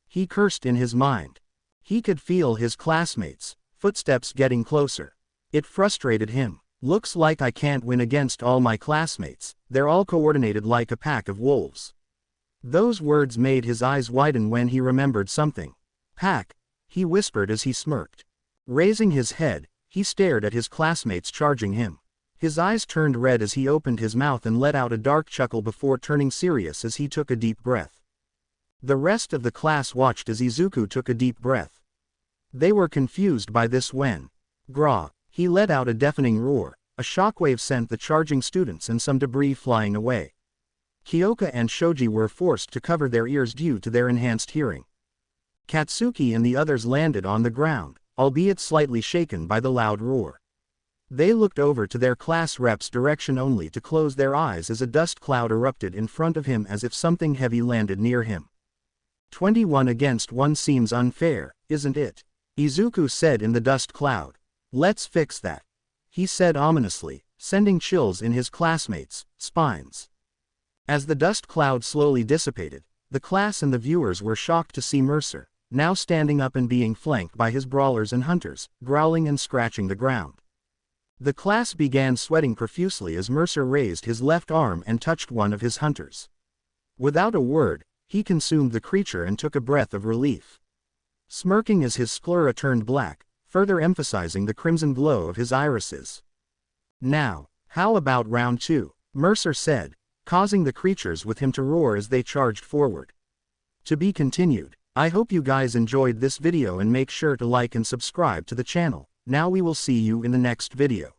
He cursed in his mind. He could feel his classmates' footsteps getting closer. It frustrated him. Looks like I can't win against all my classmates, they're all coordinated like a pack of wolves. Those words made his eyes widen when he remembered something. Pack, he whispered as he smirked. Raising his head, he stared at his classmates charging him. His eyes turned red as he opened his mouth and let out a dark chuckle before turning serious as he took a deep breath. The rest of the class watched as Izuku took a deep breath. They were confused by this when, Gra, he let out a deafening roar. A shockwave sent the charging students and some debris flying away. Kyoka and Shoji were forced to cover their ears due to their enhanced hearing. Katsuki and the others landed on the ground, albeit slightly shaken by the loud roar. They looked over to their class rep's direction only to close their eyes as a dust cloud erupted in front of him as if something heavy landed near him. 21 against 1 seems unfair, isn't it? Izuku said in the dust cloud. Let's fix that, he said ominously, sending chills in his classmates' spines. As the dust cloud slowly dissipated, the class and the viewers were shocked to see Mercer, now standing up and being flanked by his brawlers and hunters, growling and scratching the ground. The class began sweating profusely as Mercer raised his left arm and touched one of his hunters. Without a word, he consumed the creature and took a breath of relief. Smirking as his sclera turned black, further emphasizing the crimson glow of his irises. Now, how about round 2? Mercer said, causing the creatures with him to roar as they charged forward. To be continued. I hope you guys enjoyed this video and make sure to like and subscribe to the channel. Now we will see you in the next video.